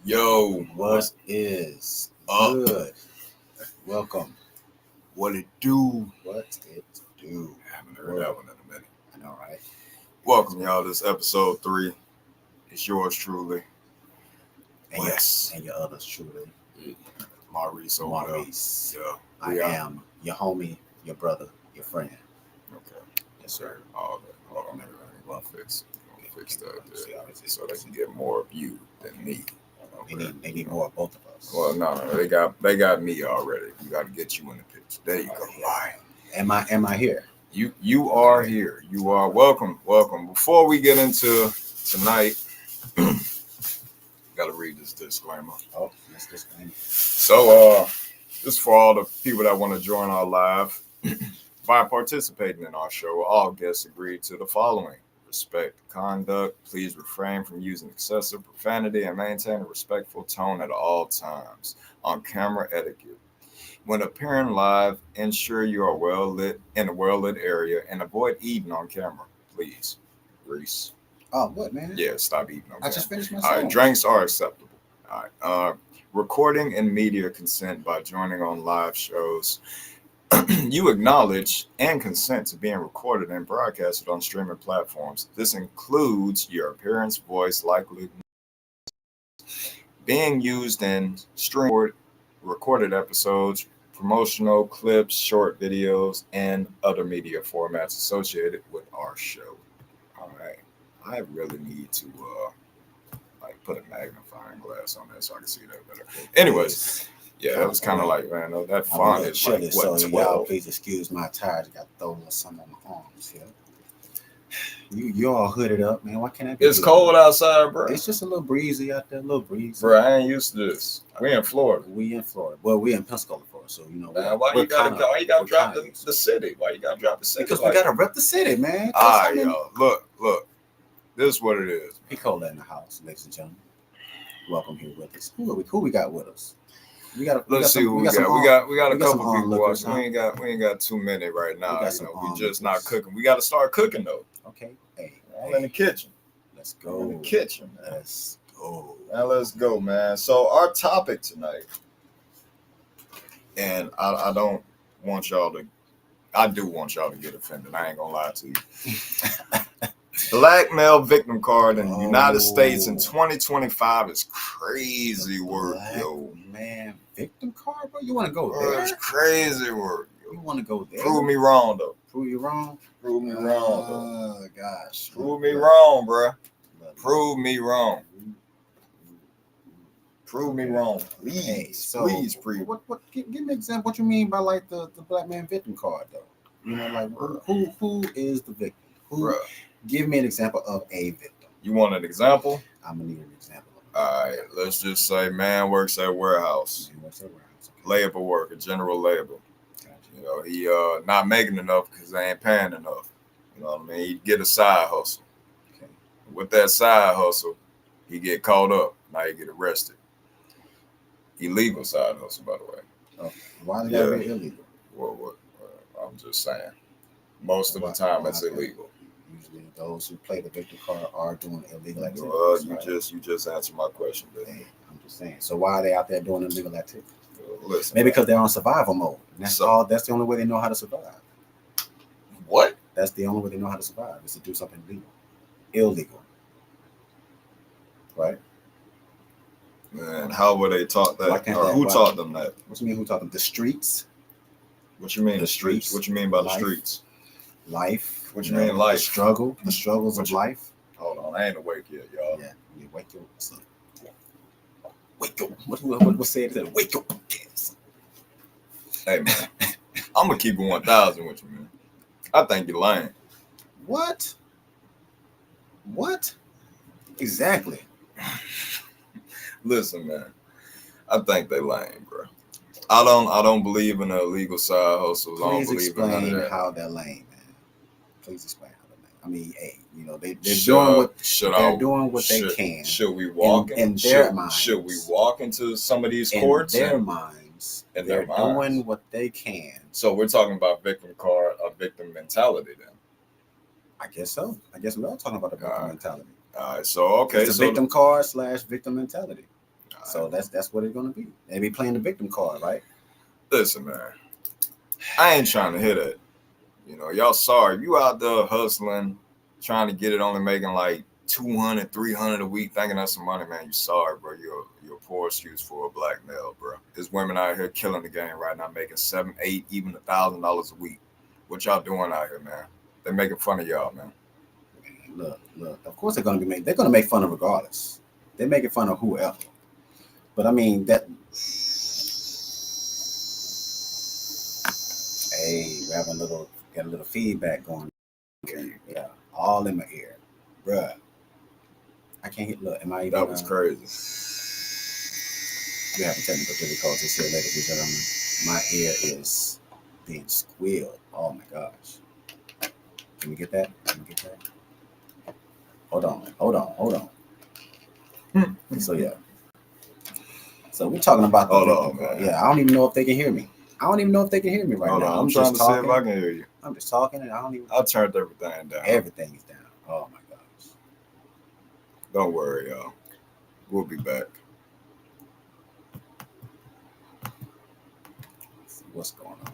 Yo, What is up? good? Welcome. What it do? What it do? I haven't heard that one in a minute. I know, right? Welcome, y'all. This is episode 3. It's yours truly. And Yes. your others truly. Maurice. Maurice. Yeah. I am your homie, your brother, your friend. Okay. Yes, sir. All that. Hold on, everybody. We're gonna fix that there, so they can get more of you than me. Okay. They need more of both of us. Well, no, they got me already. You got to get you in the picture. There you go. All right. Am I here? You are here. You are welcome. Before we get into tonight, got to read this disclaimer. Oh, this disclaimer. So, this is for all the people that want to join our live. By participating in our show, all guests agree to the following: respect conduct. Please refrain from using excessive profanity and maintain a respectful tone at all times. On camera etiquette. When appearing live, ensure you are well lit in a well lit area and avoid eating on camera, please. Reese. Oh, what, man? Yeah, stop eating on camera. I just finished my All right, song. drinks are acceptable. All right. Recording and media consent by joining on live shows. You acknowledge and consent to being recorded and broadcasted on streaming platforms. This includes your appearance, voice, likely being used in stream recorded episodes, promotional clips, short videos, and other media formats associated with our show. All right. I really need to put a magnifying glass on that so I can see that better. Anyways, yeah, that was kind of like, man, that font is like what, so 12? y'all please excuse my attire. I got to throw a little something on my arms here. You all hooded up, man. Why can't I be It's cold outside, bro. It's just a little breezy out there, a little breezy. Bro, I ain't used to this. We in Florida. Well, we in Pensacola, Florida, so you know. Man, why you gotta drop the city? Why you gotta drop the city? Because we gotta rep the city, man. All right, y'all. Look. This is what it is. Picola in the house, ladies and gentlemen. Welcome here with us. Who we got with us? Let's see who we got. We got a couple people watching. We ain't got too many right now. We just not cooking. We got to start cooking though. Okay. Hey, in the kitchen. Let's go. In the kitchen. Man. Let's go. Now let's go, man. So our topic tonight, and I don't want y'all to. I do want y'all to get offended. I ain't gonna lie to you. Black male victim card in the United States in 2025 is crazy work, yo. Man, victim card, bro? You want to go there? It's crazy work, yo. You want to go there? Prove me wrong, though. Prove you wrong? Prove me wrong, though. Oh, gosh. Prove me wrong, bro. Prove me wrong. Prove me wrong, please. Hey, so please, prove. What? Give me an example. What you mean by like the black man victim card, though? You know, like who is the victim? Who? Bruh. Give me an example of a victim. You want an example? I'm gonna need an example. All right, let's just say man works at warehouse. Man works at warehouse. Okay. Labor worker, general labor. Gotcha. You know, he not making enough because they ain't paying enough. You know what I mean? He get a side hustle. Okay. With that side hustle, he get caught up. Now he get arrested. Illegal side hustle, by the way. Oh, why they gotta be illegal? Well, I'm just saying. Most of the time, it's illegal. Usually, those who play the victim card are doing illegal activities. Well, you just answered my question, baby. Hey, I'm just saying. So why are they out there doing illegal activities? Listen, maybe because they're on survival mode. That's the only way they know how to survive. What? That's the only way they know how to survive is to do something illegal. Right? Man, how were they taught that? Or who taught them that? What you mean? Who taught them? The streets. What you mean the streets? What you mean by the streets? Life. What you mean life? The struggles of life. Hold on, I ain't awake yet, y'all. Yeah, wake up, son. Wake up. What say it? Wake up. Hey man, I'm gonna keep it 1,000 with you, man. I think you're lying. What? Exactly. Listen, man. I think they lying, bro. I don't believe in the illegal side hustles. I don't believe in none of that. How they're lame, man. Please explain how they're lame. I mean, hey, you know they're doing what they can. Should we walk in their minds? Should we walk into some of these courts? In their minds, they're doing what they can. So we're talking about victim mentality then. I guess so. I guess we are talking about the victim mentality. All right. So okay. It's a victim card / victim mentality. So that's what it's gonna be. They be playing the victim card, right? Listen, man, I ain't trying to hit it. You know, y'all sorry. You out there hustling, trying to get it, only making like 200, 300 a week, thinking that's some money, man. You sorry, bro. You're a poor excuse for a black male, bro. There's women out here killing the game right now, making $7, $8, even $1,000 a week. What y'all doing out here, man? They're making fun of y'all, man. Look. Of course they're gonna be made. They're gonna make fun of regardless. They're making fun of whoever. But I mean that. Hey, we're having got a little feedback going. Yeah, all in my ear, bruh. I can't hit. Look, am I even? That was crazy. We having technical difficulties here, ladies and gentlemen. My ear is being squealed. Oh my gosh. Can we get that? Hold on. So yeah. So we're talking about the victim card. Yeah, I don't even know if they can hear me. I don't even know if they can hear me right now. I'm trying to see if I can hear you. I'm just talking and I don't even. I turned everything down. Everything's down. Oh my gosh. Don't worry, y'all. We'll be back. Let's see what's going on.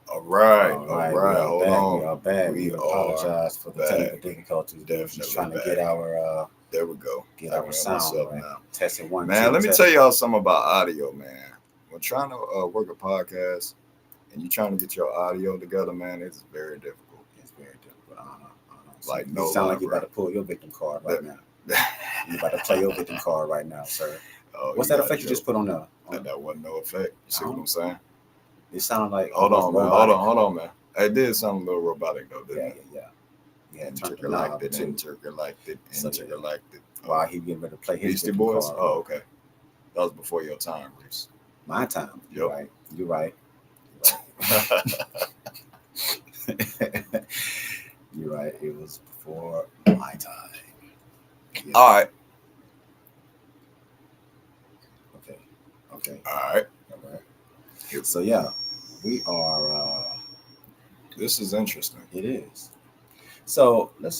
All right. Hold on. We are back. We apologize for the technical difficulties. Definitely just trying to get our there we go. Get our sound right. Now. Testing one. Man, let me tell y'all something about audio, man. When trying to work a podcast and you're trying to get your audio together, man, it's very difficult. It's very difficult. Like you sound like you're about to pull your victim card right now. You're about to play your victim card right now, sir. What's that effect you just put on there? That wasn't no effect. You see what I'm saying? It sounded like hold on, man. It did sound a little robotic though, didn't it? Yeah. Intergalactic. While he getting ready to play his Beastie Boys. Card. Oh, okay. That was before your time, Reese. My time. You're right. You're right. You're right. It was before my time. Yeah. All right. Okay. All right. So yeah, we are. This is interesting. It is. So let's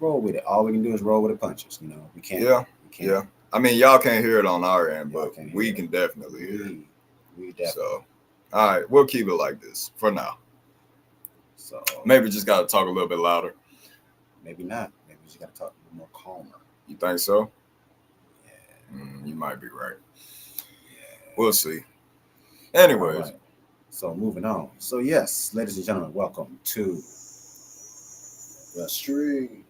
roll with it. All we can do is roll with the punches. You know, we can't. Yeah. I mean, y'all can't hear it on our end, but we can definitely hear it. We definitely. So, all right, we'll keep it like this for now. So maybe just got to talk a little bit louder. Maybe not. Maybe we just got to talk a little more calmer. You think so? Yeah. You might be right. Yeah. We'll see. Anyways. Right. So moving on. So yes, ladies and gentlemen, welcome to the stream.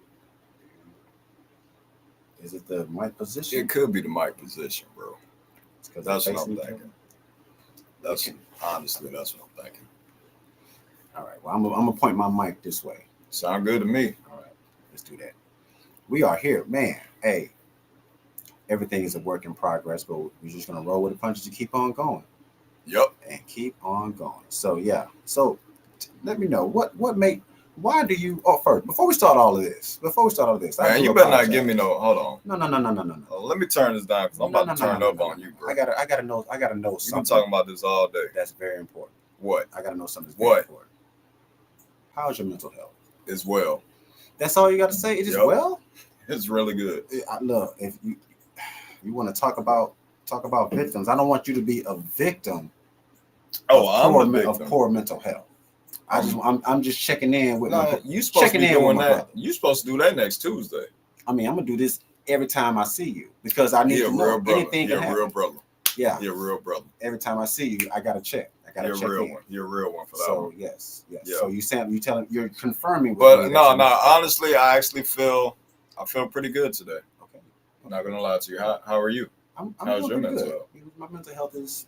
Is it the mic position? It could be the mic position, bro. That's what I'm facing each thinking. other? That's what I'm thinking. All right. Well, I'm gonna point my mic this way. Sound good to me. All right. Let's do that. We are here, man. Hey, everything is a work in progress, but we're just gonna roll with the punches and keep on going. Yep. And keep on going. So yeah. So let me know why do you first before we start all of this, Man, you better not give me no hold on. No. Let me turn this down because I'm about to turn up on you, bro. I gotta know something. You've been talking about this all day. That's very important. What? I gotta know something that's very important. How's your mental health? It's well. That's all you gotta say? It is well? It's really good. Look, if you want to talk about victims, I don't want you to be a victim of poor mental health. I'm just checking in with you supposed to be doing that. You supposed to do that next Tuesday. I mean, I'm gonna do this every time I see you because I need to know anything can happen. You're a real brother. Yeah, you're a real brother. Every time I see you, I gotta check. You're a real one. You're a real one for that. So one. Yes. Yeah. So you're confirming. But no. Honestly, I feel pretty good today. Okay. I'm not gonna lie to you. How are you? How's your mental health? My mental health is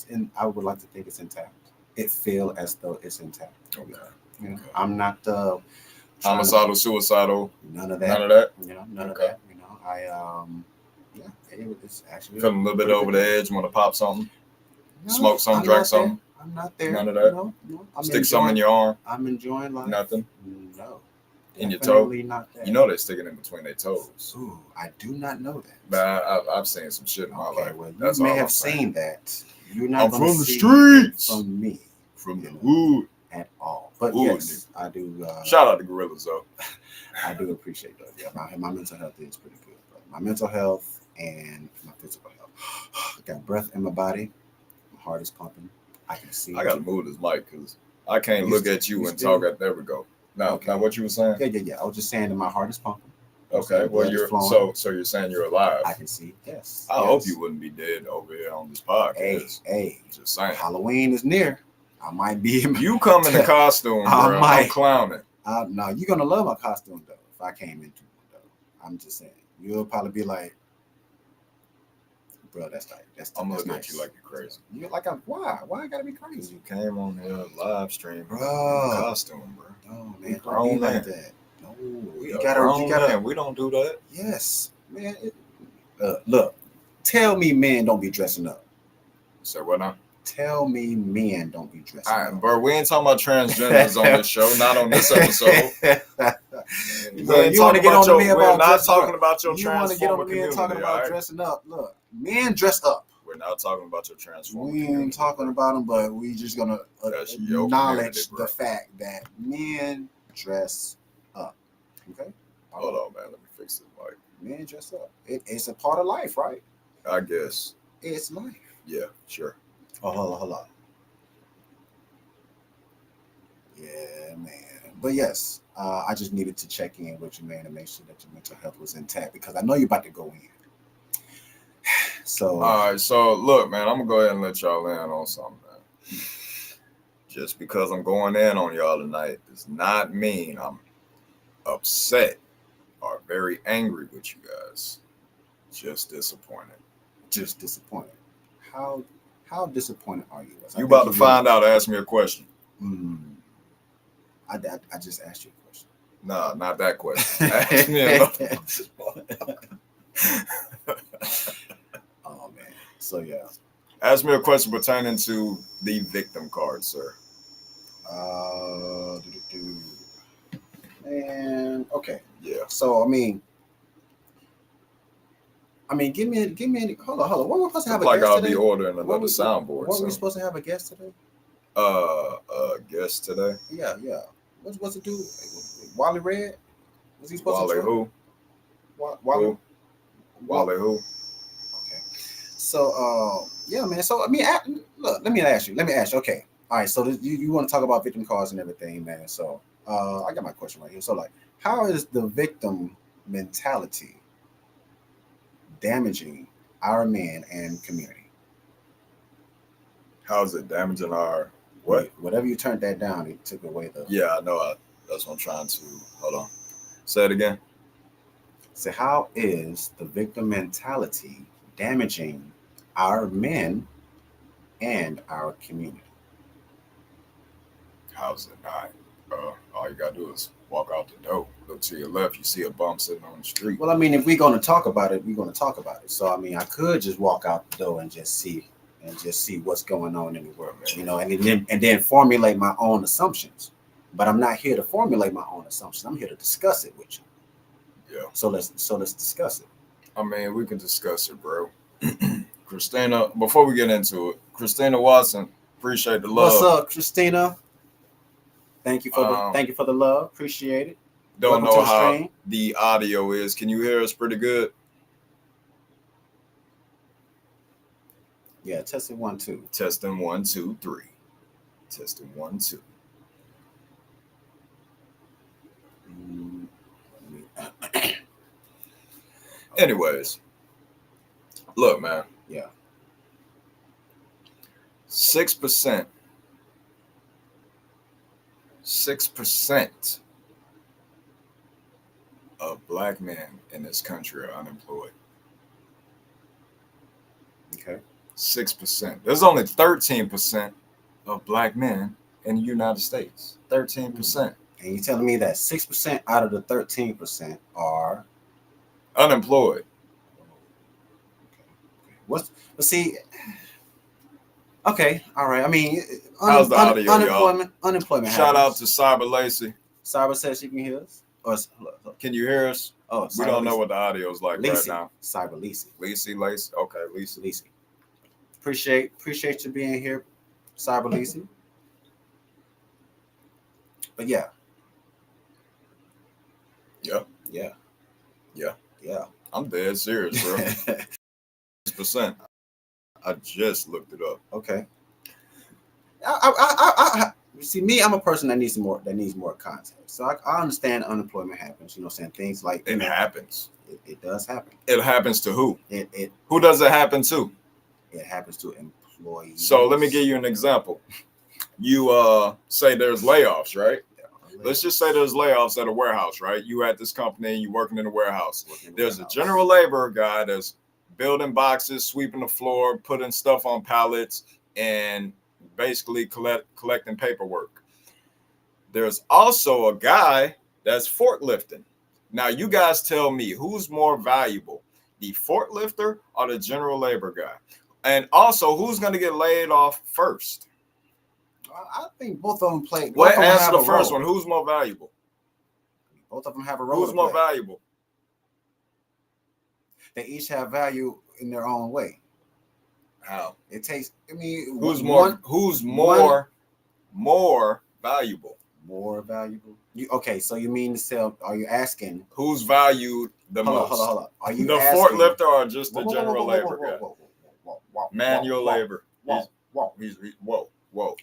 in. I would like to think it's intact. It feels as though it's intact. Okay. You know, I'm not homicidal, suicidal. None of that. None of that. You know, none of that. You know, it's actually feeling a little bit over the edge. Want to pop something, smoke something, drink something. I'm not there. None of that. No. Stick something in your arm. I'm enjoying life. Nothing. No. In your toe. Not that. You know they're sticking in between their toes. Ooh, I do not know that. But I've seen some shit in my life. Well, you may have seen that. You're not. I'm from the streets. From me. From the hood. At all. But yes, I do. Shout out to Gorillas though. I do appreciate that. Yeah, my mental health is pretty good. But my mental health and my physical health. I got breath in my body. My heart is pumping. I can see. I gotta move this mic because I can't look at you and talk at. There we go. Now what you were saying? Yeah. I was just saying that my heart is pumping. Okay. Well, you're so you're saying you're alive. I can see. Yes. I hope you wouldn't be dead over here on this podcast. Hey. Just saying. Halloween is near. I might be. You come in the costume, bro. I'm clowning. No, you're gonna love my costume though. If I came into one though, I'm just saying. You'll probably be like, bro, that's tight. I'm looking at you like you're crazy. You're like, why? Why I gotta be crazy? You came on here live stream, bro. Costume, bro. No, man, don't be like that. No, you gotta. We don't do that. Yes, man. Look, tell me, men don't be dressing up. So what now? Tell me, men don't be dressing up. Bro, we ain't talking about transgenders on this show, not on this episode. You want to get on me about? We're not talking about your transformer community. You want to get on me and talking about dressing up? Look, men dress up. We're not talking about your transformer. We ain't talking about them, but we just gonna acknowledge the fact that men dress up. Okay. Hold on, man. Let me fix this mic. Men dress up. It's a part of life, right? I guess. It's life. Yeah, sure. Oh, hold on. Yeah, man. But yes, I just needed to check in with you, man, and make sure that your mental health was intact because I know you're about to go in. So. All right. So look, man, I'm gonna go ahead and let y'all in on something, man. Just because I'm going in on y'all tonight does not mean I'm upset or very angry with you guys. Just disappointed. How disappointed are you? You about to find out. Ask me a question. I just asked you a question. No, not that question. Ask me another. Oh man. So yeah. Ask me a question pertaining to the victim card, sir. And okay. Yeah. So I mean, give me any. Hold on. What were we supposed to have a guest today? I'll be ordering another soundboard. What were we supposed to have a guest today? Guest today? Yeah. What's it do? Wally Red? Was he supposed to? Who? Wally who? Okay. So yeah, man. So I mean, look. Let me ask you. Okay. All right. So you want to talk about victim cards and everything, man. So I got my question right here. So like, how is the victim mentality damaging our men and community? How is it damaging our What? Whatever you turned that down, it took away the. Yeah, I know. That's what I'm trying to. Hold on. Say it again. So how is the victim mentality damaging our men and our community? How's it not? All you gotta do is walk out the door. Look to your left. You see a bum sitting on the street. Well, I mean, if we're going to talk about it, we're going to talk about it. So, I mean, I could just walk out the door and just see what's going on in the world, you know, and then formulate my own assumptions. But I'm not here to formulate my own assumptions. I'm here to discuss it with you. Yeah. So let's discuss it. I mean, we can discuss it, bro. Christina, before we get into it, Christina Watson, appreciate the love. What's up, Christina? Thank you for the love. Appreciate it. Don't Welcome know to the how stream. the audio is. Can you hear us pretty good? Yeah, testing 1 2. Testing 1 2 3. Testing 1 2. Anyways, look, man. Yeah. 6%. 6% of black men in this country are unemployed. Okay. 6%. There's only 13% of black men in the United States. 13%. And you're telling me that 6% out of the 13% are unemployed. Let's see. Okay, all right. I mean, how's the audio, unemployment. Y'all? Unemployment. Shout happens. out to Cyber Lacey. Cyber says she can hear us. Or, can you hear us? Oh, we don't know what the audio is like Lacey. right now. Cyber Lacey. Lacey. Okay, Lacey. Appreciate you being here, Cyber Lacey. But yeah. Yeah. I'm dead serious, bro. 6%. I just looked it up. Okay. I see me. I'm a person that needs more context. So I understand unemployment happens. You know, saying things like it happens. It does happen. It happens to who? Who does it happen to? It happens to employees. So let me give you an example. You say there's layoffs, right? Let's just say there's layoffs at a warehouse, right? You at this company, you working in the warehouse. There's a general labor guy that's building boxes, sweeping the floor, putting stuff on pallets, and basically collecting paperwork. There's also a guy that's forklifting. Now, you guys tell me who's more valuable, the forklifter or the general labor guy? And also, who's going to get laid off first? I think both of them play. What answer the first one? Who's more valuable? Both of them have a role. Who's more valuable? They each have value in their own way. How? It takes. I mean, who's more valuable? More valuable. Okay, so you mean to say? Are you asking who's valued the most? Hold on. Are you the forklifter or just the general labor guy? Manual labor. Whoa.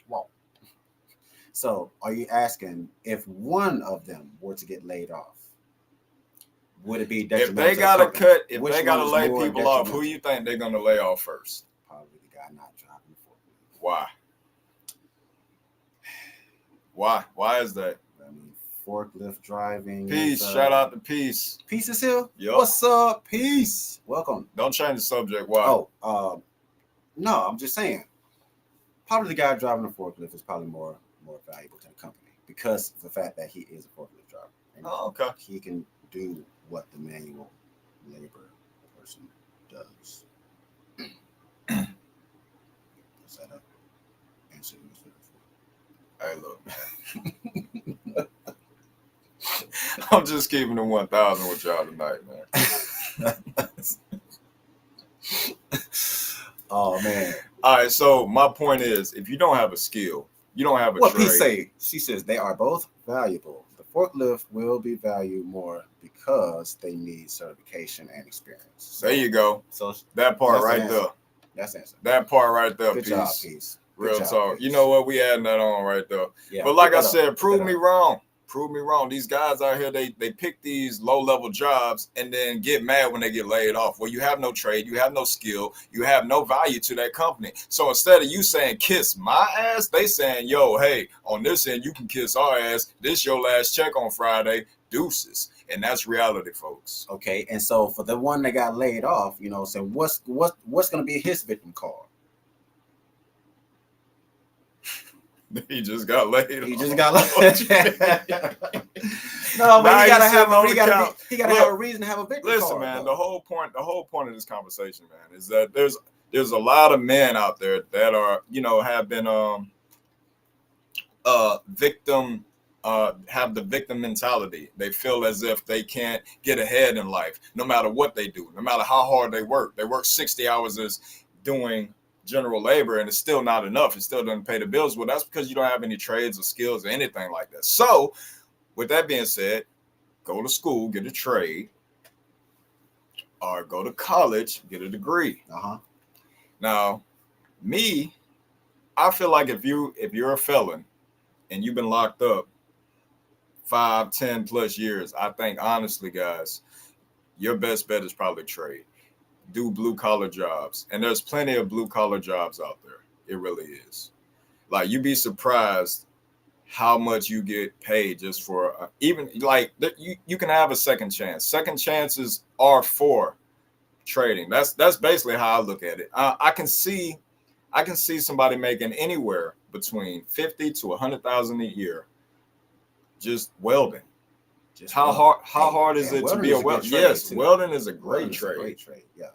So, are you asking if one of them were to get laid off, would it be detrimental? If they gotta cut, if they gotta lay people off, who you think they're gonna lay off first? Probably the guy not driving the forklift. Why? Why is that? I mean, forklift driving. Peace. Shout out to Peace. Peace is here. Yep. What's up, Peace? Welcome. Don't change the subject. Why? No, I'm just saying. Probably the guy driving the forklift is probably more valuable to the company because of the fact that he is a forklift driver. And okay. He can do what the manual labor person does. Is that an answer you was looking for? Hey, look, man. I'm just keeping it 1,000 with y'all tonight, man. Oh, man. All right, so my point is, if you don't have a skill, you don't have a trade. What she says, they are both valuable. The forklift will be valued more because they need certification and experience. So, there you go. So that part right there. That's the answer. That part right there. Good job, Peace. Real talk. Peace. You know what? We adding that on right there. Yeah, but like I said, prove me wrong. prove me wrong. These guys out here, they pick these low-level jobs and then get mad when they get laid off. Well, you have no trade, you have no skill, you have no value to that company. So instead of you saying kiss my ass, they saying, yo, hey, on this end, you can kiss our ass. This your last check on Friday. Deuces. And that's reality, folks. Okay, and so for the one that got laid off, so what's going to be his victim card? He just got laid off. He just got laid. No, but he gotta have a reason to have a victim Listen, card. Man, though. the whole point of this conversation, man, is that there's a lot of men out there that are, have been victim have the victim mentality. They feel as if they can't get ahead in life, no matter what they do, no matter how hard they work. They work 60 hours as doing general labor, and it's still not enough. It still doesn't pay the bills. Well, that's because you don't have any trades or skills or anything like that. So, with that being said, go to school, get a trade, or go to college, get a degree. Now, I feel like if you're a felon and you've been locked up 5, 10 plus years, I think honestly, guys, your best bet is probably trade. Do blue collar jobs, and there's plenty of blue collar jobs out there. It really is. Like, you'd be surprised how much you get paid just for even like you can have a second chance. Second chances are for trading. That's basically how I look at it. I can see somebody making anywhere between 50 to 100,000 a year just welding. How hard is it to be a welder? Yes, welding is a great trade. Yeah.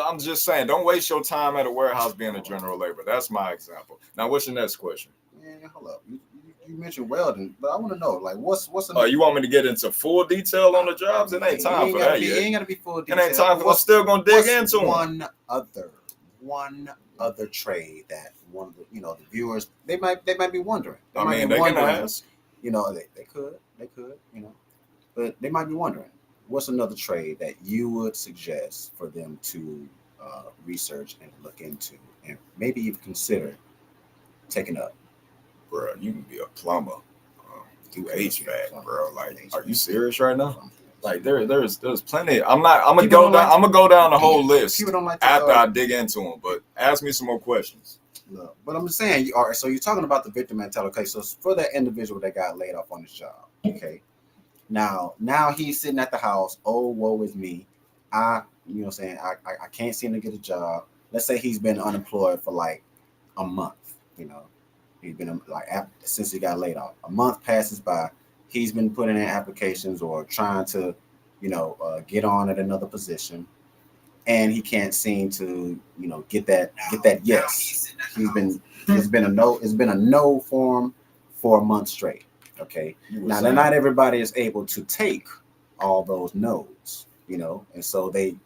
I'm just saying, don't waste your time at a warehouse being a general laborer. That's my example. Now, what's your next question? Man, hold up. You mentioned welding, but I want to know, like, what's you want me to get into full detail on the jobs? It ain't time for that yet. It ain't got to be full detail. It ain't time for. I'm still gonna dig into one other trade that one of the viewers they might be wondering. They can ask. They could, but they might be wondering, what's another trade that you would suggest for them to research and look into and maybe even consider taking up? Bro, you can be a plumber, do HVAC, bro. Like, are you serious right now? Like, there's plenty. I'm gonna go down the whole list after I dig into them. But ask me some more questions. No, but I'm just saying, all right, so you're talking about the victim mentality. Okay, so for that individual that got laid off on his job, okay, now he's sitting at the house. Oh, woe is me. I can't seem to get a job. Let's say he's been unemployed for like a month. He's been since he got laid off. A month passes by. He's been putting in applications or trying to, get on at another position, and he can't seem to, get that yes. It's been a no form for a month straight. Okay. Now, not everybody is able to take all those no's, and so they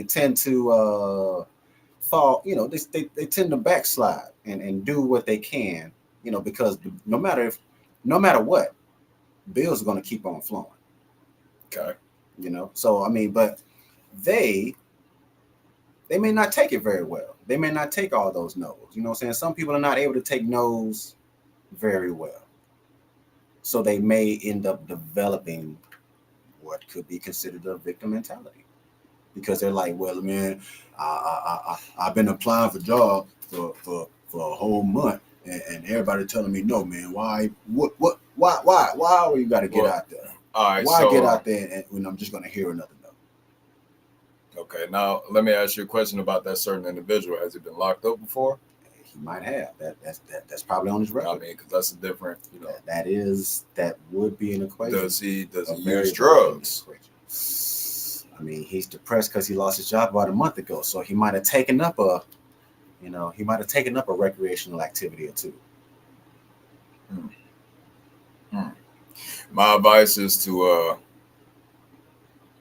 tend to fall. They tend to backslide and do what they can, because no matter what, bills are going to keep on flowing. Okay. So but they may not take it very well. They may not take all those no's. You know what I'm saying? Some people are not able to take no's very well. So they may end up developing what could be considered a victim mentality. Because they're like, well, man, I've been applying for jobs for a whole month, and everybody telling me no, man. Why are you got to get out there? All right, why get out there and when I'm just going to hear another no? Okay, now let me ask you a question about that certain individual. Has he been locked up before? He might have. That's probably on his record. I mean, because that's a different, that would be an equation. Does he use drugs? I mean, he's depressed because he lost his job about a month ago, so he might have taken up a recreational activity or two. My advice is to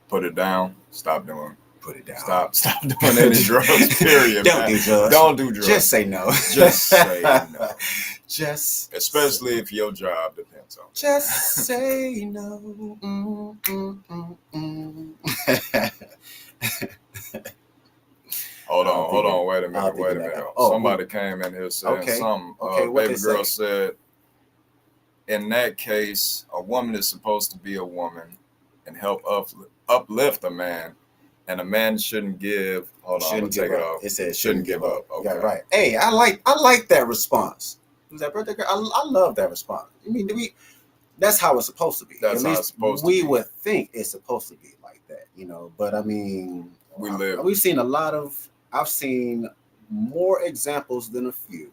put it down. Stop doing. Put it down. Stop doing any drugs. Period. Don't do drugs. Just say no. Just say no. Especially if your job depends on it. Just say no. Hold on. Wait a minute. Somebody came in here saying something. Baby girl said, in that case, a woman is supposed to be a woman and help uplift a man, and a man shouldn't give. Hold on, I'm gonna Shouldn't give take it up. off. It says Shouldn't give up. Yeah, Okay. right. Hey, I like that response. Who's that birthday girl? I love that response. I mean, that's how it's supposed to be. That's At how least it's supposed to we be. would think it's supposed to be like that, But I mean, We live. we've seen a lot of. I've seen more examples than a few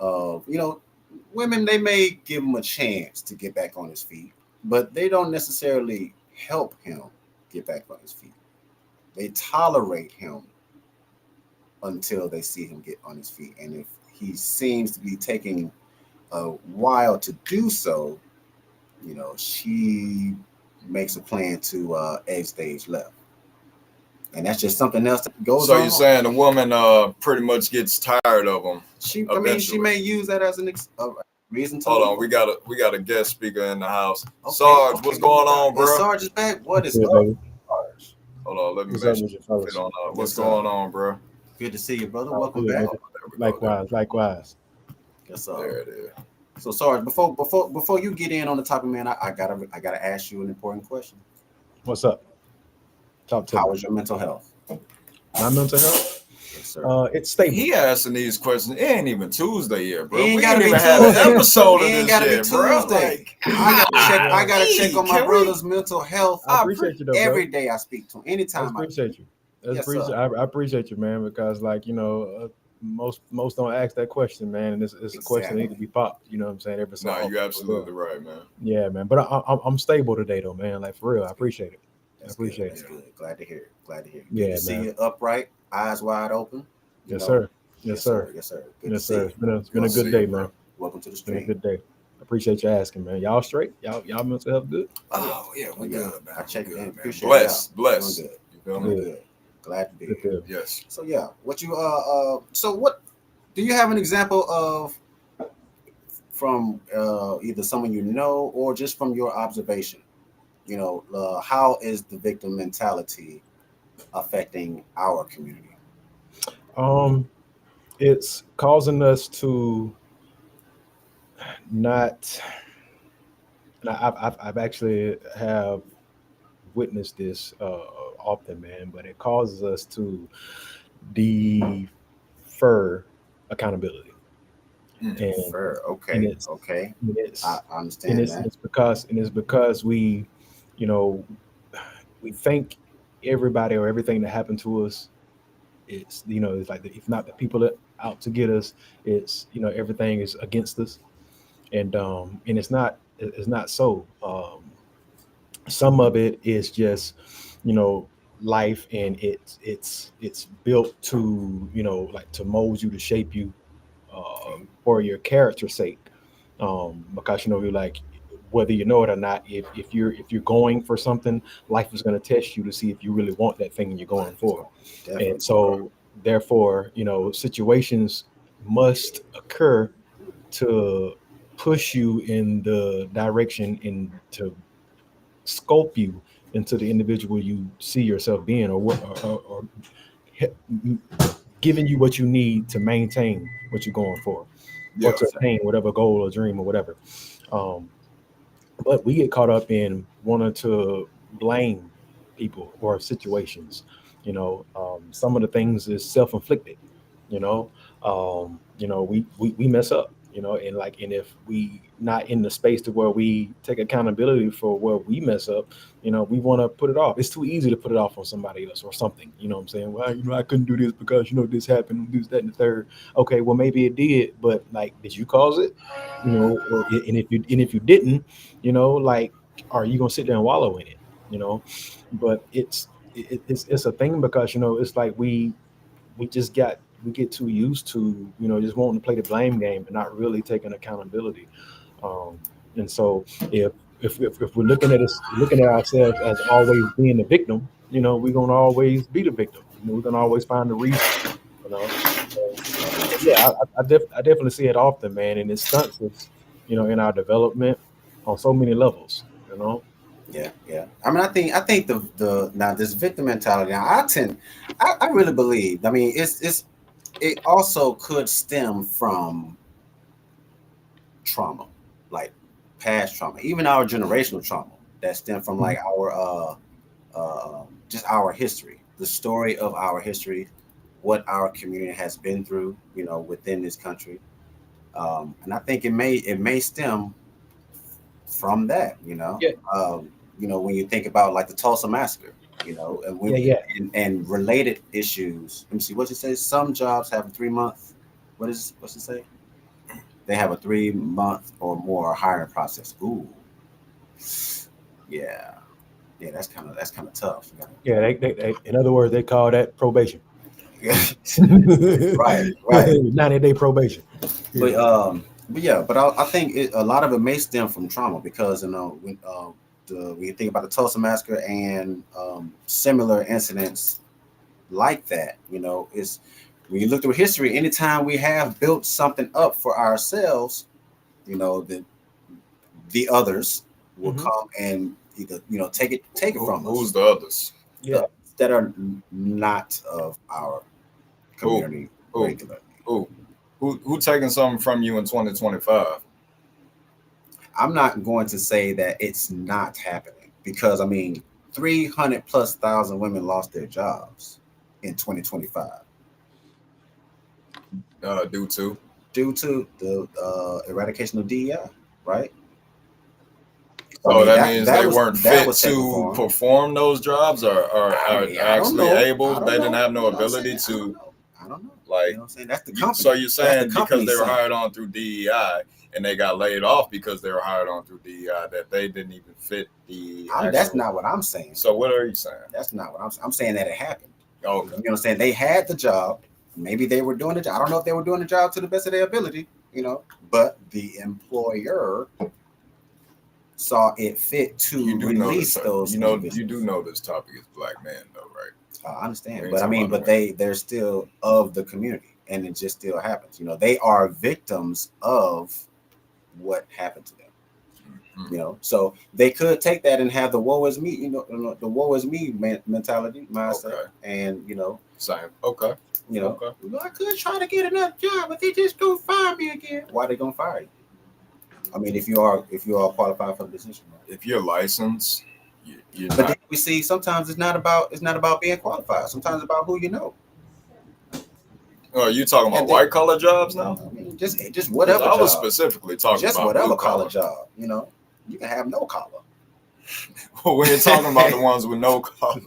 of women. They may give him a chance to get back on his feet, but they don't necessarily help him get back on his feet. They tolerate him until they see him get on his feet, and if he seems to be taking a while to do so, she makes a plan to egg stage left, and that's just something else that goes So you're on. saying the woman pretty much gets tired of him She eventually. may use that as a reason to Hold leave on, him. we got a guest speaker in the house. Okay, Sarge, okay. what's going Oh on, my God. bro? Sarge is back. What is Yeah, up, baby. Sarge? Hold on, let me What's make up sure with you you fit fellas? on. What's Yes, going on, bro? good to see you, brother. All Welcome good, back. baby. There we go. Likewise, likewise. Yes, There it is. So, Sarge, before you get in on the topic, man, I gotta ask you an important question. What's up? Talk to me. How is your mental health? My mental health? Yes, sir. It's stable. He asking these questions. It ain't even Tuesday yet, bro. It ain't We gotta ain't be even had an Tuesday. episode It of ain't this gotta be yet, bro. Tuesday. Like, I gotta check on my can brother's mental health I appreciate you though, bro. every day I speak to him. I Anytime I appreciate you. Yes, sir. I appreciate you, man, because most don't ask that question, man, and it's a question that need to Exactly. be popped. You know what I'm saying? Every so Nah, often. you absolutely right, man. Yeah, man. But I'm stable today, though, man. Like for real, I That's good. appreciate it. I That's good. appreciate That's it. good. Glad to hear it. Glad to hear it. Good to Yeah, see man. you upright, eyes wide open. You Yes, know. sir. Yes, Yes, sir. sir. Yes, sir. Good to Yes, see sir. you. It's been a Good to good see day, you, man. bro. Welcome to the It's been a stream. good day. Appreciate you asking, man. Y'all straight? Y'all mental health good? Oh yeah, Oh we yeah. good, man. I check We it good, in. man. Appreciate y'all. Bless, Doing bless. good. You feel me? Doing Good. good. Glad to be Good here. deal. Yes. So yeah, what you so what do you have an example of from either someone you know or just from your observation? How is the victim mentality affecting our community? Um, it's causing us to not. And I've actually have witnessed this often, man. But it causes us to defer accountability, Mm. and Defer. and Okay. it's Okay. and I it's understand that. it's because we, you know, we think everybody or everything that happened to us, it's like if not the people that out to get us, it's everything is against us, and it's not so. Some of it is just life, and it's built to like to mold you, to shape you, Okay. for your character's sake, because you're like, whether you know it or not, if you're going for something, life is going to test you to see if you really want that thing you're going It's for. gonna definitely And going to. so therefore, situations must occur to push you in the direction and to sculpt you into the individual you see yourself being, or giving you what you need to maintain what you're going for, or Yeah. to Exactly. attain whatever goal or dream or whatever. Um, but we get caught up in wanting to blame people or situations. Some of the things is self-inflicted. You know, we mess up. And if we not in the space to where we take accountability for where we mess up, we want to put it off. It's too easy to put it off on somebody else or something. You know what I'm saying? Well, I couldn't do this because this happened, this, that, and the third. Okay, well maybe it did, but like, did you cause it? And if you didn't, like, are you gonna sit there and wallow in it? You know, but it's a thing, because it's like we get too used to just wanting to play the blame game and not really taking accountability. Um, and so if we're looking at ourselves as always being the victim, we're gonna always be the victim. We're gonna always find the reason. You know, so yeah, I definitely see it often, man, and it stunts us, in our development on so many levels. Yeah, yeah. I mean, I think the now this victim mentality. Now, I really believe. I mean, it also could stem from trauma, like past trauma, even our generational trauma that stem from like our just our history, the story of our history, what our community has been through, within this country. And I think it may stem from that, Yeah, when you think about like the Tulsa massacre, and yeah, when yeah. and related issues. Let me see what you say. Some jobs have a 3 month. What's it say? They have a 3 month or more hiring process. Ooh, yeah, yeah. That's kind of tough. Yeah, in other words, they call that probation. Right, right. 90-day probation. Yeah. But yeah, but I think a lot of it may stem from trauma because when you think about the Tulsa massacre and similar incidents like that, is when you look through history. Anytime we have built something up for ourselves, the others will Hmm. come and either take it from Who's us. the others? Yeah. The, that are not of our Who? community Who? regularly. Who? Who taking something from you in 2025? I'm not going to say that it's not happening because 300 plus thousand women lost their jobs in 2025 Due to. due to the eradication of DEI, right? So So that that means that they was weren't that fit was taken to for 'em. perform those jobs, or are I don't actually know. able. I They don't didn't know. have no You know what I'm ability saying? I don't to, know. I don't know. You like. know what I'm saying? That's the So company. you're That's the saying because company they were saying. hired on through DEI and they got laid off because they were hired on through DEI that they didn't even fit the That's actual. not what I'm saying. So what are you saying? That's not what I'm saying. That it happened. Okay. You know what I'm saying? They had the job. Maybe they were doing the job. I don't know if they were doing the job to the best of their ability, but the employer saw it fit You to do know this. release those individuals. You do know this topic is black men, though, right? I understand, We ain't but talking about but the women. they're still of the community, and it just still happens. They are victims of what happened to them. Mhm. So they could take that and have the woe is me, the woe is me mentality mindset, Okay. and Same. Okay. Okay. well, I could try to get another job, but they just gonna fire me again. Why they gonna fire you? If you are qualified for the position, right? If you're licensed, you're But then not. we see sometimes it's not about being qualified. Sometimes it's about who you know. Oh, you talking And about then white collar jobs now? just Because whatever I was job, specifically talking just about blue whatever collar collar. job. You can have no collar. We ain't talking about the ones with no collar.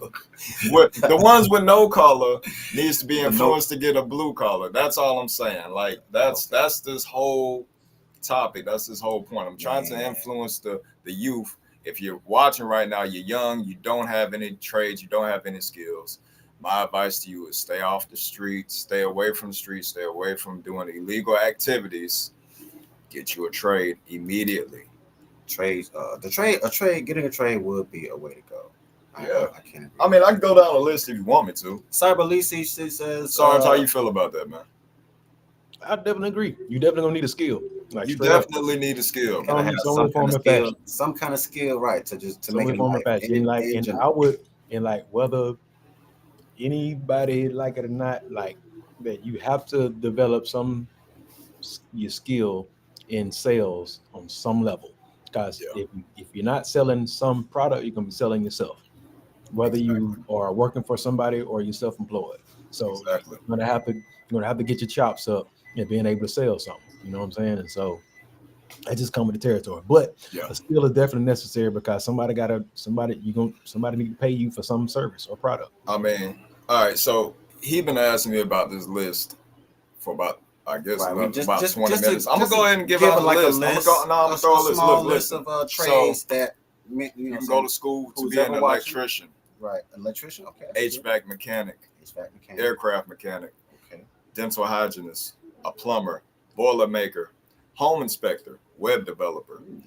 The ones with no collar needs to be But no, influenced to get a blue collar. That's all I'm saying. Like that's this whole topic. That's this whole point. I'm trying to man. influence the youth. If you're watching right now, you're young, you don't have any trades, you don't have any skills. My advice to you is stay off the streets, stay away from the streets, stay away from doing illegal activities. Get you a trade immediately. Trades, getting a trade would be a way to go. Yeah. I can't agree. I mean, I can go down a list if you want me to. Cyber Lisi, she says, Sarge, how you feel about that, man? I definitely agree. You definitely gonna need a skill, like You straight up, definitely need a skill. gotta have some some way, kind form, of or skill, fashion. right, to Some make way, it in form, or life, fashion. in, And general. I would, and like whether anybody like it or not, like that, you have to develop your skill in sales on some level. Because Yeah, if you're not selling some product, you're gonna be selling yourself, whether Exactly. you are working for somebody or you're self-employed. So exactly. you're gonna have to get your chops up and being able to sell something. You know what I'm saying? And so that just come with the territory. But Yeah. a skill is definitely necessary because somebody need to pay you for some service or product. I mean, all right. So he been asking me about this list for about, I guess, Right. We about 20 just to minutes. I'm gonna just go to ahead and give give out it the like a list. I'm gonna go. list, No, I'm gonna a throw a list. small Look, list listen. of So trades that you can go to school to who's be ever an watching. electrician, Right, electrician. Okay. That's good. HVAC mechanic, HVAC mechanic. aircraft mechanic, Okay. dental hygienist, a plumber, boiler maker, home inspector, web developer, Ooh,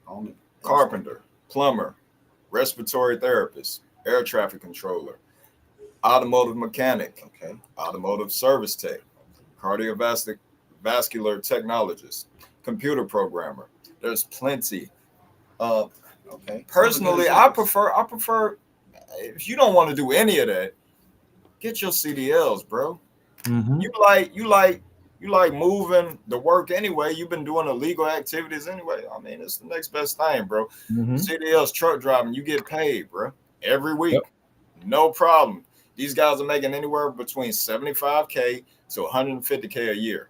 home carpenter, plumber, respiratory therapist, air traffic controller, automotive mechanic, Okay. automotive service tech, cardiovascular vascular technologist, computer programmer. There's plenty. Uh, Okay. Those are good Personally, examples. I prefer if you don't want to do any of that, get your CDLs, bro. Mm-hmm. You like You like moving the work anyway. You've been doing illegal activities anyway. I mean, it's the next best thing, bro. Mm-hmm. CDL's truck driving, you get paid, bro, every Yep. week. No problem. These guys are making anywhere between 75K to 150K a year.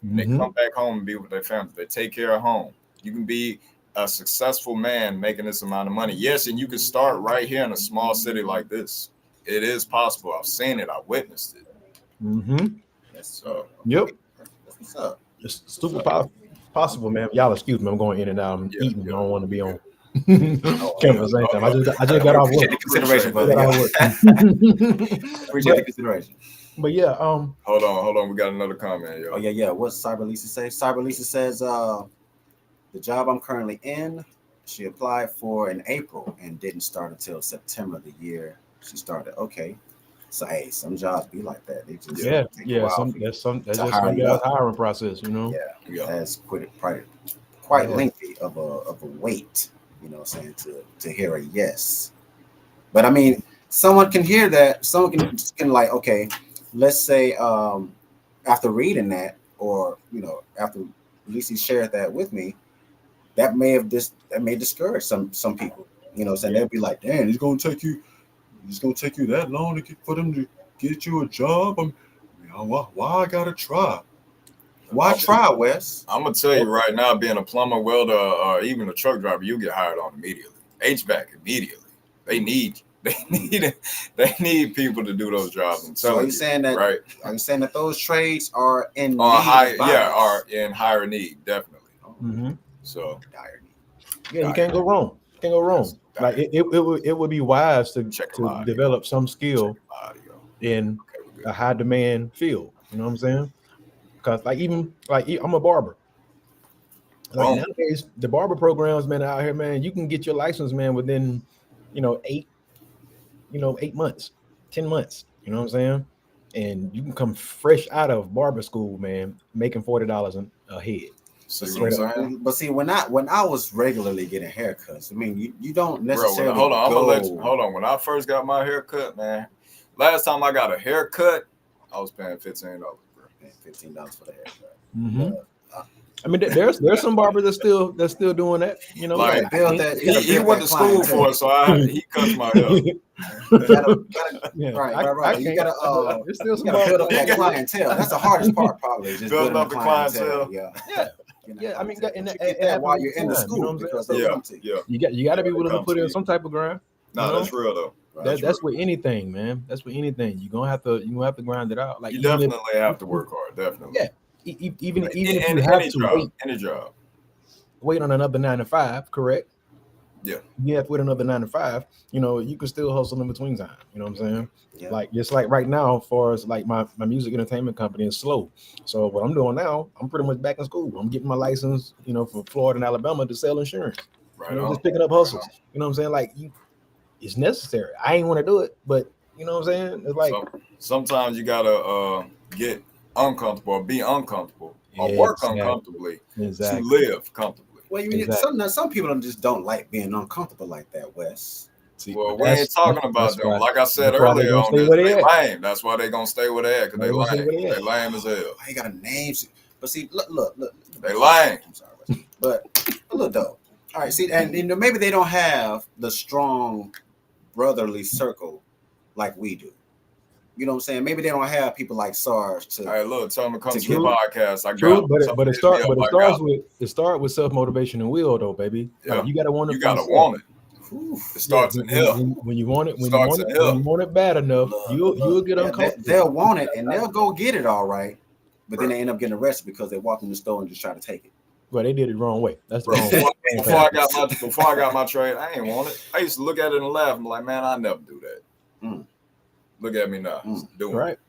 And they Mm-hmm. come back home and be with their families. They take care of home. You can be a successful man making this amount of money. Yes, and you can start right here in a small city like this. It is possible. I've seen it. I witnessed it. Mm-hmm. Yes, sir. So Yep. That's what's up. It's super possible, man. Y'all excuse me. I'm going in and out. I'm yeah, eating. I yeah. don't want to be on Oh, camera yeah. at the same time. I just We got off Appreciate work. the consideration, I brother. got off work. Appreciate the consideration. But yeah, Hold on. We got another comment, yo. Oh yeah. What's Cyber Lisa say? Cyber Lisa says, the job I'm currently in, she applied for in April and didn't start until September the year she started. Okay. So hey, some jobs be like that. They just yeah, take a yeah. while for That's to just hire some you guys up. hiring process, you know. Yeah, Yeah. that's quite Yeah. lengthy of a wait. You know, what I'm saying to hear a yes. But I mean, someone can hear that. Someone can like, okay, let's say after reading that, or after Lisi shared that with me, that may discourage some people. You know, what I'm saying Yeah. they'll be like, "Damn, it's gonna take you that long for them to get you a job. Why I gotta try? Why I'm, try, Wes? I'm gonna tell you right now, being a plumber, welder, or even a truck driver, you get hired on immediately. HVAC immediately. They need they need people to do those jobs. I'm So are telling you saying that? right? Are you saying that those trades are in Are need high, of yeah, buyers? are in higher need, definitely. Oh, Mm-hmm. So dire need. Yeah, you dire, can't go wrong. Can't go wrong. Like dire. it would be wise Check to my audio. develop some Check skill my audio. in Okay, we're a good. high demand field. You know what I'm saying? Because I'm a barber. Like Boom. nowadays, the barber programs, man, out here, man, you can get your license, man, within, you know, 8 months, 10 months. You know what I'm saying? And you can come fresh out of barber school, man, making $40 a head. See But what I'm Straight up. saying, when I was regularly getting haircuts, I mean, you don't bro? necessarily Hold on, I'm gonna let you. go. Hold on. When I first got my haircut, man, last time I got a haircut, I was paying $15, bro. $15 for the haircut. Mm-hmm. But I mean, there's some barbers that's still doing that. You know, you Like gotta like build that. You gotta he build went that to school for clientele. it, so he cuts my hair. You gotta yeah, right. I You can't. gotta There's still you some gotta build barbers up out that there. clientele. That's the hardest part, probably, just Building building the up the clientele. clientele. Yeah, Yeah, getting that yeah. I mean, clientele. and But you it get that happens while all you're the in the time. You know school what I'm saying? because they So Yeah, come to you. yeah. you got to be They willing to come put to in you. some type of grind. You Nah, know, that's real though. Right. That's real. that's with anything, man. That's with anything. You gonna have to grind it out. Like You even if, definitely have to work hard. Definitely. yeah, even if In you have any to job, any job. wait on another 9 to 5, correct? Yeah. You have to wait another 9 to 5. You know, you can still hustle in between time. You know what I'm saying? Yeah. Like just like right now, as far as like my music entertainment company is slow. So what I'm doing now, I'm pretty much back in school. I'm getting my license, for Florida and Alabama to sell insurance. Right on. Just picking up hustles. You know what I'm saying? Like it's necessary. I ain't want to do it, but you know what I'm saying? It's like Sometimes you gotta get uncomfortable, or be uncomfortable, or work uncomfortably to Exactly. live comfortably. Well, Exactly. some people just don't like being uncomfortable like that, Wes. See, Well, but we ain't talking about that's them. why Like I said that's why they earlier gonna on stay this, where they they at. lame. That's why they gonna stay where they at, because They they gonna stay lame. where they They at. lame as hell. I ain't got a name, but see, look. They lying. I'm sorry, Wes. But look though. All right, see, and maybe they don't have the strong brotherly circle like we do. You know what I'm saying? Maybe they don't have people like SARS to. Hey, look, tell them to come to the Together. podcast. I got True, them. but Tell them to hit me up. it I starts got them. with self motivation and will though, baby. Yeah. Like you gotta want it You for gotta yourself. want it. Whew. It starts in here. When you want it, when Starts in here. you want it bad enough, you'll get uncomfortable. They'll want it and they'll go get it all right, but then they end up getting arrested because they walk in the store and just try to take it. Well, they did it the wrong way. That's the Bro, wrong way. before I got my trade, I ain't want it. I used to look at it and laugh. I'm like, man, I never do that. Mm. Look at me now, doing Right. it.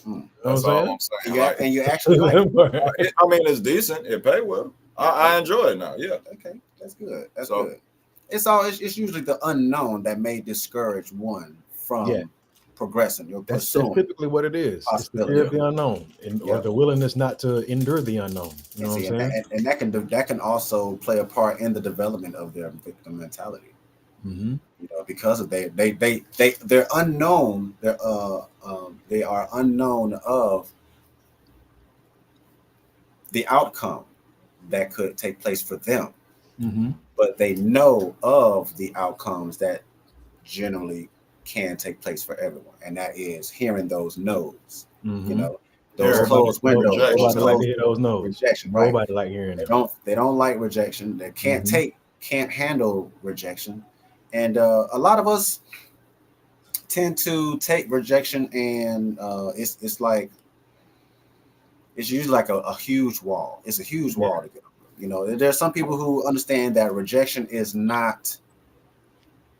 Mm. That's all I'm saying. Like, And you actually like it. I mean, it's decent. It pay well. I enjoy it now. Yeah. Okay, that's good. That's So- good. It's usually the unknown that may discourage one from progressing. You're That's pursuing. typically what it is. It's the Possibility. fear of the unknown, or the willingness not to endure the unknown. You know what I'm saying? And that can also play a part in the development of their victim mentality. Mm-hmm. Because of they're unknown. They are unknown of the outcome that could take place for them, Mm-hmm. but they know of the outcomes that generally can take place for everyone, and that is hearing those no's. You Mm-hmm. know, those Hearing Nobody, closed windows, those nobody rejection. like to closed hear doors, those no's. rejection. Right? Nobody like hearing They them. don't. They don't like rejection. They Mm-hmm. can't handle rejection, and a lot of us tend to take rejection, and it's like it's usually like a huge wall. It's a huge Yeah. wall to get over. You know, there's some people who understand that rejection is not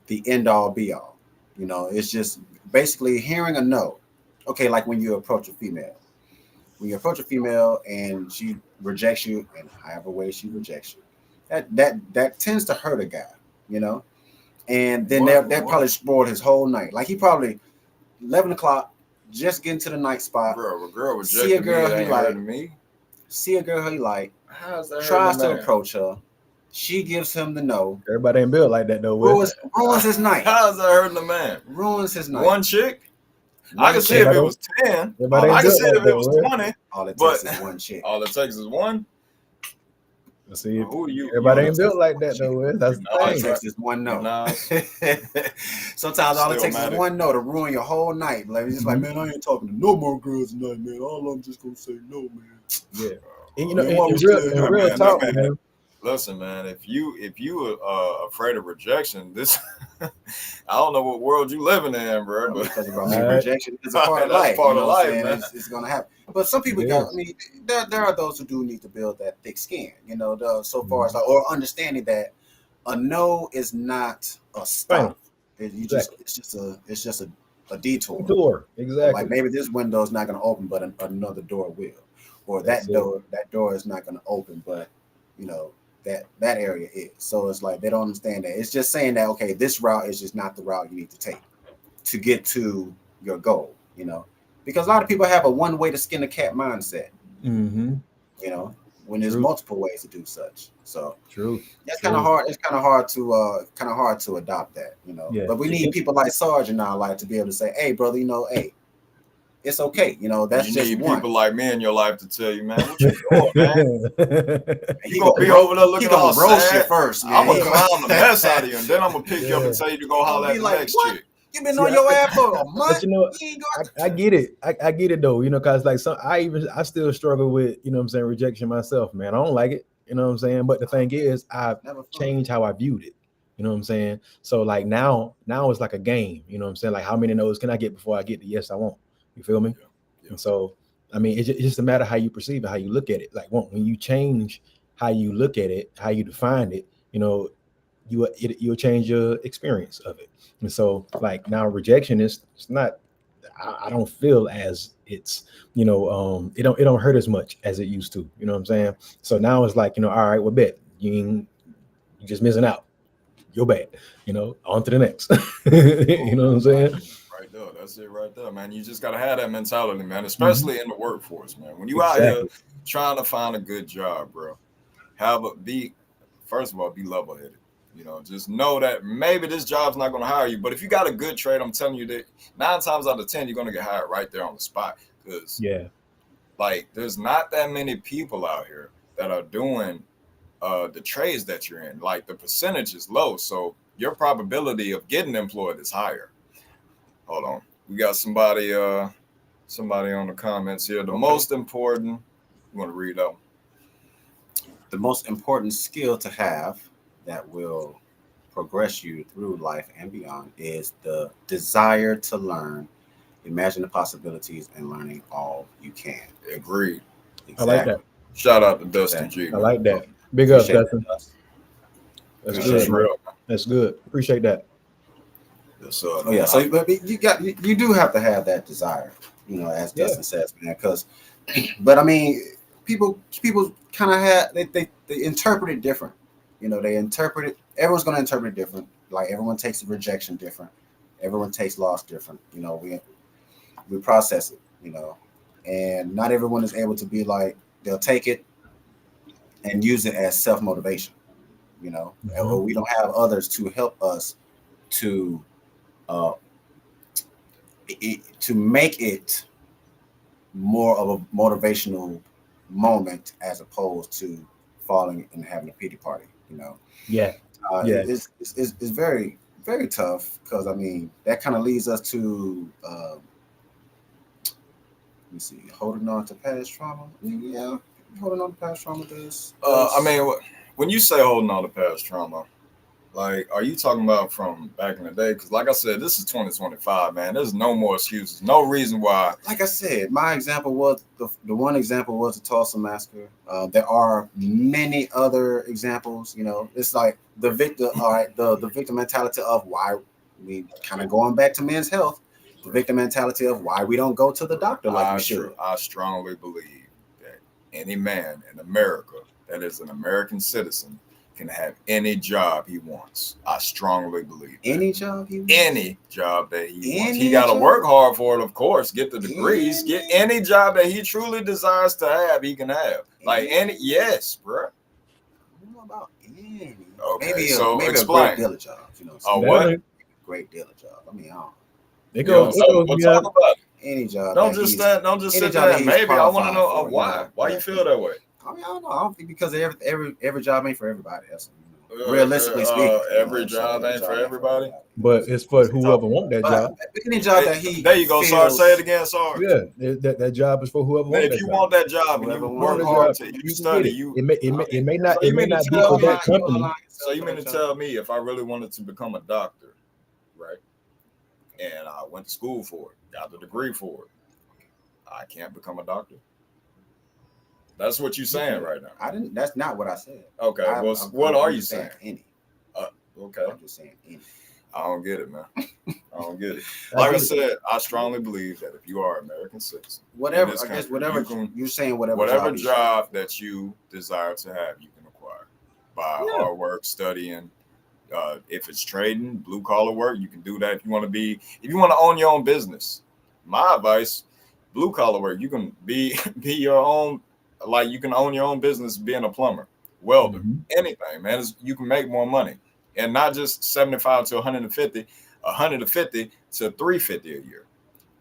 the end all be all. You know, it's just basically hearing a no. Okay, like when you approach a female. When you approach a female and she rejects you in however way she rejects you, that tends to hurt a guy, you know. And then that probably spoiled his whole night. Like he probably 11 o'clock, just getting to the night spot, Bro, a girl see a rejected me, girl it he ain't like, hurting me. see a girl he like, How's that hurting a tries to man? approach her, she gives him the no, Everybody ain't built like that though, Wes. ruins his night, How's that hurting a man? ruins his night. One chick? I One can see chick, if it Everybody, was 10. everybody all ain't I it can built see takes, like if it that, was Wes. 20. all it But takes is one chick. all it takes is one. See, Who you everybody on the ain't Takes built like one that chick. though, Wes. That's the All it Nas, thing. right? takes is one You no. Nas, Sometimes all it takes is Stillmatic. one no to ruin your whole night. Like it's just like, Mhm. man, I ain't talking to no more girls tonight, man. All I'm just gonna say no, man. Yeah, and you know, Man, why we real, still in here, real man? talk, man. man. Listen, man. If you afraid of rejection, this I don't know what world you living in, bro. Bro, But because I All mean, right, rejection is a part of that's life. You part know of what I'm life, saying? man. It's gonna happen. But some it people got. I is. mean, there are those who do need to build that thick skin. You know, so far as Mhm. like, or understanding that a no is not a Bam, stop. exactly. It's just a detour. Tour, Like exactly. maybe this window is not going to open, but another door will, or That's it. that door is not going to open, but you know that area is. So it's like they don't understand that. It's just saying that okay, this route is just not the route you need to take to get to your goal. You know, because a lot of people have a one way to skin a cat mindset. Mm-hmm. You know, when there's True, multiple ways to do such. So true, that's kind of true. hard. It's kind of hard to adopt that. You know, Yeah, but we need people like Sarge in our life to be able to say, hey, brother, you know, hey, it's okay. You know, that's You just need one. people like me in your life to tell you, man, what you doing, man? You He gonna gonna be over there he looking gonna all roast you sad. first, I'm man. gonna He yeah, gonna, clown the mess out of you, and then I'm gonna pick you up and yeah. tell you to go gonna holler be at the like, next what? chick. You been See, on your ass for a but month? you know, You ain't I get it. I get it though, you know, cause like I still struggle with, you know what I'm saying, rejection myself, man. I don't like it, you know what I'm saying? But the thing is, I've never fun. changed how I viewed it. You know what I'm saying? So like now it's like a game, you know what I'm saying? Like how many no's can I get before I get the yes I want? You feel me? Yeah, yeah. And so I mean it's just a matter of how you perceive it, how you look at it. Like when you change how you look at it, how you define it, you know, you'll change your experience of it. And so like now rejection is it's not I don't feel as it's it don't hurt as much as it used to. You know what I'm saying? So now it's like, all right, well bet you just missing out. You're bad. On to the next. You Boom. know what I'm saying? Right there. That's it right there, man. You just gotta have that mentality, man, Mhm. especially in the workforce, man. When you out here Exactly. trying to find a good job, bro, have a be first of all, be level headed. Just know that maybe this job's not gonna hire you, but if you got a good trade, I'm telling you that 9 times out of 10 you're gonna get hired right there on the spot. Because Yeah. like there's not that many people out here that are doing the trades that you're in. Like the percentage is low, so your probability of getting employed is higher. Hold on. We got somebody on the comments here. The Okay. most important, you want to read out? The most important skill to have that will progress you through life and beyond is the desire to learn, imagine the possibilities, and learning all you can. Agreed. I like that. Exactly. Shout out to Dustin Exactly. G, I man. like that. Big ups, Appreciate that, Dustin. Dust. That's Appreciate good, That's it. man. real. That's good. Appreciate that. Yes, Oh yeah, so but you do have to have that desire, as Yeah. Dustin says, man. Because, but I mean, people kind of have they interpret it different. They interpret it. Everyone's gonna interpret it different. Like everyone takes the rejection different. Everyone takes loss different. We process it. And not everyone is able to be like they'll take it and use it as self motivation. Mhm. Or we don't have others to help us to uh, to make it more of a motivational moment as opposed to falling and having a pity party. Yeah. Uh, Yeah. it- it's very very tough because I mean that kind of leads us to let me see, holding on to past trauma. Yeah, holding on to past trauma does. I mean, when you say holding on to past trauma, like, are you talking about from back in the day? Because, like I said, this is 2025, man. There's no more excuses. No reason why. Like I said, my example was the one example was the Tulsa massacre. There are many other examples. It's like the victim. All right, the victim mentality of why we kind of going back to men's health. The victim mentality of why we don't go to the doctor like we should. I strongly believe that any man in America that is an American citizen can have any job he wants. I strongly believe that. Any job he wants. Any job that he wants. Any He got to job? work hard for it, of course. Get the degrees. Get Any? any job that he truly desires to have, he can have. Like yes, bro. I don't know about any. Okay, Maybe so maybe explain. a great deal of jobs. Oh, what? Definitely. Great deal of jobs. I mean, I don't. It You know, goes. so It goes we'll beyond. talk about it. Any job. Don't that just he's- stand. Don't just any sit job there. that he's Maybe I want to qualified know for, why. Why you feel that way? I mean, I don't know. I don't think because every job ain't for everybody. That's realistically speaking. Every job ain't for everybody. But it's for whoever want that But job. any job that he There you go, Sarge. feels- Say it again, Sarge. Yeah, that job is for whoever Man, want if that you job. want that job and you Whoever work Want that hard job, to you you can study, get it. you. It may not So you mean be to for tell that me- company. So you mean to tell me if I really wanted to become a doctor, right? And I went to school for it, got the degree for it, I can't become a doctor. That's what you're saying right now. I didn't. That's not what I said. Okay, I'm- well, I'm- what I'm are you just saying? Any. Okay, I'm just saying any. I don't get it, man. I don't get it. I Like I get it. said, I strongly believe that if you are an American citizen, Whatever. this I guess country, whatever you can- you're saying. Whatever whatever you job that you desire to have, you can acquire by Yeah. hard work, studying. If it's trading, blue collar work, you can do that. If you want to own your own business, my advice, blue collar work, you can be your own. Like you can own your own business, being a plumber, welder, Mhm. anything, man. You can make more money, and not just 75 to 150, 150 to 350 a year,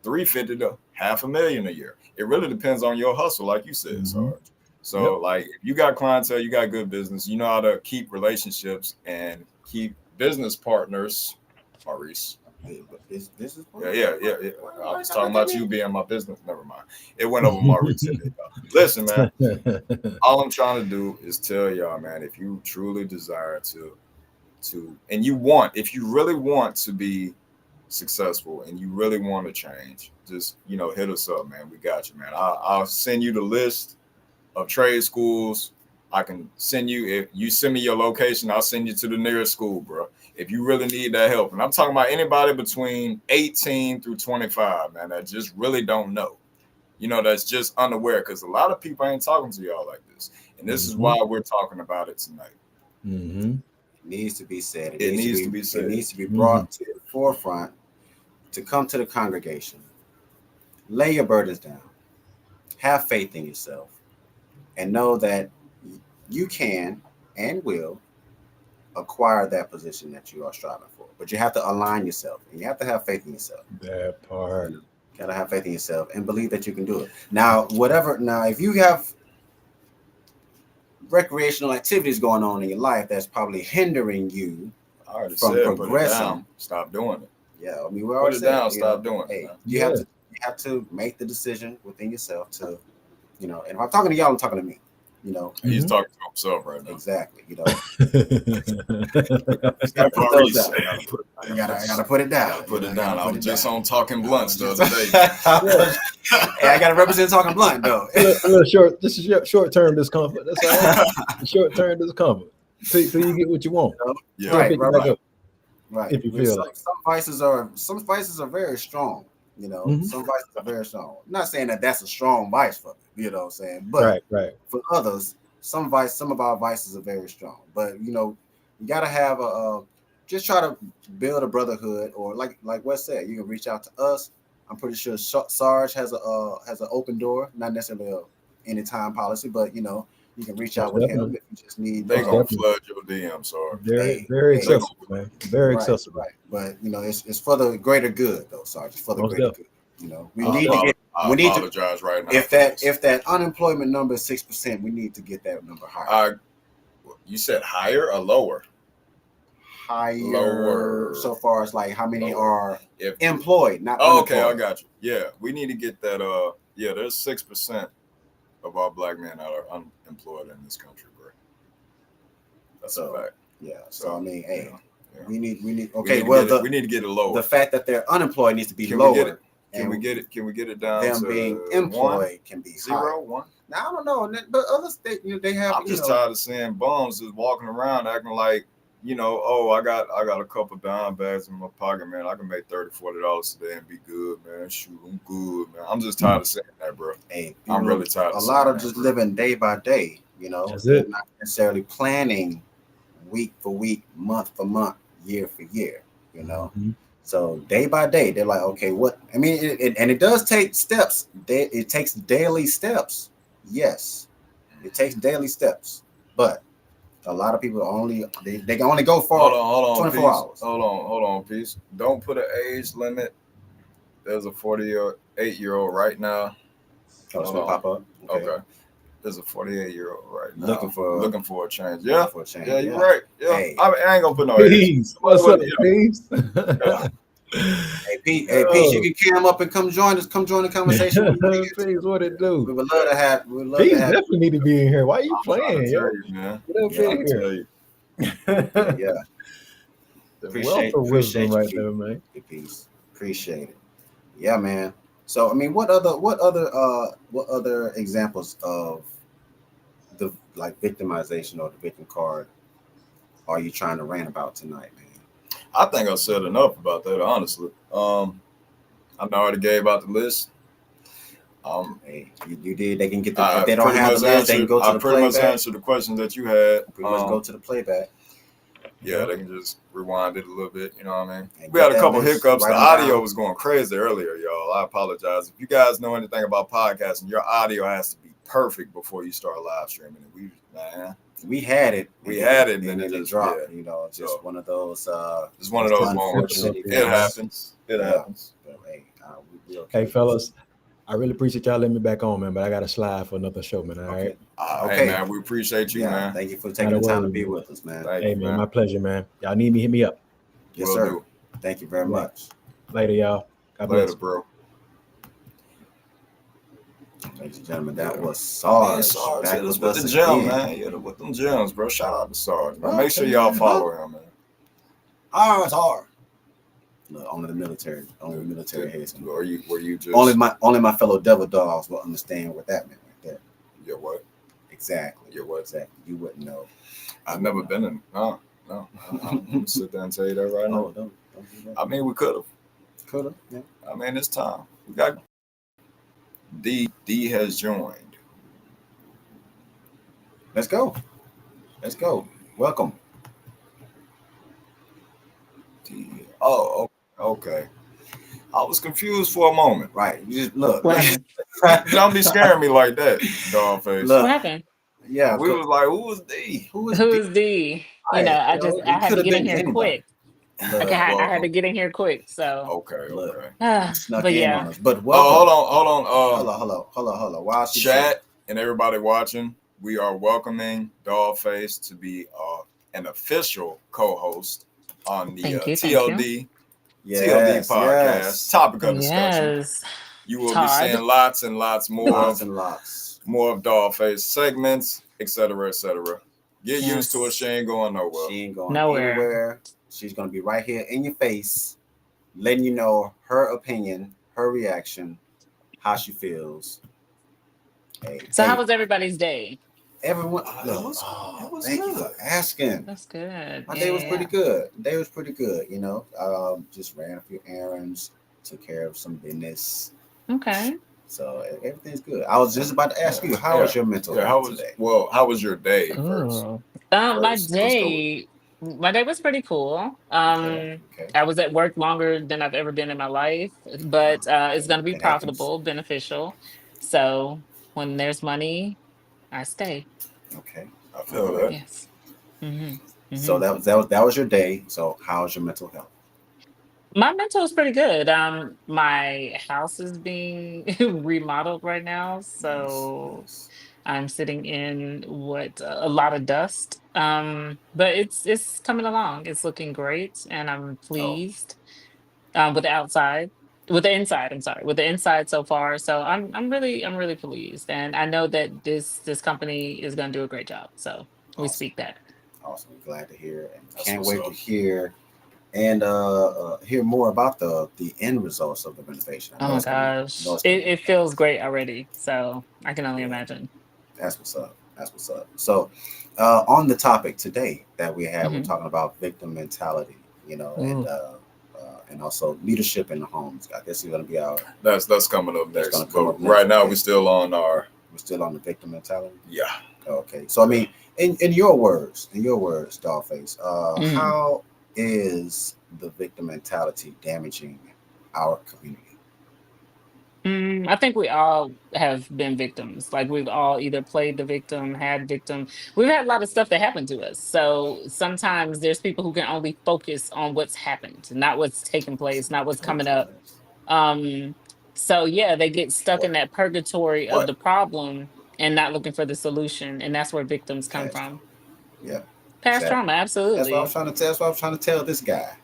350 to $500,000 a year. It really depends on your hustle, like you said, Mhm. Sarge. So, like, if you got clientele, you got good business, you know how to keep relationships and keep business partners, Maurice. This is. Yeah. I was talking about you being my business. Never mind. It went over Maurice. Listen, man. All I'm trying to do is tell y'all, man, if you truly desire to, and if you really want to be successful and you really want to change, just hit us up, man. We got you, man. I'll send you the list of trade schools. I can send you, if you send me your location, I'll send you to the nearest school, bro. If you really need that help. And I'm talking about anybody between 18 through 25, man, that just really don't know. That's just unaware, because a lot of people ain't talking to y'all like this. And this is why we're talking about it tonight. Mm-hmm. It needs to be said. It needs to be said. It needs to be brought to the forefront, to come to the congregation. Lay your burdens down. Have faith in yourself. And know that you can and will acquire that position that you are striving for. But you have to align yourself, and you have to have faith in yourself. That part. You gotta have faith in yourself and believe that you can do it. Now, if you have recreational activities going on in your life that's probably hindering you I already from said, progressing. put it down. Stop doing it. Yeah, I mean, we Put already it said, down. Stop doing hey, it. Man. you have to make the decision within yourself to, and if I'm talking to y'all, I'm talking to me. He's talking to himself right now. Exactly. You Maurice, gotta put those down. I gotta put it down. gotta put it down. I was just down. on Talking Blunts the other day. Hey, I gotta represent Talking Blunt though. a little short. This is short term discomfort. That's all right. Short term discomfort. Till you get what you want. Yeah. Right, Pick it right, back right. up. Right. If you feel like. some vices are very strong. Mhm. Some vices are very strong. I'm not saying that that's a strong vice for me. What I'm saying, but Right. for others, some of our vices are very strong. But you gotta have just try to build a brotherhood, or like Wes said, you can reach out to us. I'm pretty sure Sarge has an open door, not necessarily a anytime policy, but you can reach out with him if you just need. They gonna definitely. flood your DMs, or Very accessible, man. Very accessible. Right. But it's for the greater good, though, Sarge. It's for the Most greater good. You know, we I, need to get. I We need to apologize right now. if that unemployment number is 6%, we need to get that number higher. You said higher or lower? Higher. Lower. So far as like how many Lower. are employed, not okay, unemployed. I got you. Yeah, we need to get that. Yeah, there's 6% of our black men that are unemployed in this country, bro. That's a fact. Yeah. So I mean, hey, yeah. we need. Okay, we need to get it lower. The fact that they're unemployed needs to be lower. Can we get it down them to being employed 1? can be 0, higher. 1? Now I don't know, but other states, they have. I'm just tired of seeing bums just walking around acting like, oh, I got a couple dime bags in my pocket, man. I can make $30-$40 today and be good, man. Shoot, I'm good, man. I'm just tired of saying that, bro. Hey, I'm really tired. A lot of just living day by day. That's they're it. not necessarily planning week for week, month for month, year for year. Mhm. So day by day, they're like, okay, what? I mean, it does take steps. It takes daily steps. Yes, it takes daily steps, but a lot of people they can only go for hold on, 24 peace. hours. Hold on, peace. Don't put an age limit. There's a 48-year-old right now. Oh, it's gonna pop up. Okay. There's a 48-year-old right now looking for a change. Yeah, for a change. Yeah, you're right. Yeah, hey, I ain't gonna put no age. Peace. What's up, peace? Hey, Pete, you can come up and come join us. Come join the conversation. Peace, what it do? We would love to have. Peace definitely need to be in here. Why are you playing, yo? You, man. Get up in here. Yeah. Wealth of wisdom right there, man. Peace. Appreciate it. Yeah, man. So I mean, what other examples of the like victimization or the victim card are you trying to rant about tonight, man? I think I said enough about that, honestly. I already gave out the list. Hey, you did. They can get the. If they don't have the list, they can go to the playback. I pretty much answered the questions that you had. Pretty much go to the playback. Yeah, they can just rewind it a little bit. You know what I mean? We had a couple hiccups. The audio was going crazy earlier, y'all. I apologize. If you guys know anything about podcasting, your audio has to be perfect before you start live streaming. We had it. And then it just dropped. Just one of those. It's one of those moments. It happens. Happens. But, hey, we okay. Hey, fellas. I really appreciate y'all letting me back on, man. But I got to slide for another show, man. All right. Okay, man. We appreciate you, man. Thank you for taking the time to be with us, man. Hey, man, my pleasure, man. Y'all need me? Hit me up. Yes, sir. Thank you very much. Later, y'all. God bless. Later, bro. Ladies and gentlemen, that was Sarge. Back with the gem, man. Yeah, with them gems, bro. Shout out to Sarge, man. Make sure y'all follow him, man. Hard. Look, only the military heads. Were you just only my fellow devil dogs will understand what that meant right there. Your what? Exactly. Your what? Exactly. You wouldn't know. I've never been in. No. I'm gonna sit there and tell you that right now. Don't do that. I mean, we could have. Yeah. I mean, it's time. We got D has joined. Let's go. Welcome. D. Oh, okay. I was confused for a moment. Right. You just look. Don't be scaring me like that, dog face. What happened? Yeah, we was like, who was D? Who is D? I had to get in here quick. Okay, I had to get in here quick. So okay. But yeah. But welcome. Hold on. While chat and everybody watching, we are welcoming Dollface to be an official co-host on the TLD podcast. Yes. Topic of discussion. Yes. You will be seeing lots and lots more of Dollface segments, etc. Get used to it. She ain't going nowhere. She ain't going anywhere. She's going to be right here in your face, letting you know her opinion, her reaction, how she feels. So how was everybody's day? Everyone, thank you for asking. That's good. My day was pretty good. Just ran a few errands, took care of some business. Okay. So everything's good. I was just about to ask you, how was your mental health today? Well, how was your day first? My day was pretty cool. I was at work longer than I've ever been in my life, but it's going to be profitable, beneficial. So when there's money, I stay. Okay, I feel that. Yes. Mm-hmm. So that was your day. So how's your mental health? My mental is pretty good. My house is being remodeled right now, Nice, so nice. I'm sitting in what a lot of dust. But it's coming along. It's looking great, and I'm Oh, pleased. With the outside, with the inside. I'm sorry, with the inside so far. So I'm really pleased, and I know that this company is going to do a great job. So we awesome, speak that. awesome. Glad to hear, and That's can't what's wait to up. hear and hear more about the end results of the renovation. I Oh know my it's gonna be, gosh, it's gonna it, be it feels great already. So I can only yeah. imagine. That's what's up. That's what's up. So, on the topic today that we have, we're Hmm. talking about victim mentality, Ooh. and also leadership in the homes. I guess it's gonna be our That's coming up that's gonna next. come But up next. right now Okay, we're still on our we're still on the victim mentality. yeah. Okay, so I Yeah. mean, in your words, Dollface, Mm. how is the victim mentality damaging our community? I think we all have been victims. Like we've all either played the victim, had victim. We've had a lot of stuff that happened to us. So sometimes there's people who can only focus on what's happened, not what's taken place, not what's coming Okay, up. Um, so yeah, they get stuck in what that purgatory of what the problem and not looking for the solution. And that's where victims come past from. trauma? Yeah, Past exactly. trauma, That's what I was absolutely. trying to tell. That's what I was trying to tell this guy.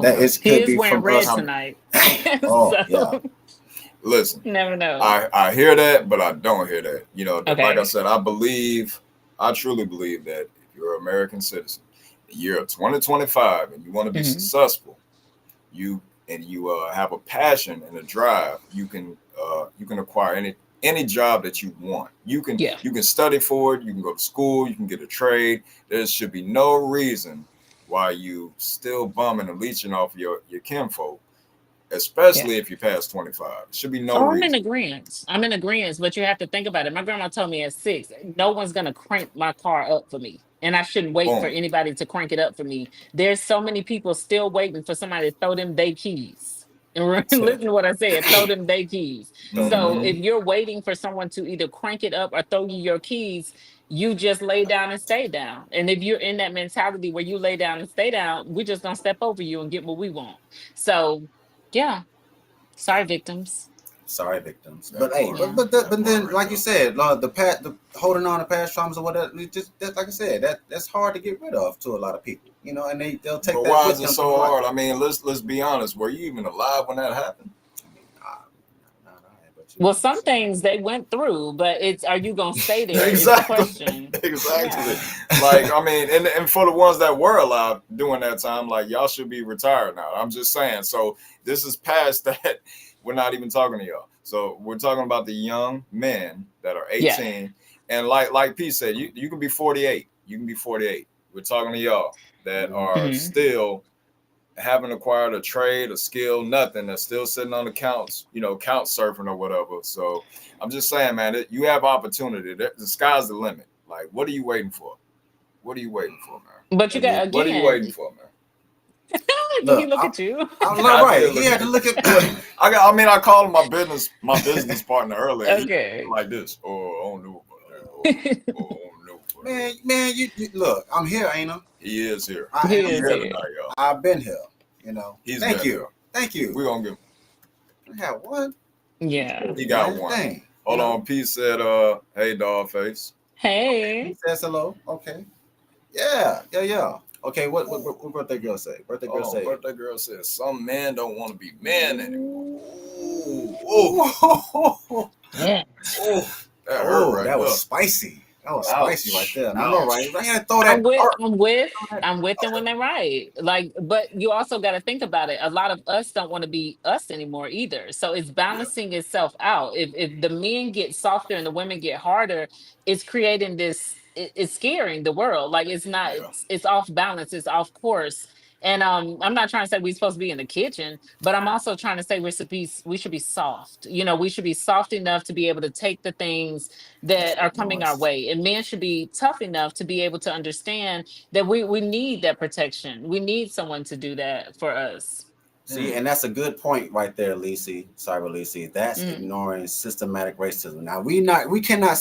That Oh, it he could is be wearing from red us. Um, tonight. Oh yeah, So listen, never know. I hear that, but I don't hear that. Like I Okay. said, I truly believe that if you're an American citizen, the year of 2025, and you want to be Hmm. successful, you you have a passion and a drive, you can acquire any job that you want. Yeah. You can study for it. You can go to school. You can get a trade. There should be no reason why you still bumming and leeching off your kinfolk, Yeah. especially if you pass 25. There should be no Oh, I'm in reason. agreement. I'm in agreement, but you have to think about it. My grandma told me at 6, no one's gonna crank my car up for me. And I shouldn't wait for Boom. anybody to crank it up for me. There's so many people still waiting for somebody to throw them they keys. And tell listen to what I said, throw them they keys. throw them So Hmm. baby. if you're waiting for someone to either crank it up or throw you your keys, you just lay down and stay down. And if you're in that mentality where you lay down and stay down, we're just gonna step over you and get what we want. So yeah, sorry, victims. Sorry, victims. But That hey, part. Yeah. but That part then, right like you there. said, the holding on to past traumas or whatever, it just that, like I said, that's hard to get rid of to a lot of people, and they'll take But that why with is it them through so life. hard? I mean, let's be honest. Were you even alive when that happened? I mean, not I, but Well, I'm some just saying. things they went through, but it's are you gonna stay there is the Exactly. question. Exactly. Yeah. Like, I mean, and for the ones that were alive during that time, like y'all should be retired now. I'm just saying. So this is past that. We're not even talking to y'all. So we're talking about the young men that are Yeah. 18. And like Pete said, you can be 48. You can be 48. We're talking to y'all that Mhm. are Hmm. still haven't acquired a trade, a skill, nothing. That's still sitting on the counts, count surfing or whatever. So I'm just saying, man, you have opportunity. The sky's the limit. Like, what are you waiting for? What are you waiting for, But you man? got What are you again, waiting for, man? did he Look, look at you? I'm not I right. did He look had at to you. look at. What I mean, I called him my business partner earlier. He Okay. like this. Oh, I don't know about that. Oh, I don't know about that. Man, you look. I'm here, ain't I? He is here. I He am He's is here here. here. tonight, y'all. I've been here. He's Thank been you, here. thank you. We're gonna give. I have one. Yeah. He got Man, one. dang. Hold on. Pete said, "Hey, dog face." He Hey. says hello. Okay. Yeah, yeah, yeah. Okay, what birthday girl say? Birthday girl Hold on, say. birthday girl says some men don't want to be men anymore. Ooh, ooh, Ooh. Yeah. ooh, that hurt Oh, right that was there. spicy. That was spicy right Ouch, there. And I know, right? ouch. I gotta throw I'm that with dark. I'm with Throw that I'm with them when they're right. Like, but you also got to think about it. A lot of us don't want to be us anymore either. So it's Yeah, balancing itself out. If the men get softer and the women get harder, it's creating this. It's scaring the world. Like it's not. yeah, It's off balance. It's off course. And I'm not trying to say we're supposed to be in the kitchen, but I'm also trying to say we should be soft. We should be soft enough to be able to take the things that are coming our nuance. way. And men should be tough enough to be able to understand that we need that protection. We need someone to do that for us. See, hmm, and that's a good point right there, Lisi. Sorry, Lisi. That's Mm, ignoring systematic racism. Now we cannot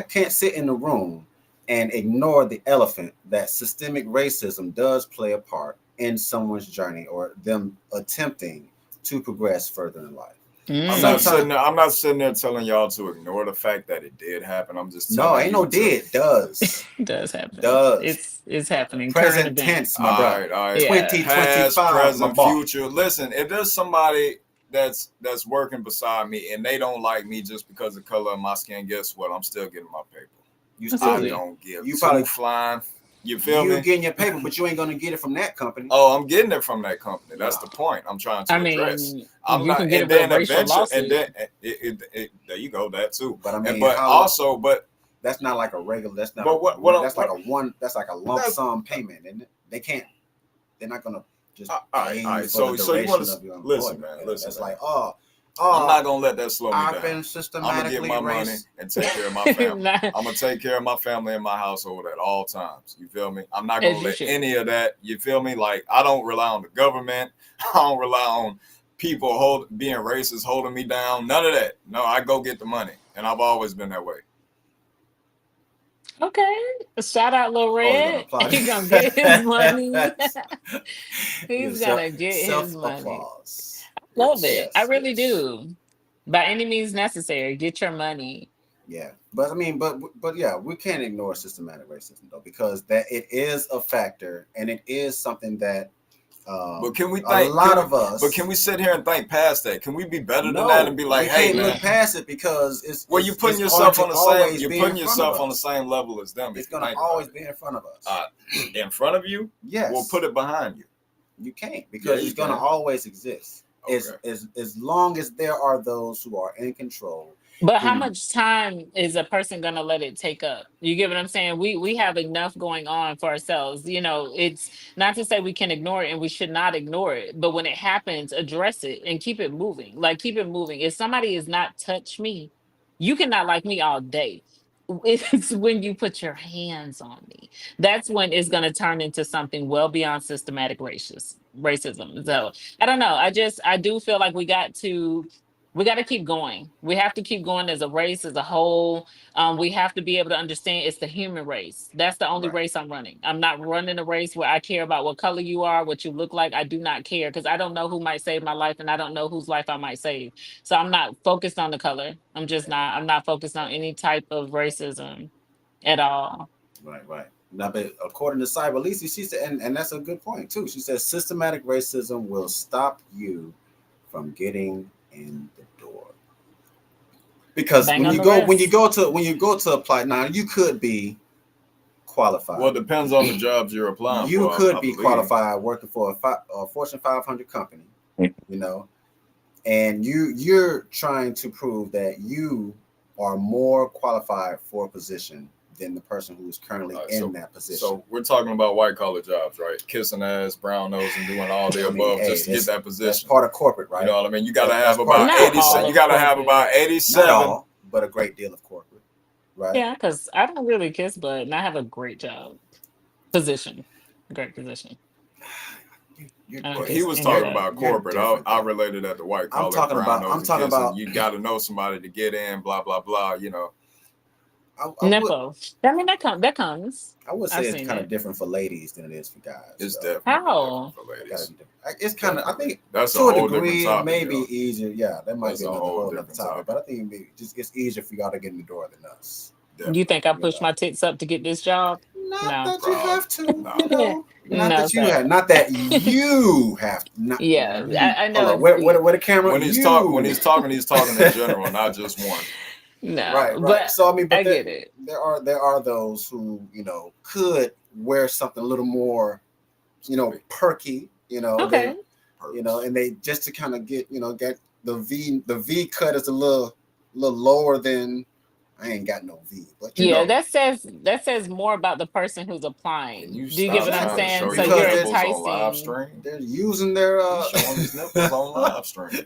can't sit in the room and ignore the elephant that systemic racism does play a part in someone's journey or them attempting to progress further in life. I'm not Mm. sitting there. I'm not sitting there telling y'all to ignore the fact that it did happen. I'm just No, telling ain't you no to. did. Does. It does happen. Does. It's happening. Current Present event. tense, my All brother. right, all right. Yeah. Past, 2025, my present, boy. future. Listen, if there's somebody that's working beside me and they don't like me just because of the color of my skin, guess what? I'm still getting my paper. You I still, Absolutely. don't give you two probably flying. You feel you me? getting your paper, but you ain't gonna get it from that company. Oh, I'm getting it from that company. That's No. the point I'm trying I to address. mean, I'm you not, can get and it with a then racial eventually, and lawsuit. then there you go, that too. But I mean, But how? also, but That's not like a regular. That's not but a. what That's like a what one. That's like a lump that's sum payment, isn't it? They can't. They're not gonna just pay all you right. for the So you want duration to of your listen, employment. man? You know, Listen, that's man. like, I'm not gonna let that slow me I've down. been I'm gonna get systematically my money racist. and take care of my family. Not- I'm gonna take care of my family and my household at all times. You feel me? I'm not gonna as you let should. any of that. You feel me? Like I don't rely on the government. I don't rely on people being racist holding me down. None of that. No, I go get the money, and I've always been that way. Okay. Shout out Lil Oh, you're gonna Red. applaud. He gonna get his money. Yeah, He's gonna get his self money. applause. Love it. I Yes, really yes. do. By any means necessary, get your money. Yeah, but I mean, but yeah, we can't ignore systematic racism though, because that it is a factor, and it is something that But can we a think? lot of But us. can we sit here and think past that? Can we be better than that and No, be we like, hey, can't man? look past it because Well, you're putting it's going yourself to on the same. always You're be in putting front of yourself on the us. same level as them. It's If you going to think always about be in front of us. in front of you. Yes. We'll put it behind you. You can't, because Yeah, it's you going to can. always exist. Okay. As long as there are those who are in control, But how who much time is a person gonna let it take up? You get what I'm saying? We have enough going on for ourselves. You know, it's not to say we can ignore it and we should not ignore it, but when it happens, address it and keep it moving. Like keep it moving. If somebody is not touch me, you cannot like me all day. It's when you put your hands on me. That's when it's gonna turn into something well beyond systematic racism. So I don't know. I do feel like we got to keep going. We have to keep going as a race, as a whole. We have to be able to understand it's the human race. That's the only right, race I'm running. I'm not running a race where I care about what color you are, what you look like. I do not care because I don't know who might save my life and I don't know whose life I might save. So I'm not focused on the color. I'm just not. I'm not focused on any type of racism at all. right. Now, but according to Cyber Lisa, she said, and that's a good point too. She says systematic racism will stop you from getting in the door. Because Bang on the rest. when you go to apply now, you could be qualified. Well, it depends on the jobs you're applying You for. could I be believe. qualified working for a Fortune 500 company, you know, and you're trying to prove that you are more qualified for a position than the person who is currently in that position. So we're talking about white collar jobs, right? Kissing ass, brown nose, and doing all the I mean, above hey, just to get that position. That's part of corporate, right? You know what I mean? You got to That's have part about of Not 80. corporate, all right? You of got to have corporate. about Not 87. all, but a great deal of corporate, right? Yeah, because I don't really kiss, but I have a great job position. Great position. You're I don't Well, he kiss was talking anybody. about you're corporate. different I though. related that to white I'm collar, talking brown about. nose, I'm and talking kissing. about. You got to know somebody to get in. Blah blah blah. You know, I would. Nepo. I mean that comes. I would say I've it's seen kind of it. different for ladies than it is for guys. it's Though. definitely different How? for It gotta ladies. be different. It's kind of. I Definitely. think That's a to a whole different degree it topic, may be yo. easier. Yeah, that might That's be a another whole whole other different topic. topic. But I think it's easier for y'all to get in the door than us. You Definitely. think I You push know. my tits up to get this job? Not No. that you have to. You No. know. Not No, that you have. sir. Not that you have. Not Yeah, you. I know Hold on. it's Where the camera? When You. he's talking in general, not just one. Right, no, right. but So I mean, I but get it. there are those who could wear something a little more perky. They Okay. and they just to kind of get the V cut is a little lower than I ain't got no V, but Yeah, that says more about the person who's Can applying. you Do you get stop what I'm trying to exactly saying? show So your because you're nipples on live enticing stream? they're using their He's showing his nipples on live stream.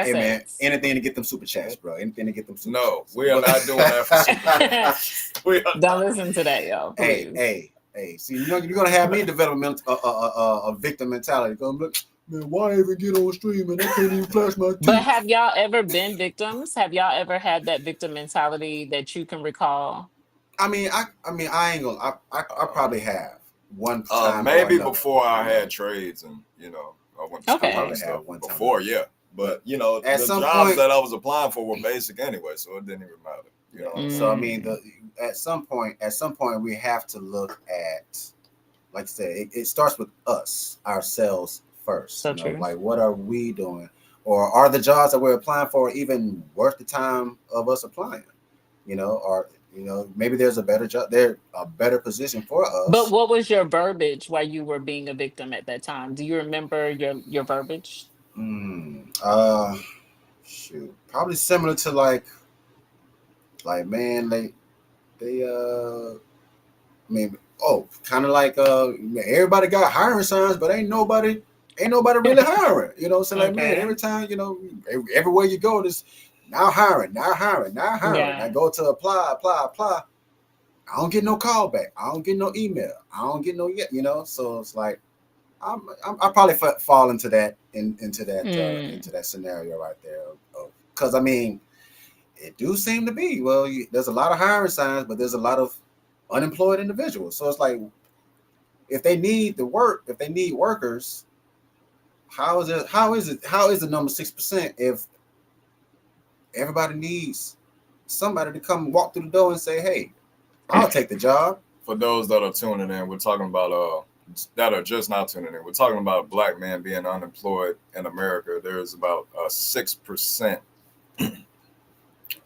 Hey man, assets. anything to get them super chats, bro. Anything to get them super No, chats. we are not doing that for super chats. We are Don't not. listen to that, y'all, Hey, please. hey, hey. See, you're gonna have me develop a victim mentality. Go, look, man, why even get on stream and I can't even flash my But teeth? have y'all ever been victims? Have y'all ever had that victim mentality that you can recall? I mean, I ain't gonna. I probably have. one time or Maybe another. before I You know, had trades and I went to I school and probably Okay. had stuff one time or before, another. yeah. But But at the some jobs point, that I was applying for were basic anyway, so it didn't even matter. You know yeah. what I'm So I saying? mean, Mm, at some point, we have to look at, like I said, it starts with us ourselves first. so You know, true. like what are we doing, or are the jobs that we're applying for even worth the time of us applying? You know, or maybe there's a better job there, a better position for But us. what was your verbiage while you were being a victim at that time? Do you remember your verbiage? Mm, shoot, probably similar to man, I mean, oh, kind of like everybody got hiring signs, but ain't nobody really hiring. You know, so like man, Okay. every time everywhere you go, this now hiring, now hiring, now hiring. I Yeah. go to apply. I don't get no call back. I don't get no email. I don't get no yet. You know, so it's like I probably fall Mm. into that scenario right there because I mean it do seem to be well. There's a lot of hiring signs, but there's a lot of unemployed individuals. So it's like if they need the work, if they need workers, how is the number 6% if everybody needs somebody to come walk through the door and say, hey, I'll take the job. For those that are tuning in, we're talking about that are just not tuning in. We're talking about black men being unemployed in America. There's about 6%.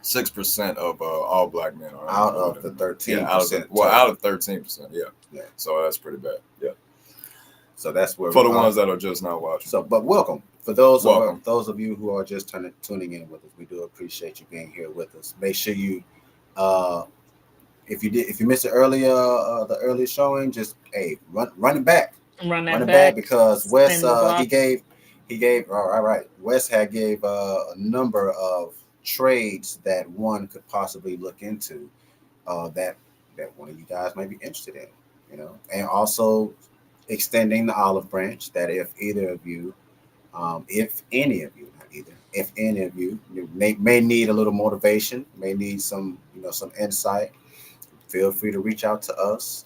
6% of all black men are Out unemployed. of the Yeah, thirteen out of the percent total. out of 13%. Yeah, Yeah. so that's pretty bad. Yeah, So that's where for we the are. ones that are just not watching. So, but welcome for those Welcome. of you who are just tuning in with us. We do appreciate you being here with us. Make sure you, uh, if you missed the earlier showing, just hey Run run that it back back. because Wes Spin the block. he gave all right. Wes had gave a number of trades that one could possibly look into that one of you guys might be interested in, and also extending the olive branch that if any of you, not either, if any of you, may need a little motivation, may need some insight, feel free to reach out to us.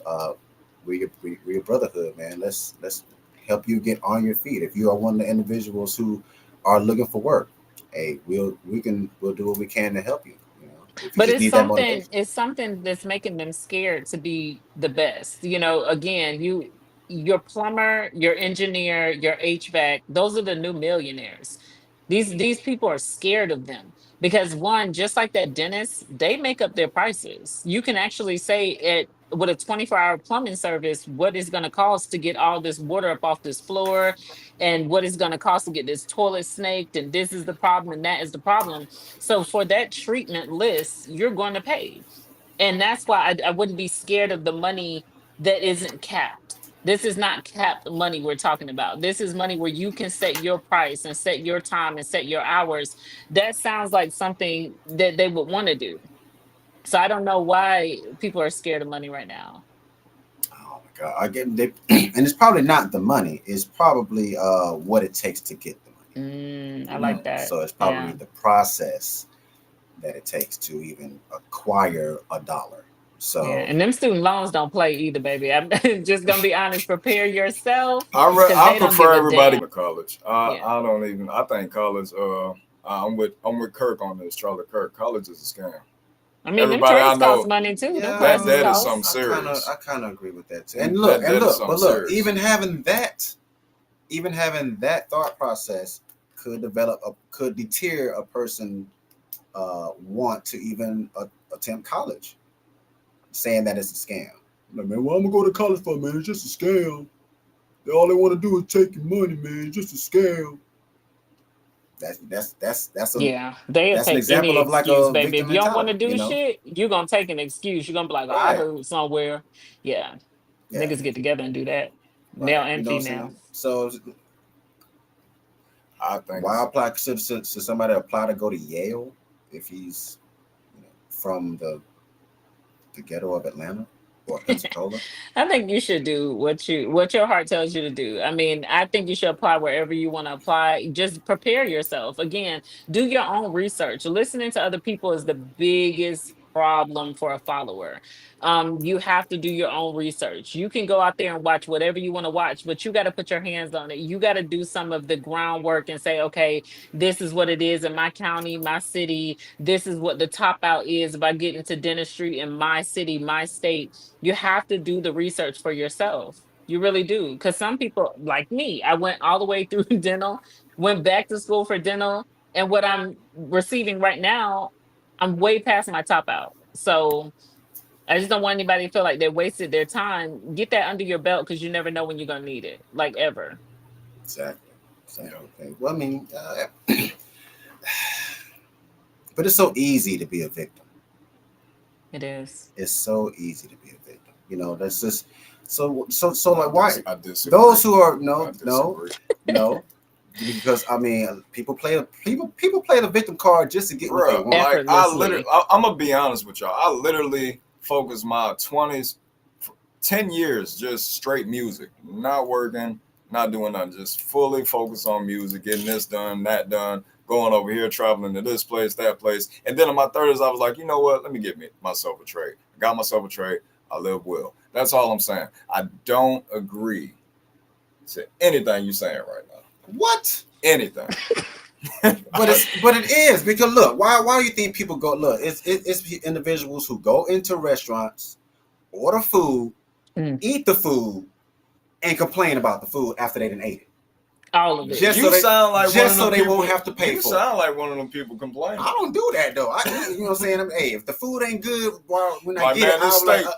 We're your brotherhood, man. Let's help you get on your feet. If you are one of the individuals who are looking for work, hey, we'll do what we can to help you. If you But just it's need that something, motivation. it's something that's making them scared to be the best. Again, your plumber, your engineer, your HVAC, those are the new millionaires. These people are scared of them because one, just like that dentist, they make up their prices. You can actually say at with a 24-hour plumbing service, what is going to cost to get all this water up off this floor, and what is going to cost to get this toilet snaked, and this is the problem, and that is the problem. So for that treatment list, you're going to pay. And that's why I wouldn't be scared of the money that isn't capped. This is not capped money we're talking about. This is money where you can set your price and set your time and set your hours. That sounds like something that they would want to do. So I don't know why people are scared of money right now. Oh my God! I get they, and it's probably not the money. It's probably what it takes to get the money. I like that. So it's probably Yeah. the process that it takes to even acquire a dollar. Yeah. So And them student loans don't play either, baby. I'm just going to be honest. Prepare yourself because I they don't give prefer a everybody damn. to college. Yeah. I don't even. I think college. I'm with Kirk on this. Charlie Kirk. College is a scam. I mean, them Everybody I trades cost know money too. Them yeah, that classes that is cost. something serious. I kind of agree with that too. And that is something But look, serious. even having that thought process could deter a person want to even attempt college, saying that it's a scam. Like, man, well, I'm gonna go to college for, man. It's just a scam. All they want to do is take your money, man. It's just a scam. Yeah, they'll That's an take any example of like excuse, a baby. If victim you don't want to mentality, do shit, you're gonna take an excuse. You're gonna be like, "Oh, I Right? heard somewhere." Yeah, Yeah, niggas get together and do that, male right. You and know what I'm female. saying? So I think why it's. apply? Should somebody apply to go to Yale if he's from the ghetto of Atlanta or Pensacola? I think you should do what your heart tells you to do. I mean, I think you should apply wherever you want to apply. Just prepare yourself. Again, do your own research. Listening to other people is the biggest problem for a follower. You have to do your own research. You can go out there and watch whatever you want to watch, but you got to put your hands on it. You got to do some of the groundwork and say, okay, this is what it is in my county, my city. This is what the top out is if I get into dentistry in my city, my state. You have to do the research for yourself. You really do. Because some people, like me, I went all the way through dental, went back to school for dental, and what I'm receiving right now, I'm way past my top out. So I just don't want anybody to feel like they wasted their time. Get that under your belt because you never know when you're gonna need it, like ever. Exactly. Okay. Well, I mean, but it's so easy to be a victim. It is. It's so easy to be a victim. That's just so like why I disagree. those who are I disagree. no, because I mean people play the victim card just to get what they Bruh, want. like I Effortlessly. literally, I'm gonna be honest with y'all. I literally focused my 20s, 10 years just straight music, not working, not doing nothing, just fully focused on music, getting this done, that done, going over here, traveling to this place, that place. And then in my 30s, I was like, you know what? Let me get myself a trade. I got myself a trade. I live well. That's all I'm saying. I don't agree to anything you're saying right now. What? Anything. But it is because look, why do you think people go? Look, it's individuals who go into restaurants, order food, eat the food, and complain about the food after they done ate it. All of it. Just You so they, sound like just one of so them they people, won't have to pay you for sound like one of them people complaining. I don't do that though. You know what I'm saying? Hey, if the food ain't good, when I Like, get man, it,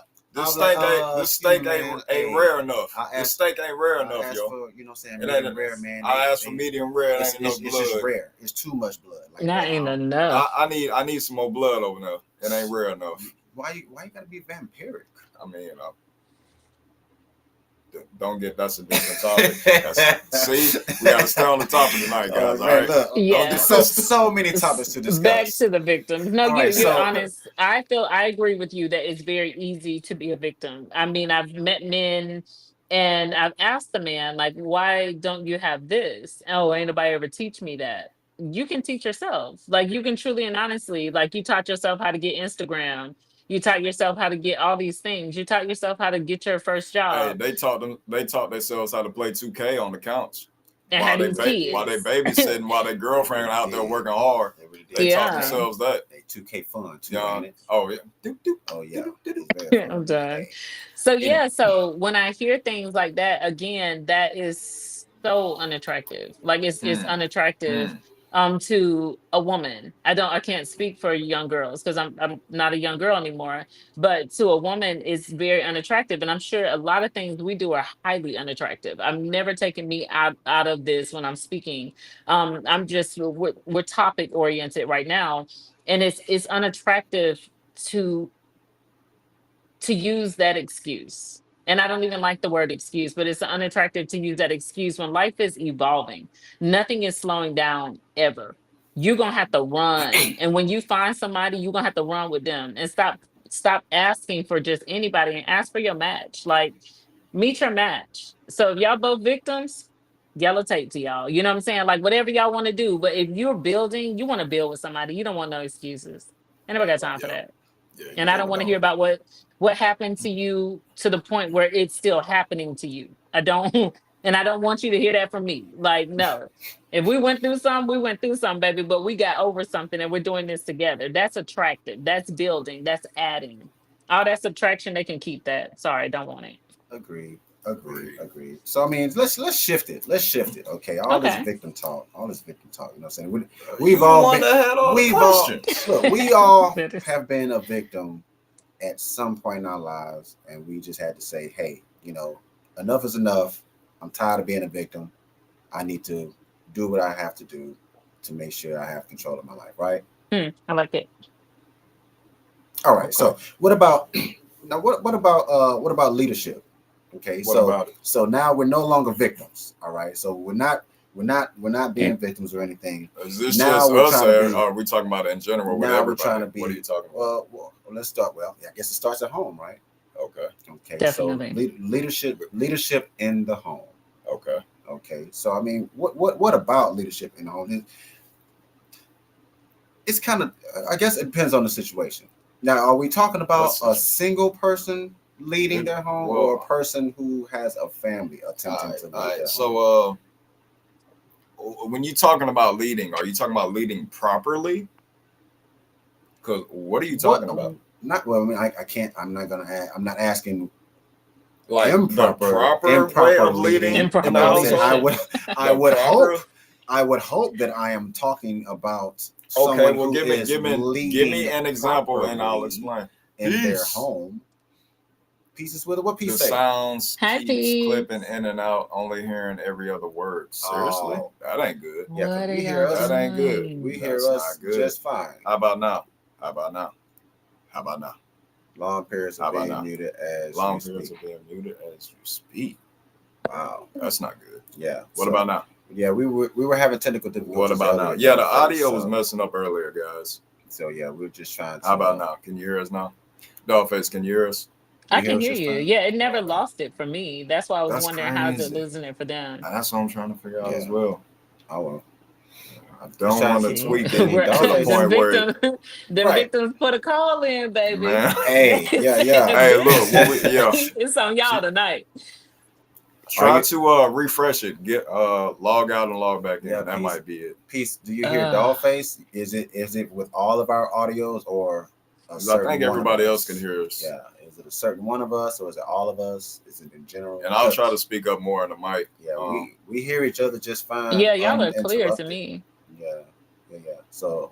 this steak ain't rare enough. This steak ain't rare I enough, ask yo. for, you know what I'm saying, It medium ain't. rare, man. I asked for medium rare. It ain't enough It's just blood. rare. It's too much blood. Like That that. ain't enough. I need some more blood over there. It ain't rare enough. Why you gotta be vampiric? I mean, don't get that's a different topic. See, we got to stay on the topic tonight, guys. All right. Look, Yeah. so many topics to Back discuss. to the victims. No, All right, you're so honest. I agree with you that it's very easy to be a victim. I mean, I've met men and I've asked the man, like, why don't you have this? Oh, ain't nobody ever teach me that. You can teach yourself. Like you can truly and honestly, like you taught yourself how to get Instagram. You taught yourself how to get all these things. You taught yourself how to get your first Hey, job. they taught themselves how to play 2K on the couch And while had these while they kids. babysitting, while their girlfriend out there working hard. They taught Yeah. themselves that. They 2K fun too, Yeah. ain't it? Oh yeah. Oh yeah. It's very fun. I'm done. Hey, So anyway. yeah, so when I hear things like that, again, that is so unattractive. Like it's unattractive to a woman. I can't speak for young girls because I'm not a young girl anymore, but to a woman it's very unattractive. And I'm sure a lot of things we do are highly unattractive. I'm never taking me out of this when I'm speaking. I'm just we're topic oriented right now. And it's unattractive to use that excuse. And I don't even like the word excuse, but it's unattractive to use that excuse when life is evolving. Nothing is slowing down ever. You're gonna have to run. And when you find somebody, you're gonna have to run with them and stop asking for just anybody and ask for your match. Like meet your match. So if y'all both victims, yellow tape to y'all. You know what I'm saying? Like whatever y'all want to do. But if you're building, you want to build with somebody. You don't want no excuses. Anybody got time for that? Yeah, And I don't want to hear about what happened to you to the point where it's still happening to you. I don't and I don't want you to hear that from me. Like, no. If we went through something, we went through something, baby, but we got over something and we're doing this together. That's attractive. That's building. That's adding. All that subtraction, they can keep that. Sorry, don't want it. Agreed. So I mean, let's shift it. Okay, all this Okay. victim talk. You know what I'm saying? We've all been, we all That is- have been a victim at some point in our lives, and we just had to say, hey, enough is enough. I'm tired of being a victim. I need to do what I have to do to make sure I have control of my life. Right. I like it. All right. Okay. So what about now? What about leadership? Okay. So now we're no longer victims. All right. So we're not being victims or anything. Is this now just us, or are we talking about it in general? Now we're trying to be. What are you talking about? Well, let's start. Well, I guess it starts at home, right? Okay. Definitely. So leadership in the home. Okay. So I mean, what about leadership in the home? It's kind of, I guess it depends on the situation. Now, are we talking about What's a the, single person leading it, their home, or a well, person who has a family all attempting right, to all lead right. their home? So, when you're talking about leading, are you talking about leading properly? Because what are you What? talking about? Not well. I mean, I can't. I'm not gonna. I'm not asking Like the proper way improper of leading. leading in You the Improper know what I'm saying? household? leadership. I The would proper. hope. I would hope that I am talking about Okay, someone well, who is give me leading an example, and I'll properly explain. in their Peace. home. Pieces with it. What The piece say? sounds keeps Happy. clipping in and out, only hearing every other word. Seriously, Oh, that ain't good. yeah, because What are we hear y'all That us. ain't good. We doing? hear That's us not good. just fine. How about now? How about now? How about now? Long periods How of about being now? muted as you Long periods speak. of being muted as you speak. Wow. That's not good. Yeah. What about now? Yeah, we were having technical What difficulties about now? earlier. Yeah, the Dollface, audio was messing up earlier, guys. so yeah, we're just trying How to. about now? Can you hear us now? Dollface, can you hear us? You I hear can us hear just you. fine. Yeah, it never Okay. lost it for me. That's why I was That's wondering how's it crazy. losing it for them. That's what I'm trying to figure out as Yeah. well. Oh well. I Just don't trying want to to see. Look, tweak I it mean, to the Dollface. Them point where, victims, them Right. victims put a call in, baby. man. Hey. Yeah. Yeah. Hey, look, what we yeah. It's on y'all tonight. Are Try you? to refresh it. Get log out and log back Yeah. in. That Peace. might be it. Peace. Do you hear Uh, Dollface? Is it with all of our audios or a 'Cause I think certain one of everybody else can us? hear us. Yeah. Is it a certain one of us or is it all of us? Is it in general? And I'll try to Because speak up more in the mic. yeah, we hear each other just fine, yeah, y'all are clear to uninterrupted. me. Yeah, yeah. So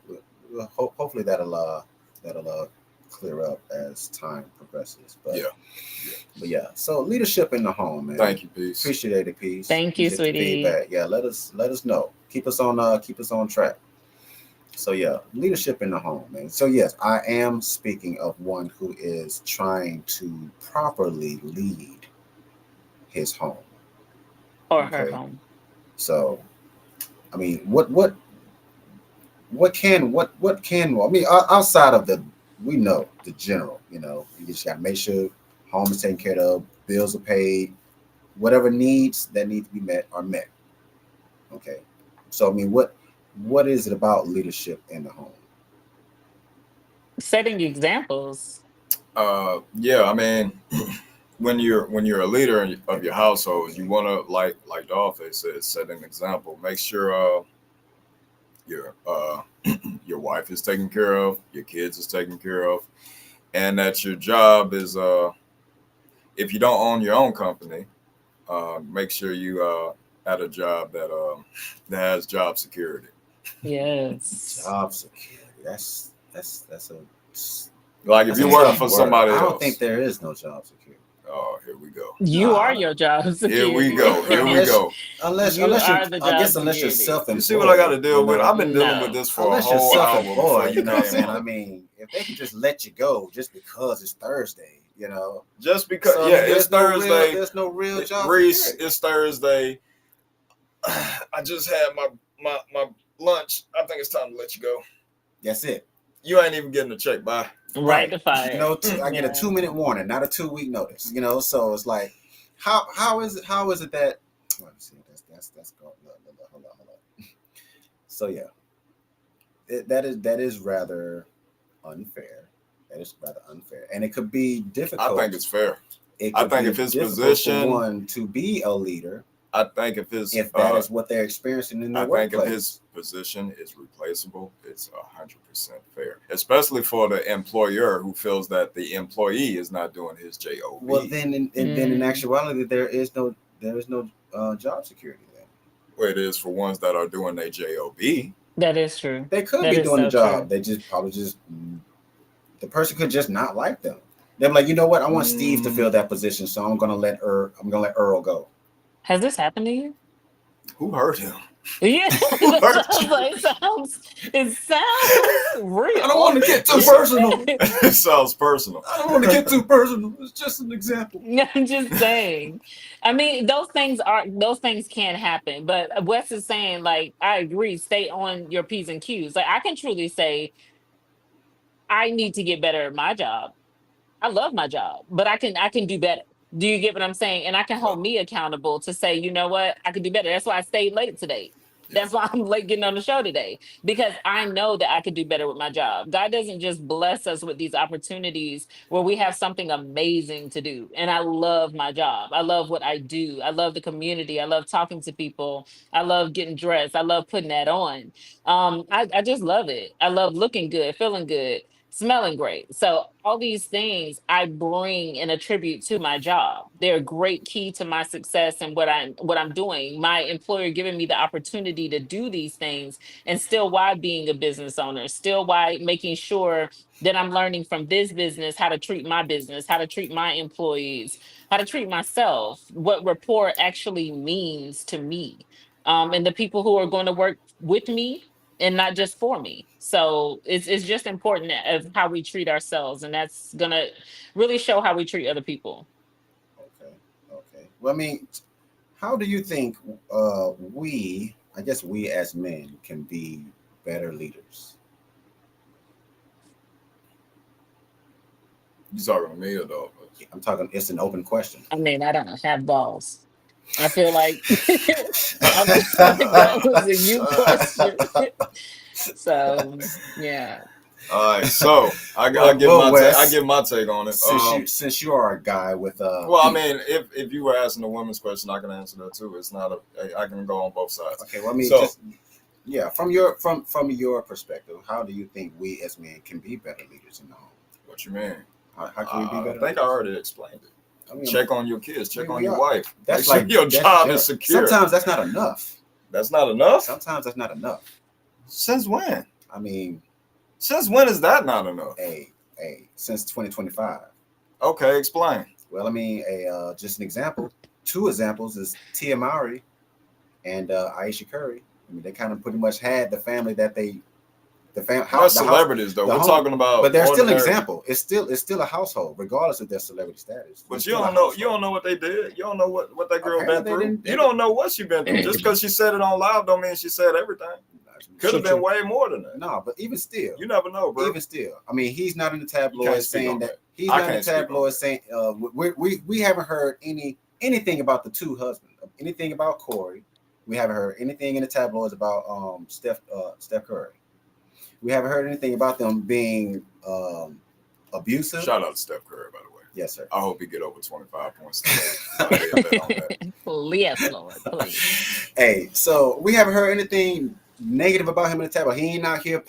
hopefully that'll clear up as time progresses. Yeah. But yeah. So leadership in the home, man. Thank you, peace. Appreciate it, peace. Thank you, Appreciate the sweetie. feedback. Yeah, let us know. Keep us on track. So yeah, leadership in the home, man. So yes, I am speaking of one who is trying to properly lead his home. Or her Okay. home. So I mean, what can I mean outside of the we know the general, you just gotta make sure home is taken care of, bills are paid, whatever needs that need to be met are met. Okay. So I mean what is it about leadership in the home? Setting examples. Yeah, I mean, when you're a leader of your household, you want to like the office said, set an example. Make sure your your wife is taken care of, your kids is taken care of, and that your job is if you don't own your own company, make sure you at a job that has job security. Yes. Job security. That's a Like if that's a you're working tough for word. somebody I don't think else. there is no job security. Oh, here we go. You are Nah, your job Here we security. go. Here we unless go. unless You unless you're are the I job guess unless you're security. You see what I got self-employed, to deal with? I've been dealing with No. this for a unless you're whole hour before self-employed, you you know what I'm came saying? I on. mean, if they can just let you go just because it's Thursday, Just because, so I yeah, mean, it's Thursday. there's no real job Reese, security. it's Thursday. I just had my lunch. I think it's time to let you go. That's it. You ain't even getting a check. Bye. Right Right. to fire. I get a Yeah. 2 minute warning, not a 2 week notice. So it's like, how is it that? Let me see. That's go. Hold on. So yeah, that is rather unfair. That is rather unfair, and it could be I think difficult. it's fair. It I could think be if his difficult for position, one to be a leader I think if his if that is what they're experiencing in their I think if his workplace. position is replaceable, it's 100% fair, especially for the employer who feels that the employee is not doing his job. Well, then in Mm, actuality, there is no job security then. Where it is for ones that are doing their job. that is true. They could That be is doing the so job. true. They just probably just the person could just not like them. They're like, you know what? I want Steve to fill Mm, that position, so I'm gonna let Earl go. Has this happened to you? who hurt him? Yeah, Who that hurt sounds you? like it sounds I don't want real. to get too personal. It sounds personal. I don't want to get too personal. It's just an example. I'm just saying. I mean, those things can happen. But Wes is saying, like, I agree, stay on your P's and Q's. Like I can truly say I need to get better at my job. I love my job, but I can do better. Do you get what I'm saying? And I can Yeah. hold me accountable to say, you know what, I can do better. That's why I stayed late today. That's why I'm late getting on the show today, because I know that I could do better with my job. God doesn't just bless us with these opportunities where we have something amazing to do. And I love my job. I love what I do. I love the community. I love talking to people. I love getting dressed. I love putting that on. I just love it. I love looking good, feeling good, smelling great. So all these things I bring and attribute to my job. They're a great key to my success and what I'm doing. My employer giving me the opportunity to do these things, and still why being a business owner, still why making sure that I'm learning from this business how to treat my business, how to treat my employees, how to treat myself, what rapport actually means to me. And the people who are going to work with me and not just for me. So it's just important of how we treat ourselves, and that's gonna really show how we treat other people. Okay. Okay. Well, I mean, how do you think I guess we as men can be better leaders? You talking to me or dog? I'm talking. It's an open question. I mean, I don't have balls. I feel like I feel like that was a you question. So yeah. All right, so I Well, give well, my take. I Wes, give my take on it. since you are a guy with Well, I mean, if you were asking the women's question, I can answer that too. It's not I can go on both sides. okay, well, I mean, So just yeah, from your perspective, how do you think we as men can be better leaders in the home? what you mean? How can we be I better? think I already explained it. I mean, Check on your kids. Check on we your are. wife. That's Make sure like your that's job just- is secure. Sometimes that's not enough. That's not enough. Sometimes that's not enough. Since when? I mean, Since when is that not enough? since 2025. Okay, explain. Well, I mean, just an example. Two examples is Tia Mowry and Aisha Curry. I mean, they kind of pretty much had the family that the family They're celebrities, though. We're talking about, but they're still an ordinary- example. It's still a household, regardless of their celebrity status. But It's you still a don't know. household. You don't know what they did. You don't know what that girl Apparently been they through. didn't- You don't know what she been through. Just because she said it on live, don't mean she said everything. Could have been way more than that. No, but even still, You never know, bro. even still, I mean, he's not in the You can't tabloids speak saying on that. that. He's I not in the can't speak on tabloids that. saying we haven't heard anything about the two husbands, anything about Corey. We haven't heard anything in the tabloids about Steph Curry. We haven't heard anything about them being abusive. Shout out to Steph Curry, by the way. Yes, sir. I hope he get over 25 points today. I did bet on that. Yes, Lord, please. Hey, so we haven't heard anything negative about him in the tabloid. He ain't out here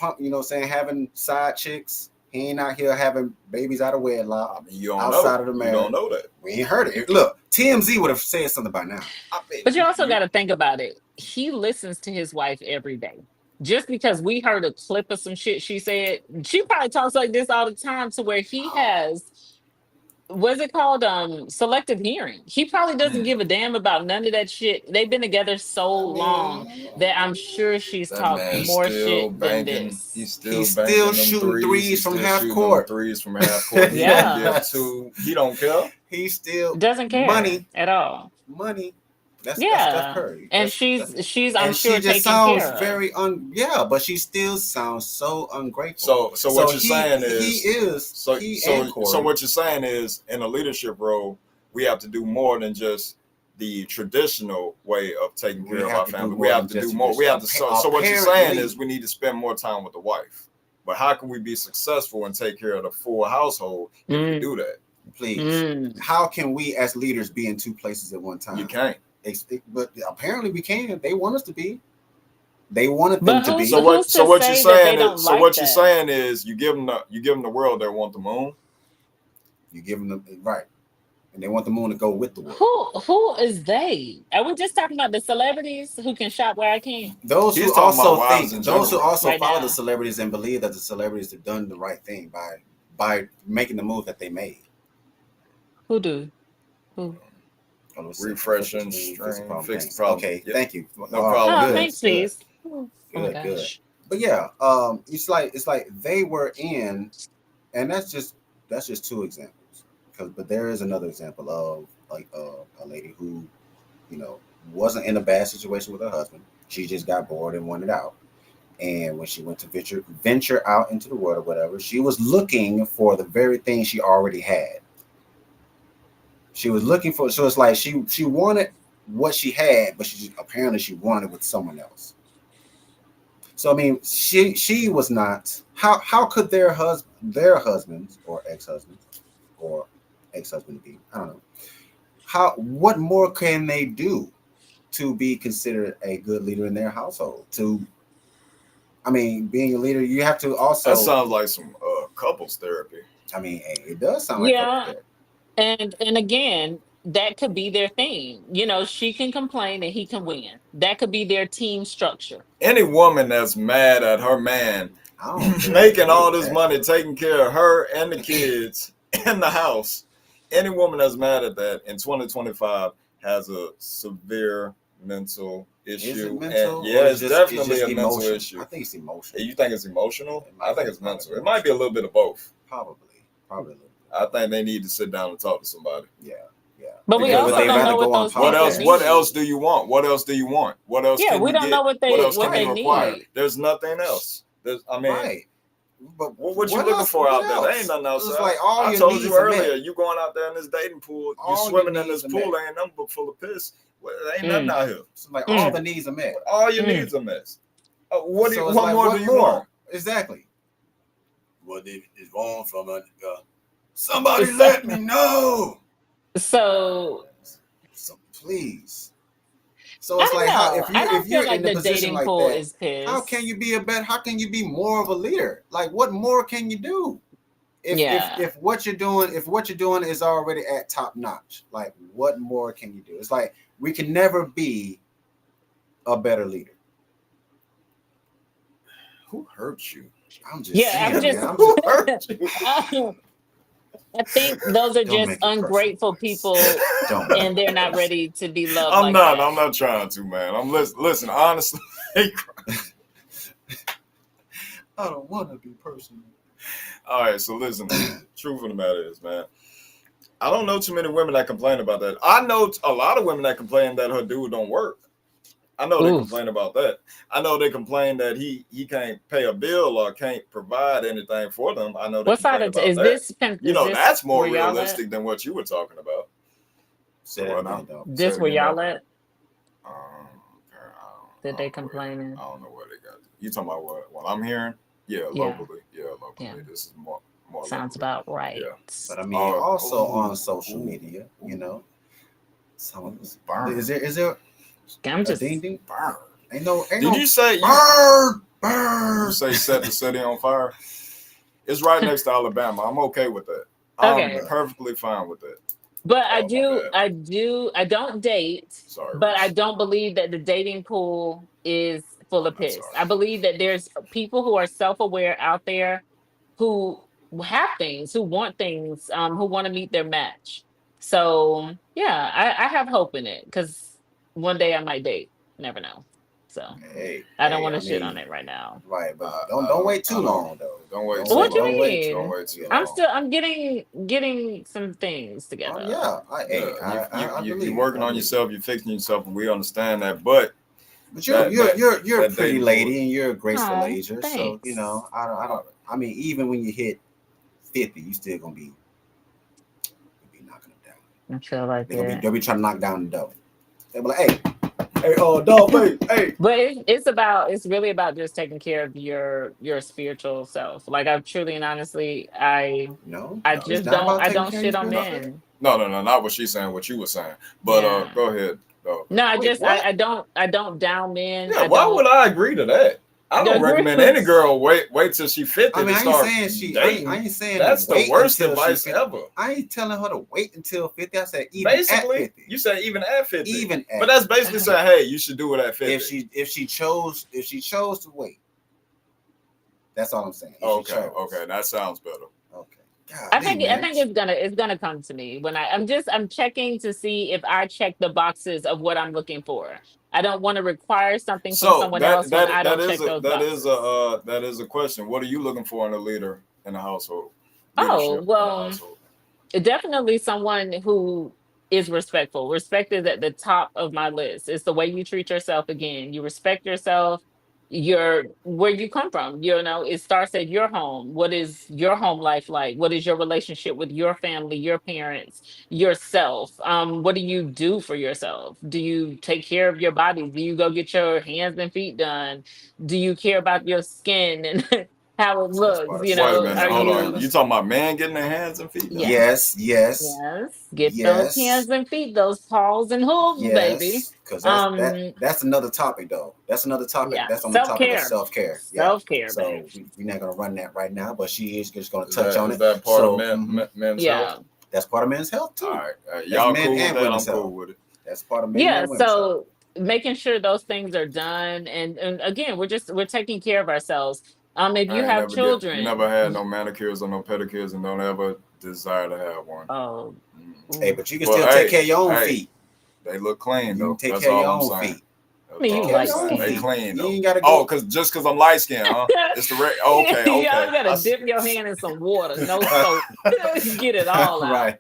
having side chicks. He ain't out here having babies out of wedlock. I mean, you don't outside know. of the You marriage. don't know that. We ain't heard it. Look, TMZ would have said something by now. But you also got to think about it. He listens to his wife every day. Just because we heard a clip of some shit she said, she probably talks like this all the time, to where he has, what's it called, selective hearing. He probably doesn't give a damn about none of that shit. They've been together so long that I'm sure she's That talked man's more still shit than banking. this. He's He's banking still them shooting threes He's from still half shooting court. them threes from half court. He Yeah. don't give two. He don't care. He's still Doesn't care money. at all. That's Steph Yeah. Curry. And That's- she's I'm and sure she just taken sounds care of. very but she still sounds so ungrateful. So what you're saying he is is and Corey. so what you're saying is, in a leadership role, we have to do more than just the traditional way of taking We care of have our to do family. more We have than to just do more. We have to. traditional. So what you're saying Apparently. is, we need to spend more time with the wife. But how can we be successful and take care of the full household if we do that? Please, how can we as leaders be in two places at one time? You can't. But apparently we can. They want us to be. They wanted them But to be. who's So what to you're say that saying they don't is, so like what you're that? saying is, you give them the world, they want the moon. You give them right, and they want the moon to go with the world. Who is they? Are we just talking about the celebrities who can shop where I can? Those He's who talking about also wives think, in those who general. also Right follow now. the celebrities and believe that the celebrities have done the right thing by making the move that they made. Who do? Who? Refreshing, stream, fix the problem. Okay, Yep. thank you. No problem. Oh, Good, thanks, please. Oh my Good, gosh. But yeah, it's like they were in, and that's just two examples. But there is another example of like a lady who, wasn't in a bad situation with her husband. She just got bored and wanted out. And when she went to venture out into the world or whatever, she was looking for the very thing she already had. She was looking for, so it's like she wanted what she had, but apparently she wanted it with someone else. So I mean, she was not. How could their husbands or ex husband to be? I don't know. How what more can they do to be considered a good leader in their household? I mean, being a leader, you have to That also. sounds like some couples therapy. I mean, hey, it does sound like couple Yeah, therapy. and again, that could be their thing. She can complain and he can win. That could be their team structure. Any woman that's mad at her man I don't think I making agree all with this that. money, taking care of her and the kids and the house, any woman that's mad at that in 2025 has a severe mental Is it issue. And mental yeah, or it's it's definitely just a mental emotional? issue. I think it's emotional. You think it's emotional? It I might think be it's probably mental. It might be a little bit of both. probably a little I bit. think they need to sit down and talk to somebody. Yeah, yeah. But we Because Because would I also they don't mean, rather know what go those what people else? unpopular? What else need. do you want? What else do you want? What else Yeah, can we you don't know get? what What they else what can they you Right, require? right, need. There's nothing else. I mean, right. But what you what looking else? for What out there? There ain't else? nothing It's outside. like all I your told you needs are earlier, met. you going out there in this dating pool, you All your swimming in needs this are pool, met. ain't nothing but full of piss. Well, there ain't nothing Mm, out here. It's like all mm, the needs are met. All your mm. needs are met. What do you? So it's What like, more do what you want? more? Exactly. What is wrong from a somebody So, let me know. so So please. So I it's don't like how know. I if don't feel you're like in a the position dating like pool that, is how can piss. you be a better? How can you be more of a leader? Like what more can you do? Yeah. If what you're doing is already at top notch, like what more can you do? It's like we can never be a better leader. Who hurt you? I'm just Yeah, I'm saying, man. just I'm just Who hurt you? I think those are don't just make it personal, ungrateful Boyce. people Don't make and it they're not personal. ready to be loved I'm like not. that. I'm not trying to, man. I'm listen. Honestly, I don't want to be personal. all right. So listen. Truth of the matter is, man, I don't know too many women that complain about that. I know a lot of women that complain that her dude don't work. I know they Oof. complain about that. I know they complain that he can't pay a bill or can't provide anything for them. I know they What side complain of about is that. this You is know, this that's where more y'all at? realistic than what you were talking about. Say So that what now? again, though. Say This it where again, y'all though. at? I That they don't know where complaining? I don't know where they got. You talking about what I'm hearing? Yeah, Yeah, locally. Yeah, yeah. locally. This is more Sounds locally. about right. Yeah. But I mean, Oh, also on ooh, social ooh, media, ooh. some Burn, is there I'm a ding just ding? burn. Ain't Did no you say burn you burn. say set the city on fire? It's right next to Alabama. I'm okay with that. I'm okay. Bruh. perfectly fine with that. But Oh my bad. I don't date, Sorry, but I Reese. don't believe that the dating pool is full I'm of not piss. sorry. I believe that there's people who are self-aware out there who have things, who want things, who want to meet their match. So yeah, I have hope in it because one day I might date. Never know. So I don't Hey, want to I shit on mean, it right now. right, but I don't don't. wait too I don't. long though. Don't wait too Don't What wait, you long. don't wait too Don't mean? wait too you I'm long. still I'm getting some things together. yeah, Yeah, I you're believe you. working I on believe yourself. You're fixing yourself, and we understand that. But But that that you're a that pretty dating pool. lady and you're a graceful Oh, ager. So thanks. I don't. I mean, even when you hit 50, you still gonna be knocking them down. I feel like They'll it. be trying to knock down the door. They'll be like, hey, dog, hey. But it's really about just taking care of your spiritual self. Like I truly and honestly, No, I No, it's just not don't about I taking don't care of your shit on spiritual no, self. men. no, not what she's saying. What you were saying. But Yeah. go ahead. Go. No, Wait, what? I don't down men. Yeah, I why don't would I agree to that? I don't agree recommend any with girl wait till she I 50 mean, to I ain't start saying I dating. ain't saying That's the wait worst until she advice 50. ever. I ain't telling her to wait until 50. I said even at Basically, 50. you say even at 50. Even But at that's basically saying, 50. hey, you should do it at 50. If she chose to wait, that's all I'm saying. If she Okay, chose. okay, that sounds better. Okay. Golly, I man. think it's gonna come to me when I'm checking to see if I check the boxes of what I'm looking for. I don't want to require something from So someone else when I don't check those boxes. that is a question. What are you looking for in a leader in the household? Oh, Leadership in the well, household. definitely someone who is respectful. Respect is at the top of my list. It's the way you treat yourself again. You respect yourself. your where you come from. You know, it starts at your home. What is your home life like? What is your relationship with your family, your parents, yourself? What do you do for yourself? Do you take care of your body? Do you go get your hands and feet done? Do you care about your skin and how it That's looks? part of You Wait a know, self. That's minute, are part hold of on. you You wellness. talking about man getting their hands and feet done? yes. Yes, yes, Yes. Get those yes, hands and feet, those paws and hooves, baby. yes. Because Um, that's another topic though. That's another topic. yeah, That's on the topic of self-care. self care. Yeah. Self-care, So babes. we're not gonna run that right now, but she is just gonna Is touch on that is it. that part of So men's Yeah. health? that's part of men's health All too. right, That's y'all men cool with and that? women's I'm health. cool with it. That's part of men Yeah, and women's health. so making sure those things are done, and again, we're taking care of ourselves. If you I ain't have never children, had no manicures or no pedicures, and don't ever desire to have one. oh, Mm. Hey, ooh. but you can But still take care of your own feet. they look clean You can though. take That's care of all your I'm own saying. feet. I That's mean, Take you all care of I'm light your own saying. They feet. skin. clean You though. ain't gotta Oh, go. cause just cause I'm light skinned, huh? It's the okay, You okay. always gotta dip your hand in some water, no soap, get it all out. Right,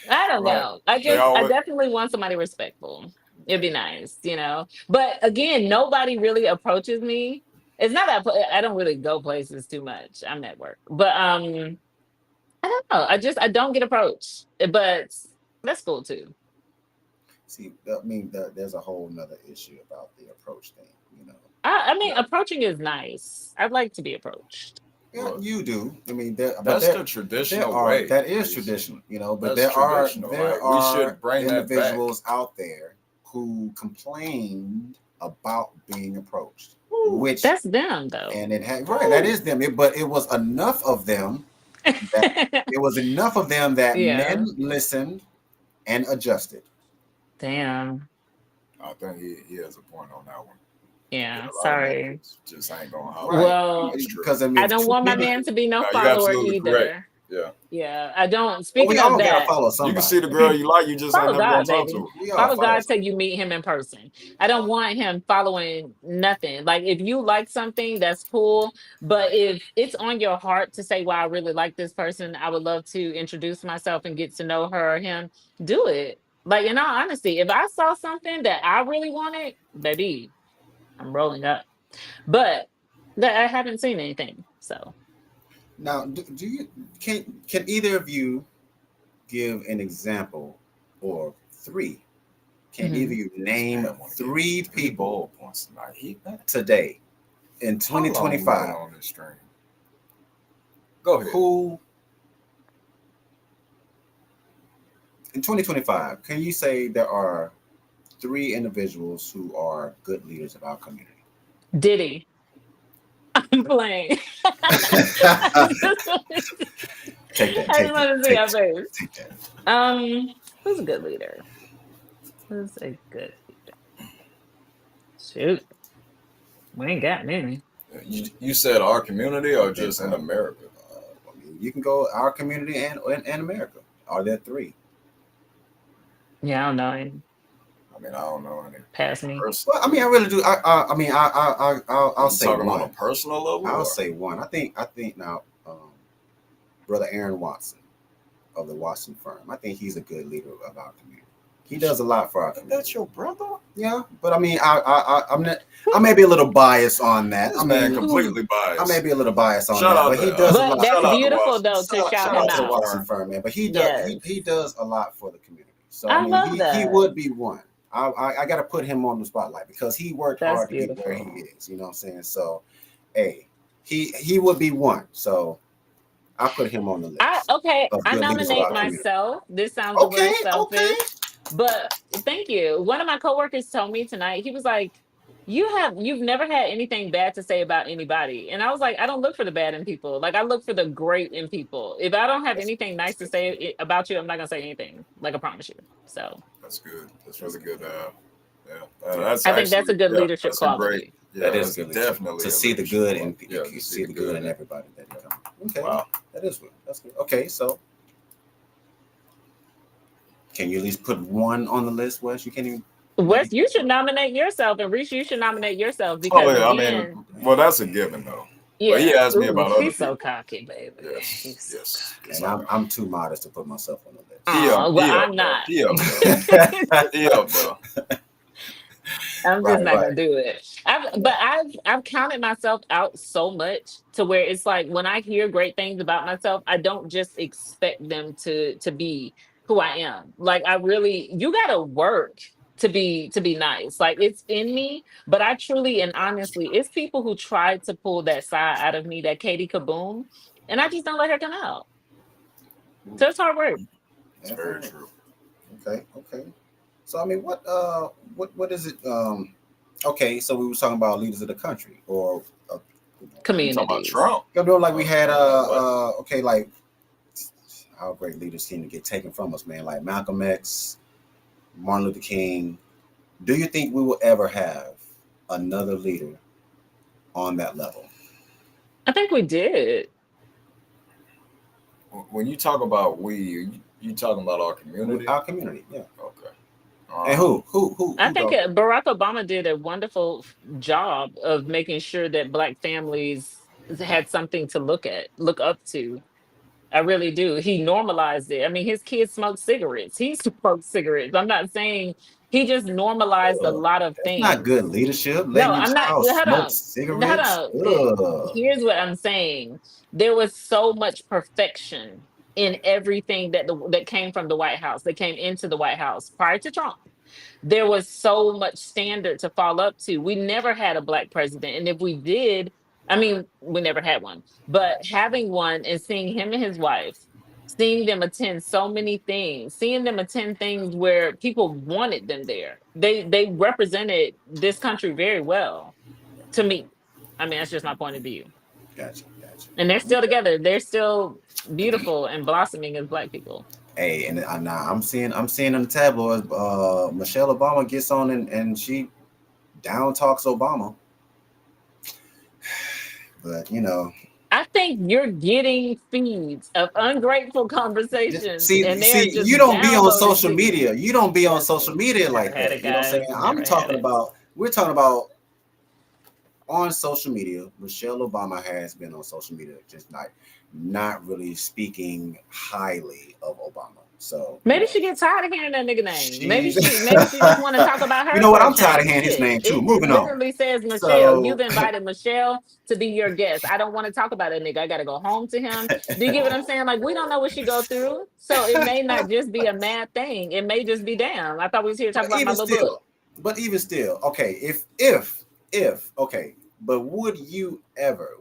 I don't right. know. They I always definitely want somebody respectful. It'd Okay. be nice, you know. But again, nobody really approaches me. It's not that I don't really go places too much. I'm at work, but I don't know. I don't get approached, but that's cool too. See, I mean, there's a whole nother issue about the approach thing. You know, I mean, that, approaching is nice. I'd like to be approached. yeah, well, you do. I mean, that's the there traditional are way. that is Is traditional. You know, but That's traditional. there Like we are should bring that back. individuals out there who complained about being approached, Woo, which That's them though. and it had right. That woo. is them. But it was enough of them that men Yeah. listened and adjusted. Damn. I think he has a point on that one. Yeah, Yeah. a lot of men Sorry. just ain't gonna holler Right. back. Well, That's true. Because I mean, I if don't too want my many, man to be no No, you're follower absolutely correct. either. Yeah. Yeah, I don't. well, we Speaking of all gotta that, follow You can somebody. see the girl you like, you just ain't follow never gonna God, talk to baby. her. We all Follow follow God till somebody. you meet him in person. I don't want him following nothing. Like if you like something, that's cool. But if it's on your heart to say, "Well, I really like this person. I would love to introduce myself and get to know her or him," do it. Like in all honesty, if I saw something that I really wanted, baby, I'm rolling up. But that I haven't seen anything. So Now, do you can either of you give an example or three? Can either mhm. you This name man want to get three three people bullet points tonight. He that. today in How long we been 2025 on this stream? Go ahead. who in 2025 can you say there are three individuals who are good leaders of our community? Diddy, I'm playing. Take that, I take just that, want to see take your that, face. take that. Who's a good leader? Who's a good leader? Shoot, we ain't got many. You said our community or Okay, just in America? I mean, you can go our community and America. Are there three? Yeah, I don't know. Him. I mean, I don't know any Pass me. person. Well, I mean, I really do. I mean, I'll You say talking on a one. personal level? I'll Or? say one. I think now, brother Aaron Watson of the Watson firm. I think he's a good leader of our community. He does a lot for our community. That's your brother? Yeah, but I mean, I'm not. I may be a little biased on that. This I man mean, completely biased. I may be a little biased on Shout that, out but to he does a But lot. that's shout out to beautiful Watson. though to shout Shout him out to the out. Watson firm, man. But Yes, he does a lot for the community. So I I mean, love he that. would be one. I got to put him on the spotlight because he worked That's hard to get where he beautiful. is. You know what I'm saying? So, hey, he would be one. So I put him on the I list okay. of I good leaders of nominate our community. myself. This sounds a Okay, little okay. selfish, but thank you. One of my coworkers told me tonight. He was like, You've never had anything bad to say about anybody," and I was like, "I don't look for the bad in people. Like I look for the great in people. If I don't have anything That's nice to good. say about you, I'm not gonna say anything. Like I promise you." So That's good. That's That's really good. good. Yeah, Yeah, that's I think that's actually a good leadership that's a great. quality. Yeah, that is that's good leadership. definitely To a see the leadership good quality. in Yeah, you to see the good in in. everybody that you come. Okay, Wow. that is good. That's good. Okay, so can you at least put one on the list, Wes? You can't even. Wes, you should nominate yourself, and Reese, you should nominate yourself Oh because yeah, I mean, again, well, that's a given though. But he yeah. asked me Ooh, about other he's so people. cocky, baby. Yes, He's so yes. cocky. Yes, And I I'm know. too modest to put myself on the list. He up, Oh, well, he up I'm though. not. He up though. He up though. I'm just Right, not right. gonna do it. I've counted myself out so much to where it's like when I hear great things about myself, I don't just expect them to be who I am. Like I really, you gotta work to be nice. Like it's in me, but I truly and honestly, it's people who tried to pull that side out of me, that Katie Kaboom, and I just don't let her come out. So it's hard work. It's That's very all right. true. Okay, okay. So I mean, what is it? Okay, so we were talking about leaders of the country, or you know, You talking about Communities. Trump? you know, like we had What? okay, like our great leaders seem to get taken from us, man. Like Malcolm X, Martin Luther King. Do you think we will ever have another leader on that level? I think we did. When you talk about we, you talking about our community? Our community, yeah. Okay. And Um, I who think don't? Barack Obama did a wonderful job of making sure that Black families had something to look up to. I really do. He normalized it. I mean, his kids smoke cigarettes. He smoked cigarettes. I'm not saying he just normalized a lot of That's not good things. leadership. No, Letting your I'm not. child Hold smoke on. Hold cigarettes. on. Ugh. Here's what I'm saying. There was so much perfection in everything that came from the White House, that came into the White House prior to Trump. There was so much standard to fall up to. We never had a Black president. And if we did, I mean, we never had one, but having one and seeing him and his wife, seeing them attend so many things, seeing them attend things where people wanted them there. They represented this country very well to me. I mean, that's just my point of view. Gotcha, gotcha. And they're still together. They're still beautiful and blossoming as Black people. Hey, and now I'm seeing in the tabloids, Michelle Obama gets on and she down talks Obama, but you know, I think you're getting feeds of ungrateful just conversations and they're see, just you don't be on downloading social to you. media. You don't be on social Listen, media never like had that. it, You know what I'm guys. saying? Never had it. We're talking about on social media. Michelle Obama has been on social media, just not really speaking highly of Obama. So you Maybe know, she gets tired of hearing that nigga name. Maybe she's. she just want to talk about You her know what? for a I'm tired of change. hearing his Shit. name too. It Moving on. literally says Michelle. You've So invited Michelle to be your guest. I don't want to talk about that nigga. I gotta go home to him. Do you get what I'm saying? Like we don't know what she go through. So it may not just be a mad thing. It may just be damn. I thought we was here to but talk about my even little book. still, okay, if okay, but would you ever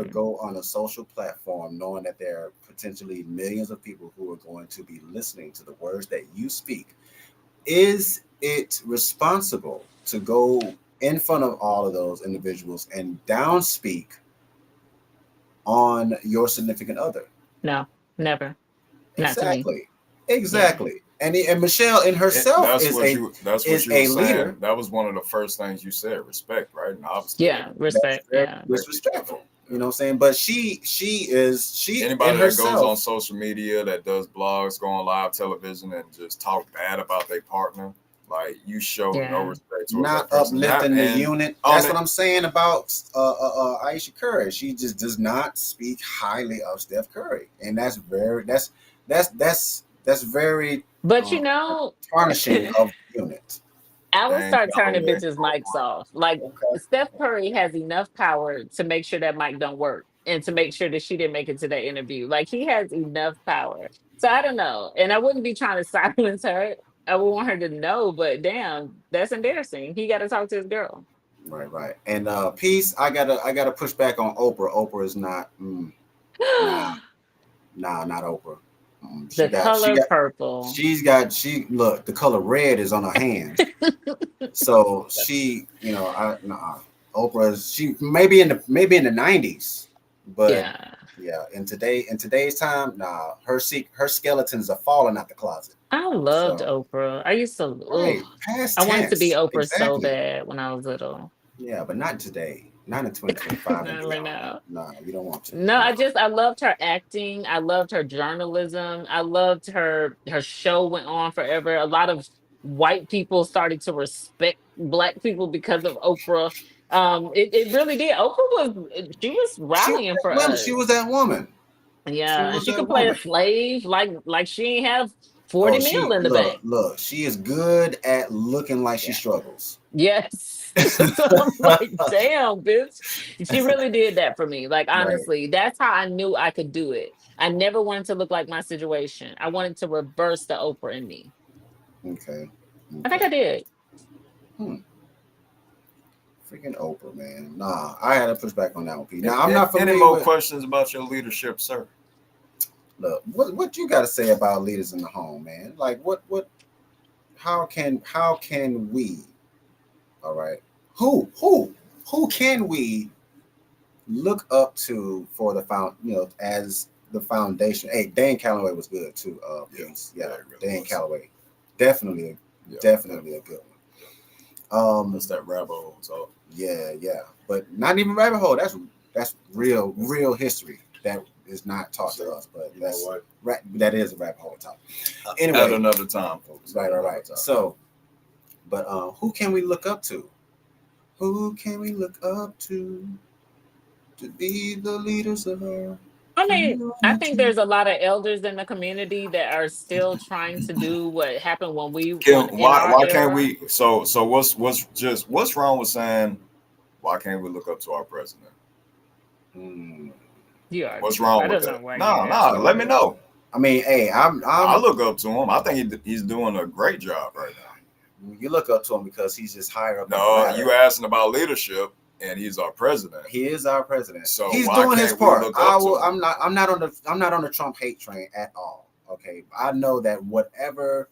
Mhm. go on a social platform knowing that there are potentially millions of people who are going to be listening to the words that you speak? Is it responsible to go in front of all of those individuals and downspeak on your significant other? No, never. Not to me. Exactly. Yeah. Exactly. And Michelle in herself that's is what a you that's what is you were a saying. leader. That was one of the first things you said. Respect, right? And obviously, Yeah. That's Respect. very Yeah. disrespectful. You know what I'm saying? But she in anybody that goes on herself. social media, that does blogs, go on live television, and just talk bad about their partner, like you show no Yeah. respect towards that Not person. That uplifting the and unit. on That's it, what I'm saying about Aisha Curry. She just does not speak highly of Steph Curry, and that's very But uh, tarnishing I of the unit. would Dame start turning Calloway. bitches' mics off. Like Okay, Steph Curry has enough power to make sure that mic don't work and to make sure that she didn't make it to that interview. Like he has enough power. So I don't know. And I wouldn't be trying to silence her. I would want her to know, but damn, that's embarrassing. He gotta talk to his girl. right, right. And peace. I gotta push back on Oprah. Oprah is not. Nah, nah, not Oprah. She The got she color got purple. she's got she look, the color red is on her hands. So she, nah. Oprah's she maybe in the 90s, but Yeah. yeah, in today's time, nah, her skeletons are falling out the closet. I loved So Oprah. I used to, right, I past wanted to be tense, Oprah so exactly. bad when I was little. Yeah, but not today, not in 2025 and Not right beyond. now. Nah, you don't want to. No, No. I loved her acting. I loved her journalism. I loved her show went on forever. A lot of white people started to respect Black people because of Oprah. It really did. Oprah she was She was rallying that for woman. She us. was that woman. She Yeah, and was she that could play a woman. slave like she ain't have 40 mil in the bank. Look, she is good at looking like she struggles. Yes. So I'm like, damn, bitch. She really did that for me. Like, Right. honestly, that's how I knew I could do it. I never wanted to look like my situation. I wanted to reverse the Oprah in me. Okay. I think I did. Hmm. Freaking Oprah, man. Nah, I had to push back on that one, P. Now I'm not familiar Any more with. questions about your leadership, sir? Look, what you got to say about leaders in the home, man? Like, how can we? All right, who can we look up to for the as the foundation? Hey, Dan Calloway was good too. Yeah, really Dan Calloway, definitely definitely a good one. That's that rabbit hole talk. Yeah, but not even rabbit hole. That's real history that is not taught to us. But that's that is a rabbit hole talk. Anyway, at another time, folks. Right. So, but who can we look up to? Who can we look up to be the leaders of our I mean, I think there's a lot of elders in the community that are still trying to do what happened in our Why can't era. we? So what's wrong with saying why can't we look up to our president? You are. What's wrong I with don't know that? why No, you're asking. let me know. I mean, hey, I look up to him. I think he's doing a great job right now. You look up to him because he's just higher up. No, you asking about leadership, and he's our president. He is our president. So he's why doing can't his part. We look up to I'm him? not on the Trump hate train at all. Okay, I know that whatever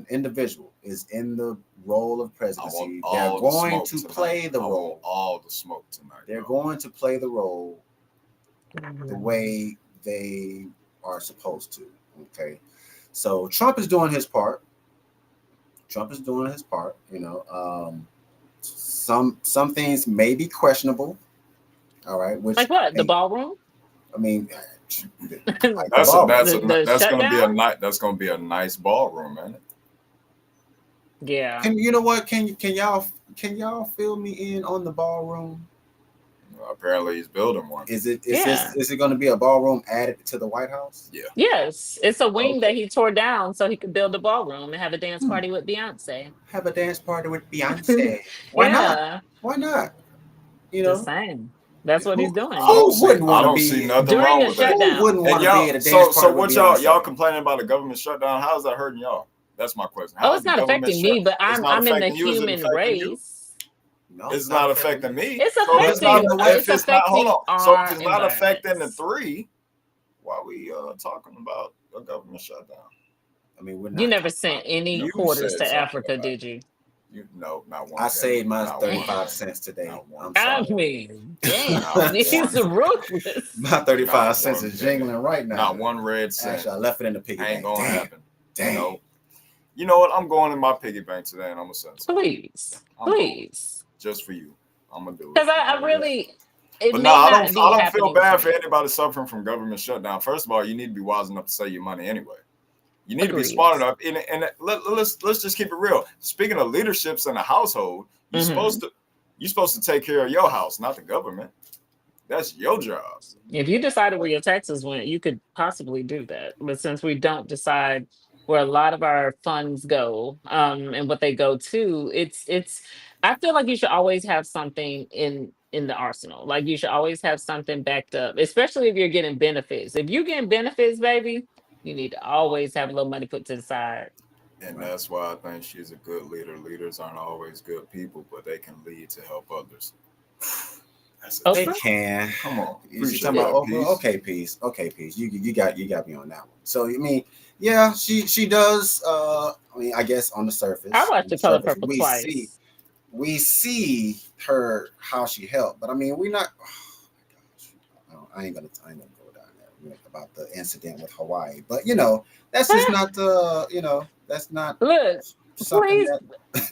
individual is in the role of presidency, they're going to play the role. All the smoke tonight. They're going to play the role the way they are supposed to. Okay, so Trump is doing his part. You know, some things may be questionable. All right, which like what? The ballroom? I mean, that's gonna be a nice ballroom, man. Yeah. You know what? Can y'all fill me in on the ballroom? Apparently, he's building one. Is it going to be a ballroom added to the White House? Yeah. Yes, it's a wing that he tore down so he could build a ballroom and have a dance party with Beyonce. Have a dance party with Beyonce. Why not? Why not? You know, just saying. That's what he's doing. Who wouldn't want to be see nothing during wrong a with shutdown? Who wouldn't want to be at a dance party? So with what Beyonce? y'all complaining about a government shutdown? How's that hurting y'all? That's my question. It's not affecting me, but I'm in the human race. No, it's not affecting me. It's affecting. Hold on. So if it's not environment. affecting the three, why are we talking about a government shutdown? I mean, we're You never sent any quarters to Africa, did you? No, not one. I saved my 35 cents today. I'm I sorry. mean, damn, he's ruthless. My 35 cents is jingling right now. Not one red cent. Actually, I left it in the piggy bank. Ain't gonna happen. Damn. You know what? I'm going in my piggy bank today, and I'm gonna send some. Please, just for you. I'm gonna do it. Because I really. But no, I don't feel bad for anybody suffering from government shutdown. First of all, you need to be wise enough to save your money anyway. You need to be smart enough. And let's just keep it real. Speaking of leaderships in a household, you're supposed to take care of your house, not the government. That's your job. If you decided where your taxes went, you could possibly do that. But since we don't decide where a lot of our funds go, and what they go to, it's. I feel like you should always have something in the arsenal. Like you should always have something backed up, especially if you're getting benefits. If you're getting benefits, baby, you need to always have a little money put to the side. And that's why I think she's a good leader. Leaders aren't always good people, but they can lead to help others. They can. Come on. You talking about Oprah? Okay, peace. You got me on that one. So I mean, yeah, she does. I mean, I guess on the surface, I watched The Color Purple twice. We see her how she helped, but I mean, we're not. Oh my gosh, I ain't gonna go down there about the incident with Hawaii, but that's just not that's not. Look, please.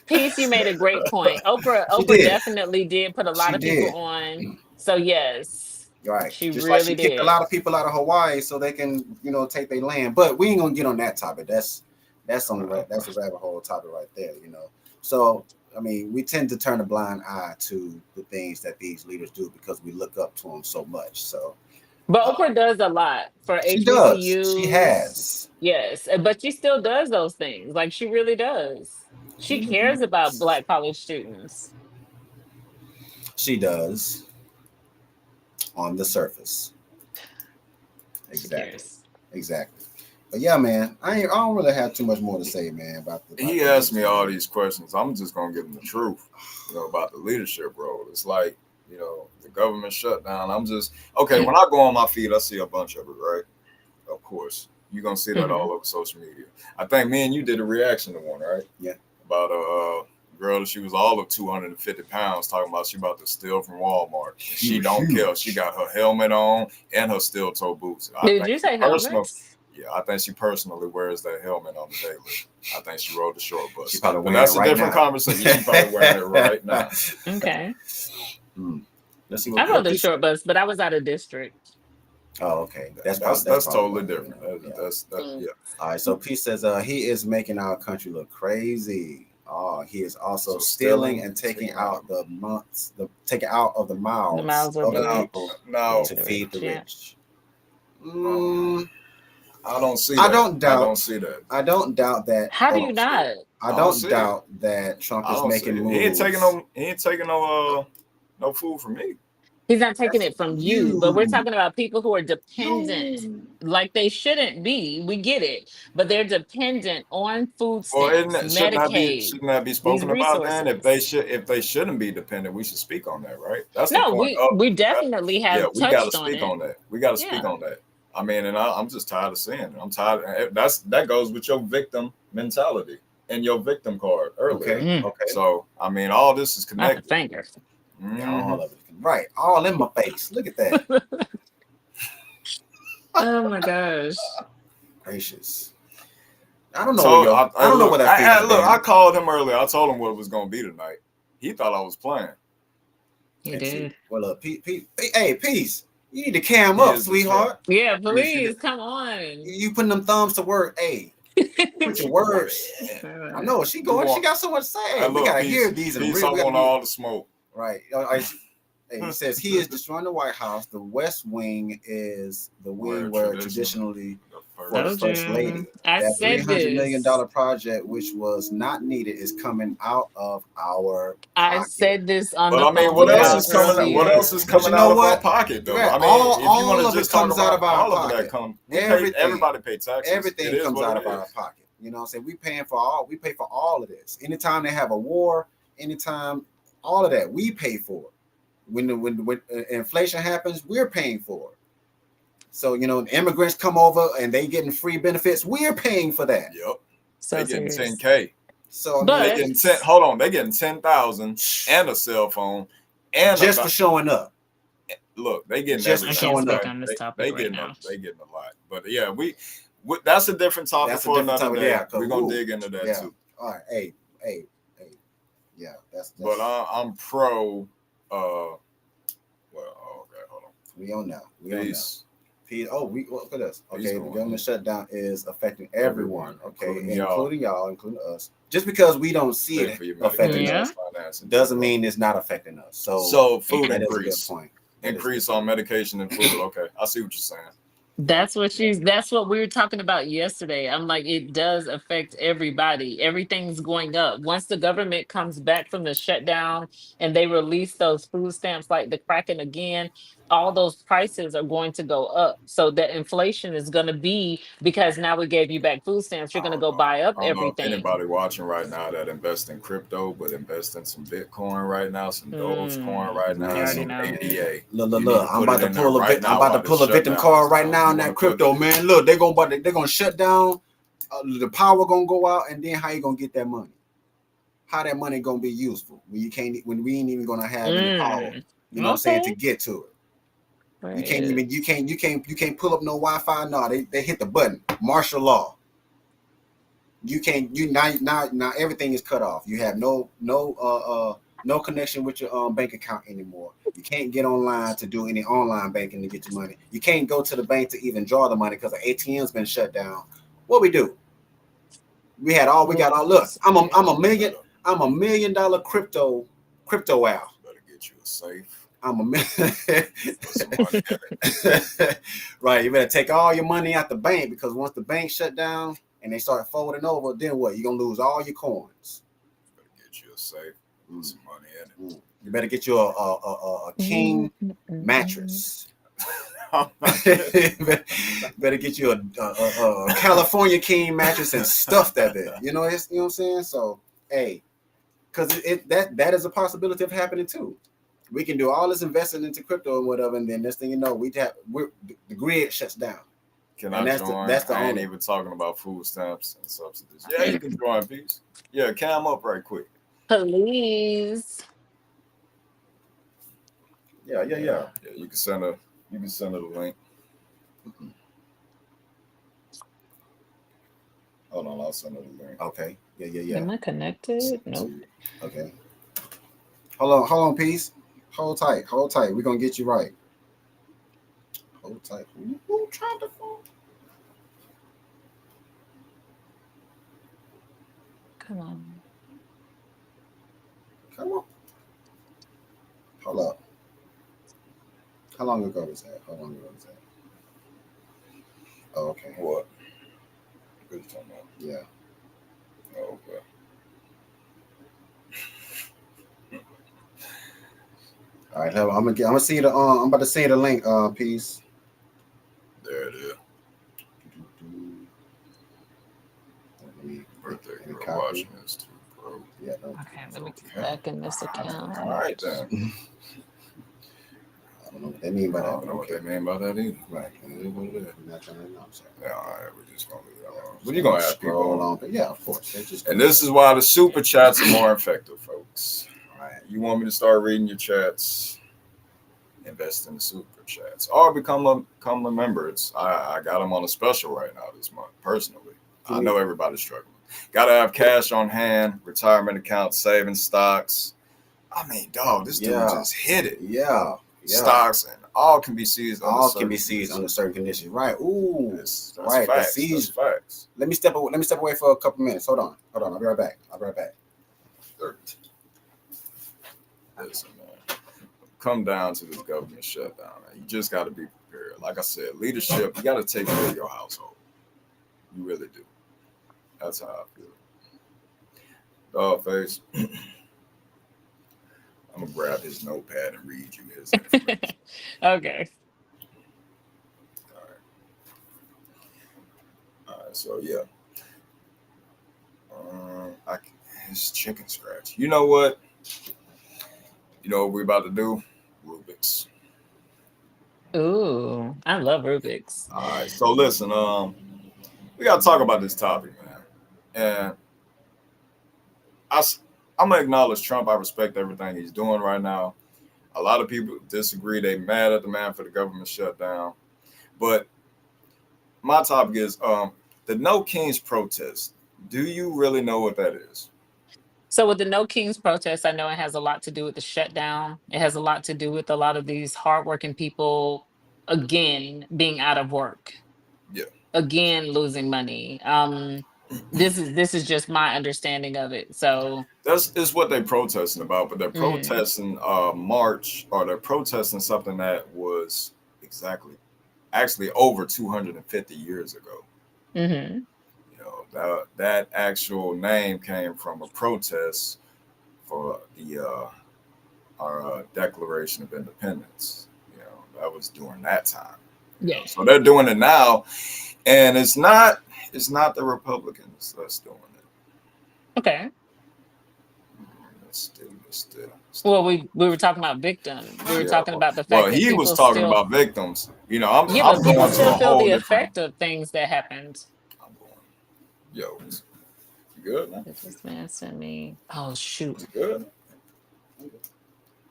Peace, you made a great point. Oprah definitely did put a lot of people on. So yes, right. She just really like she did. Kicked a lot of people out of Hawaii so they can take their land. But we ain't gonna get on that topic. That's a rabbit hole topic right there. So I mean, we tend to turn a blind eye to the things that these leaders do because we look up to them so much. So But Oprah does a lot for She does. She HBCUs. has. Yes, but she still does those things. Like she really does. She Mhm. cares about Black college students. She does on the surface. She Exactly. cares. Exactly. But yeah, man, I don't really have too much more to say, man, about He the asked me leadership. all these questions. I'm just gonna give him the truth, about the leadership role. It's like, the government shutdown. I'm just okay. When I go on my feed, I see a bunch of it, right? Of course, you're gonna see that Hmm. all over social media. I think me and you did a reaction to one, right? Yeah. About a girl. She was all of 250 pounds, talking about she about to steal from Walmart. She She was don't care. She huge. got her helmet on and her steel toe boots. I Did think you she say personal. helmets? Yeah, I think she personally wears that helmet on the daily. I think she rode the short She bus, probably but wearing it that's a right different now. conversation. She probably wearing it right now. Okay. Hmm. Let's see I what rode what the piece. short bus, but I was out of district. Oh, okay. That's That's that's probably totally why. different. Yeah. That's that. Mm. Yeah. All right. So P says he is making our country look crazy. Oh, he is also So stealing stealing and and taking taking out. out taking out of the The mouths mouths of of the the Now, people rich. now, Feed to the feed the rich. Yeah. rich. um, Mm, I don't see I that. don't I don't doubt. see that. I don't doubt that. How I do you don't see it. not? I I don't don't see it. doubt that Trump I is don't see making it. He ain't taking moves. no. He ain't taking no food from me. He's not taking That's it from you, but we're you. talking about people who are dependent. You. Like they shouldn't be. We get it, but they're dependent on food Well, stamps, Medicaid, shouldn't that be these spoken about then? resources. If they shouldn't be dependent, we should speak on that, right? That's the No, point we of we that. definitely Yeah, have we got to touched on speak it. on that. We got to speak Yeah. on that. I mean, and I'm just tired of seeing it. I'm tired. That goes with your victim mentality and your victim card earlier. Okay. Mm, Okay. So I mean, all this is not the connected. finger. Yeah, Hmm. all of it. Right. All in my face. Look at that. Oh my gosh. Gracious. I don't know where yo. I don't know where Look, that fever's look. I been. called him earlier. I told him what it was going to be tonight. He thought I was playing. You And see, did. well, hey, peace. You need to cam He up, is destroyed. sweetheart. Yeah, Peace, you please come on. You putting them thumbs to work. Hey, put your words. I know she You going. She want? got so much to say. Hey, we Look, gotta hear these in peace. real. I We gotta want be all the smoke. right. Hey, he says he is destroying the White House. The West Wing is the wing where traditionally The for the first Told first lady. you. lady. I That said $300 million this. project, which was not needed, is coming out of our I pocket. said this on But the I mean, phone what with else y'all is Yes. coming? What else earlier. is But you coming out know of our what? pocket, though? Right. I mean, if you want All to of it just talk comes out about of our all of that, pocket. we pay. Everything. Everybody pay taxes. It Everything is comes what out it of our is. pocket. You know what I'm saying? We paying for all of this. Anytime they have a war, anytime all of that, we pay for it. When inflation happens, we're paying for it. So immigrants come over and they getting free benefits. We're paying for that. Yep. They So getting serious. 10K. So I They mean, But getting 10. Hold on. They getting 10,000 and a cell phone and just for showing up, look. They getting just for I everything. can't showing speak Okay. up. on this topic right now. They getting a lot. But yeah, that's a different topic That's a for different another topic. day. Yeah, We're gonna dig into that yeah. too. All right, hey. Yeah, But that's I'm pro. Okay, hold on. we on now. We on now. Peace. Look at this. Peace Okay, the going government on. shutdown is affecting Everyone, everyone. Okay, y'all. including us. Just because we don't see Pay it for your affecting medication and Yeah. us financing too, doesn't bro. mean it's not affecting us. So food That Okay. is a good increase. point. That is a good Increase on point. medication and food. Okay. I see what you're saying. That's what we were talking about yesterday. I'm like, it does affect everybody. Everything's going up. Once the government comes back from the shutdown and they release those food stamps like the Kraken again, all those prices are going to go up. So that inflation is going to be because now we gave you back food stamps, you're I going to don't go know. buy up I don't know if everything. anybody watching right now that invest in crypto, but invest in some Bitcoin right now, some Dogecoin Mm, right now, you and already some know. Man, ADA. look, You need to I'm put about it to in there pull a right I'm now about to while this pull a victim shutdown is card right going. now You on want to that put crypto, man. Look, they're gonna shut down. The power gonna go out, and then how you gonna get that money? How that money gonna be useful when we ain't even gonna have any power? Mm, You know what I'm saying, to okay. get to it. Right. You can't pull up no Wi-Fi. No, they hit the button. Martial law. You can't you now everything is cut off. You have no connection with your bank account anymore. You can't get online to do any online banking to get your money. You can't go to the bank to even draw the money because the ATM's been shut down. What we do? We got all look. So I'm weird. a $1 million crypto out. better get you a safe. I'm a Put some money in it. right. You better take all your money out the bank because once the bank shut down and they start folding over, then what? You're gonna lose all your coins. Better get you a safe. Put some money in it. You better get you a king mattress. Better get you a California king mattress and stuff that there. You know what I'm saying? So hey, because that is a possibility of happening too. We can do all this investing into crypto and whatever, and then next thing you know, the grid shuts down. Can I join? I ain't even talking about food stamps and subsidies. Yeah, you can join, peace. Yeah, cam up right quick. Please. Yeah. You can send her the link. Hold on, I'll send her the link. Okay. Yeah. Am I connected? Nope. Okay. Hold on, peace. Hold tight. We're gonna get you right. Hold tight. Who tried the phone? Come on. Hold up. How long ago was that? Oh, okay. What? What you talking about? Yeah. Oh, okay. All right, I'm gonna see the I'm about to see the link. Peace. There it is. Birthday. You're watching this too, bro. Yeah. Okay, let me get back in this account. All right then. I don't know what they mean by that. I don't know what they mean by that either. Right. I'm not trying to know. I'm sorry. Yeah, all right. We're just gonna leave that alone. What are you gonna ask people on? Yeah, of course. And this is why the super chats are more effective, folks. All right. You want me to start reading your chats? Invest in the super chats or become a member. I got them on a special right now this month personally. I know everybody's struggling. Got to have cash on hand, retirement account, savings, stocks. I mean, dog, this dude just hit it. Yeah. Stocks and all can be seized. Under certain conditions. Right. Ooh. That's right. Facts. That's facts. Let me step away for a couple minutes. Hold on. I'll be right back. Listen, man. Come down to this government shutdown. Man. You just got to be prepared. Like I said, leadership. You got to take care of your household. You really do. That's how I feel. Dog face. I'm gonna grab his notepad and read you his. Okay. All right. So yeah. It's chicken scratch. You know what? You know what we're about to do? Rubik's. Ooh, I love Rubik's. All right. So listen. We gotta talk about this topic, man. And I'm gonna acknowledge Trump. I respect everything he's doing right now. A lot of people disagree. They mad at the man for the government shutdown. But my topic is the No Kings protest. Do you really know what that is? So with the No Kings protest, I know it has a lot to do with the shutdown. It has a lot to do with a lot of these hardworking people again being out of work. Yeah. Again losing money. This is just my understanding of it. So That's what they're protesting about, but they're protesting March, or they're protesting something that was actually over 250 years ago. Mm-hmm. You know, that actual name came from a protest for our Declaration of Independence. You know, that was during that time. Yeah. So they're doing it now, and it's not the Republicans that's doing it. Okay. Still. Well, we were talking about victims. We were talking about the fact well, that he was talking about victims. You know, I'm but people going still to a feel whole the different. effect of things that happened. I'm going. Yo, you good, man? This man sent me. Oh shoot. You good?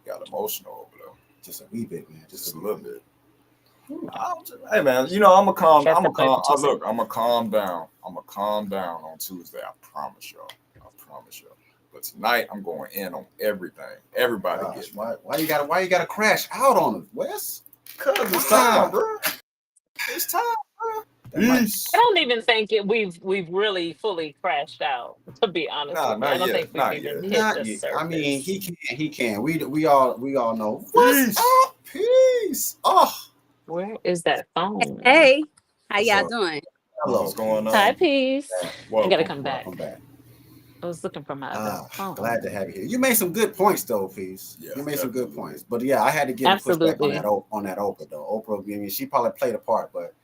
Got emotional over there. Just a wee bit, man. Just a little bit. Hey man, you know I'm gonna calm. I'm gonna calm down. I'm gonna calm down on Tuesday. I promise y'all. But tonight I'm going in on everything. Everybody gets why you gotta crash out on us, Wes? Cause it's time, bro. It's time, bro. I don't even think we've really fully crashed out. To be honest Nah, with you, I not don't yet. think we've Not even yet. hit Not the yet. I mean, surface. he can. He can. We all know. What's Peace. up? Peace. Oh, Where is that phone? Hey, how what's y'all up? doing? What's Hello, going peace. Hi, on? peace. I gotta Welcome. come Welcome back. back. I was looking for my other Glad to phone. have you here. You made some good points, though, peace. Yeah, You made some good definitely. points. But yeah, I had to give a pushback on that Absolutely. on that Oprah though. Oprah, I mean, she probably played a part, but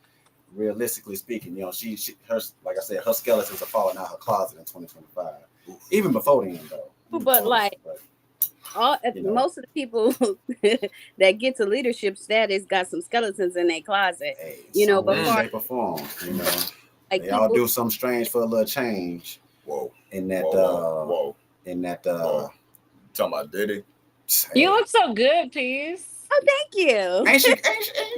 realistically speaking, she her like I said, her skeletons are falling out her closet in 2025. Even before then, though. Even But before then, like but all you know, most of the people that get to leadership status got some skeletons in their closet. hey, But some way, Mm. far shape, or form, like they all people, do something strange for a little change Whoa. in that Whoa. in that Whoa. Talking about Diddy. You hey. look so good, peace. oh, thank you.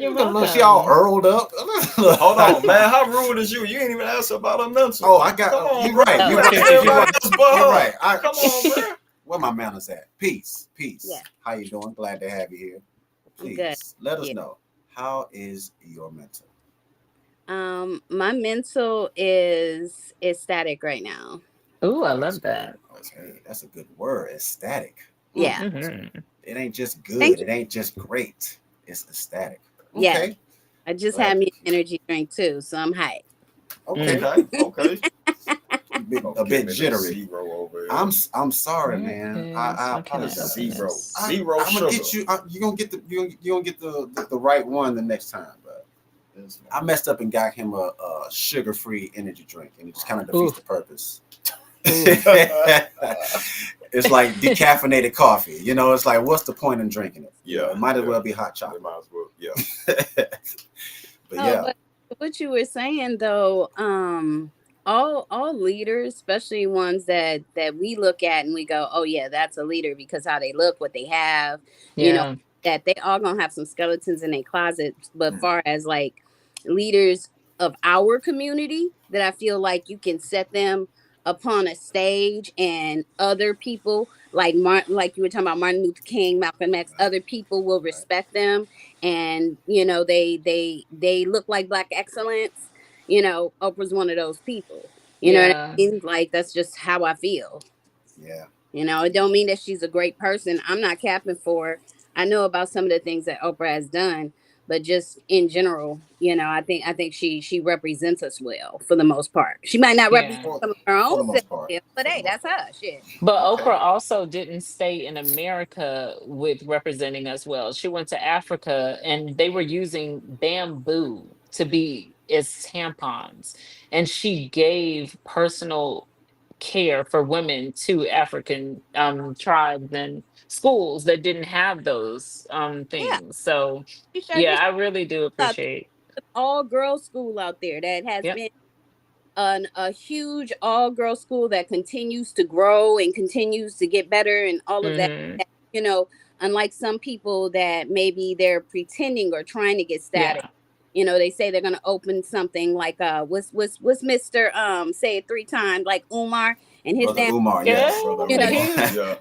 You're Look, she all welcome. earled up. Hold on, man. How rude is you? You ain't even asked about her mental. Oh, I got. Come on, You're bro. right. You You're Oh, right. ask true, true, You're everybody right. true. else but You're her. right. Come on, bro. Where my manners at? Peace. Yeah, How you doing? Glad to have you here. I'm good. Please let us Yeah. know, how is your mental? My mental is static right now. Ooh, I That's love good. that. Okay, that's a good word. Ecstatic. Yeah. Hmm. It ain't just Thank good. you. It ain't just great. It's ecstatic. Yes. Okay. I just Glad had to me an energy drink too, so I'm hyped. Okay. Okay. A Don't give bit me the jittery. zero over here. I'm sorry, Where man. is, I how can I It's open apologize. zero. this? Zero I'm gonna sugar. get you. You gonna get you gonna get the right one the next time. But This I one. messed up and got him a sugar-free energy drink, and it just kind of defeats Oof, the purpose. oof. It's like decaffeinated coffee. It's like, what's the point in drinking it? Yeah. It might as Yeah. well be hot They chocolate. might as well. Yeah. But Oh, yeah, but what you were saying though, all leaders, especially ones that we look at and we go, oh yeah, that's a leader because how they look, what they have, you know, Yeah, that they all gonna have some skeletons in their closets. But Mm. far as like leaders of our community, that I feel like you can set them upon a stage and other people like Martin, like you were talking about Martin Luther King, Malcolm X, right, other people will right. respect them, and they look like black excellence. Oprah's one of those people. You know what I yeah, mean? Like that's just how I feel. Yeah, It don't mean that she's a great person. I'm not capping for her. I know about some of the things that Oprah has done, but just in general, I think she represents us well for the most part. She might not represent yeah. for some of her for own the self most part. well, but For the hey, most that's part. her shit. But Okay. Oprah also didn't stay in America with representing us well. She went to Africa and they were using bamboo to be as tampons. And she gave personal care for women to African tribes and schools that didn't have those Yeah, things. So, she sure yeah, did. I really do Out appreciate. all girls school out there that has Yep. been a huge all girl school that continues to grow and continues to get better and all of that, Hmm. that you know unlike some people that maybe they're pretending or trying to get status. Yeah. They say they're going to open something like what's Mr. Say it 3 times, like Umar and his Brother damn, Umar, Yeah. yes. Brother you know Umar. He Yeah.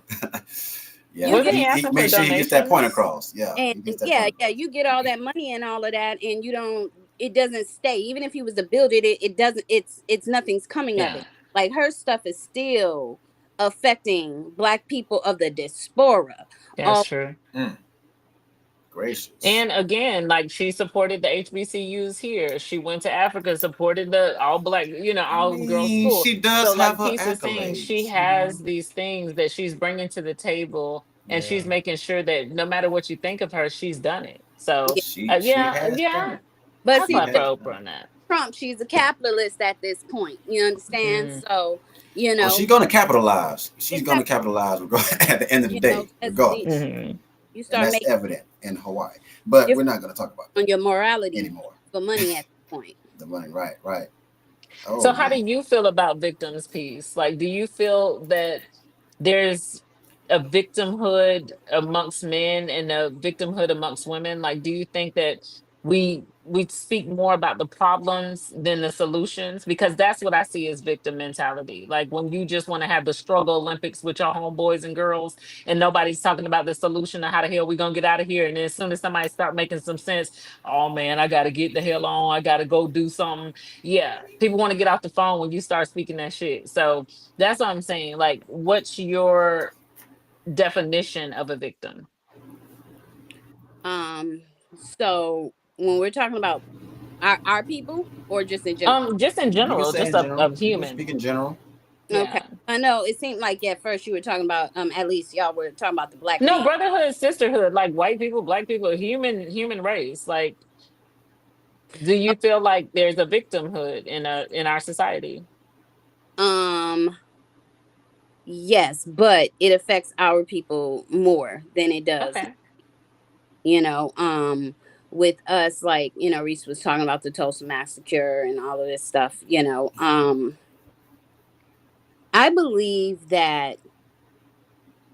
Yeah, you wasn't get he he asking for makes sure he gets that point donations. across. Yeah, and he gets that yeah, point yeah, across. you get all that money and all of that, and you don't, it doesn't stay. Even if he was to build it, it doesn't, it's nothing's coming of Yeah. it. Like her stuff is still affecting black people of the diaspora. That's All true. Mm. Gracious. And again, like she supported the HBCUs here. She went to Africa, supported the all black, I all girls mean, school. she does So, have like her Peace was saying, she accolades. has these things that she's bringing to the table, and Yeah, she's making sure that no matter what you think of her, she's done it. So, yeah. she has done yeah, it. But I She see, clap with for has done Oprah it. on that. Trump, she's a capitalist at this point. You understand? Mm, So you Oh, know, she's gonna capitalize. She's it gonna cap- capitalize at the end of the day, as regardless, mhm. you and start that's making evident in Hawaii. But we're different not gonna talk about on that your morality anymore. for money at this point. The money, right, right. So, Oh how do man. you feel about victims' piece? Like, do you feel that there's a victimhood amongst men and a victimhood amongst women? Like, do you think that we we speak more about the problems than the solutions, because that's what I see as victim mentality. Like when you just want to have the struggle Olympics with your homeboys and girls, and nobody's talking about the solution of how the hell we gonna get out of here. And then as soon as somebody start making some sense, oh man, I gotta get the hell on. I gotta go do something. Yeah, people want to get off the phone when you start speaking that shit. So that's what I'm saying. Like, what's your definition of a victim? Um, so when we're talking about our people or just in general? Just in You can general, say just in general. of You can human. speak in general. Okay. Yeah. I know it seemed like at first you were talking about at least y'all were talking about the black No, man. brotherhood, sisterhood, like white people, black people, human race. Like, do you feel like there's a victimhood in our society? Um yes, but it affects our people more than it does, Okay. you know. With us, like, Reese was talking about the Tulsa massacre and all of this stuff, I believe that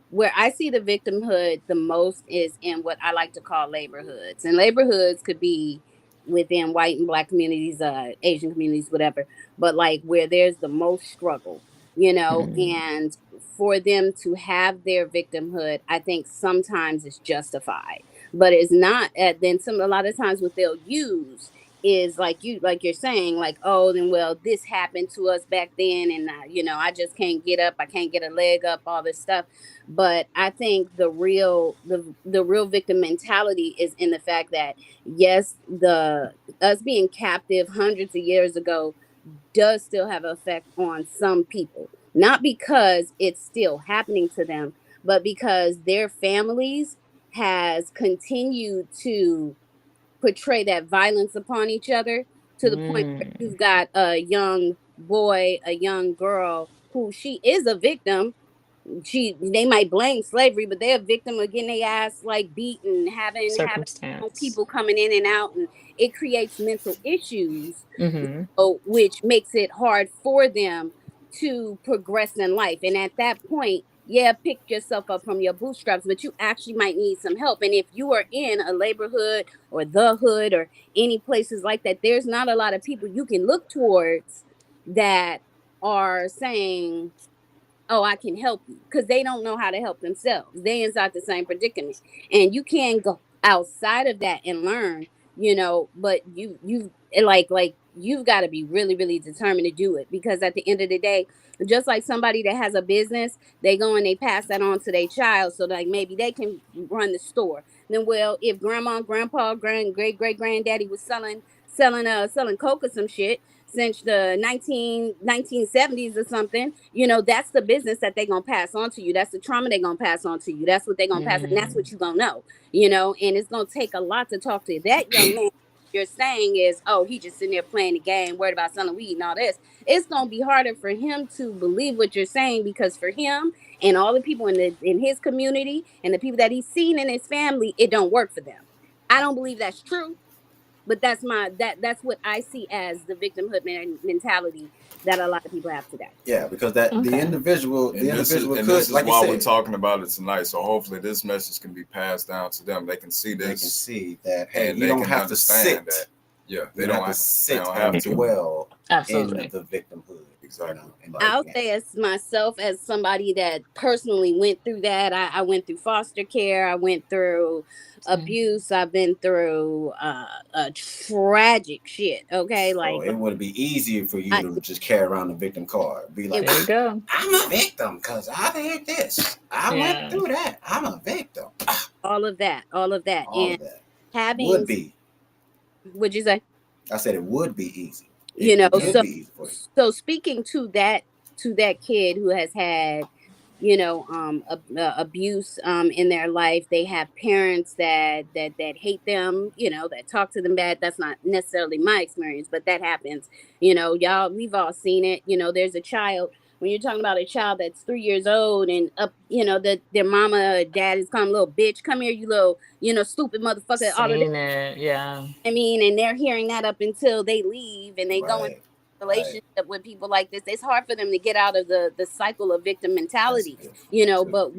where I see the victimhood the most is in what I like to call laborhoods. And laborhoods could be within white and black communities, Asian communities, whatever, but like where there's the most struggle, Mm, and for them to have their victimhood, I think sometimes it's justified, but it's not. Then a lot of times what they'll use is like you're saying, like, oh, then, well, this happened to us back then, and I just can't get up, I can't get a leg up, all this stuff. But I think the real victim mentality is in the fact that, yes, the us being captive hundreds of years ago does still have an effect on some people, not because it's still happening to them, but because their families has continued to portray that violence upon each other, to the point where mm, you've got a young boy, a young girl who she is a victim. They might blame slavery, but they're a victim of getting their ass like beat and having circumstance. people coming in and out, and it creates mental issues, Mm-hmm. which makes it hard for them to progress in life. And at that point, yeah, pick yourself up from your bootstraps, but you actually might need some help. And if you are in a neighborhood or the hood or any places like that, there's not a lot of people you can look towards that are saying, oh, I can help you, because they don't know how to help themselves. They inside the same predicament, and you can go outside of that and learn, but like you've got to be really, really determined to do it, because at the end of the day, just like somebody that has a business, they go and they pass that on to their child, so like maybe they can run the store. Then, well, if grandma, grandpa, great granddaddy was selling coke or some shit since the 1970s or something, that's the business that they're going to pass on to you. That's the trauma they're going to pass on to you. That's what they're going to pass. And that's what Mm, you're going to know, and it's going to take a lot to talk to that young man. You're saying is, oh, he just sitting there playing the game, worried about selling weed and all this. It's going to be harder for him to believe what you're saying, because for him and all the people in his community and the people that he's seen in his family, it don't work for them. I don't believe that's true, but that's what I see as the victimhood mentality that a lot of people have today. Yeah, because that the okay. individual, the And this is individual and could, this is like you why we're said, talking about it tonight. So hopefully this message can be passed down to them. They can see they can this see that, hey, and you they don't can have to understand sit. that. Yeah, You don't have to they sit don't and have to. dwell in Absolutely. the victimhood. Exactly. In my I'll opinion. say, as myself, as somebody that personally went through that, I went through foster care, I went through Mm, abuse, I've been through tragic shit. Okay, So like it would be easier for you I, to just carry around the victim card. Be like, it, there you go. I'm a victim because I did this. I went Yeah. through that. I'm a victim. all of that, All and of that having, would be. would you say, I said it would be easy. It could so be easy for you. speaking to that kid who has had, abuse in their life, they have parents that hate them, that talk to them bad. That's not necessarily my experience, but that happens. Y'all, we've all seen it. There's a child, when you're talking about a child that's 3 years old and up, that their mama or dad is calling little bitch, come here, you little, stupid motherfucker, all of, Seen it. Yeah. I mean, and they're hearing that up until they leave and they go into Right. Right. relationship with people like this. It's hard for them to get out of the cycle of victim That's a mentality, beautiful thing too. but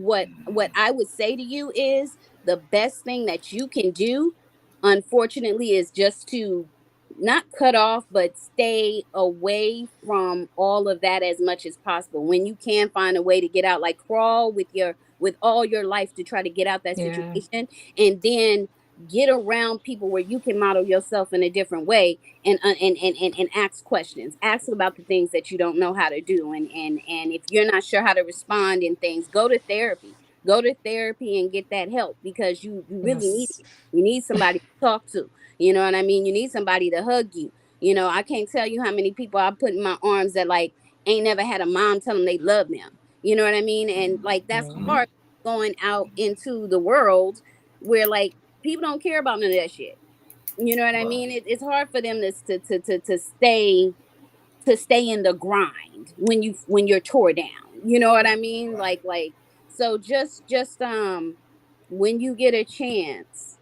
what I would say to you is the best thing that you can do unfortunately, is just to not cut off, but stay away from all of that as much as possible. When you can find a way to get out, like crawl with all your life to try to get out that Yeah. situation, and then get around people where you can model yourself in a different way, and ask questions, ask about the things that you don't know how to do, and if you're not sure how to respond in things, go to therapy and get that help, because you really need Yes. it. You need somebody to talk to. You know what I mean? You need somebody to hug you. You know, I can't tell you how many people I put in my arms that like ain't never had a mom tell them they love them. You know what I mean? And like that's Yeah. hard going out into the world where like people don't care about none of that shit. You know what I Right. mean? It's hard for them to stay in the grind when you're tore down. You know what I mean? Right. Like so just when you get a chance,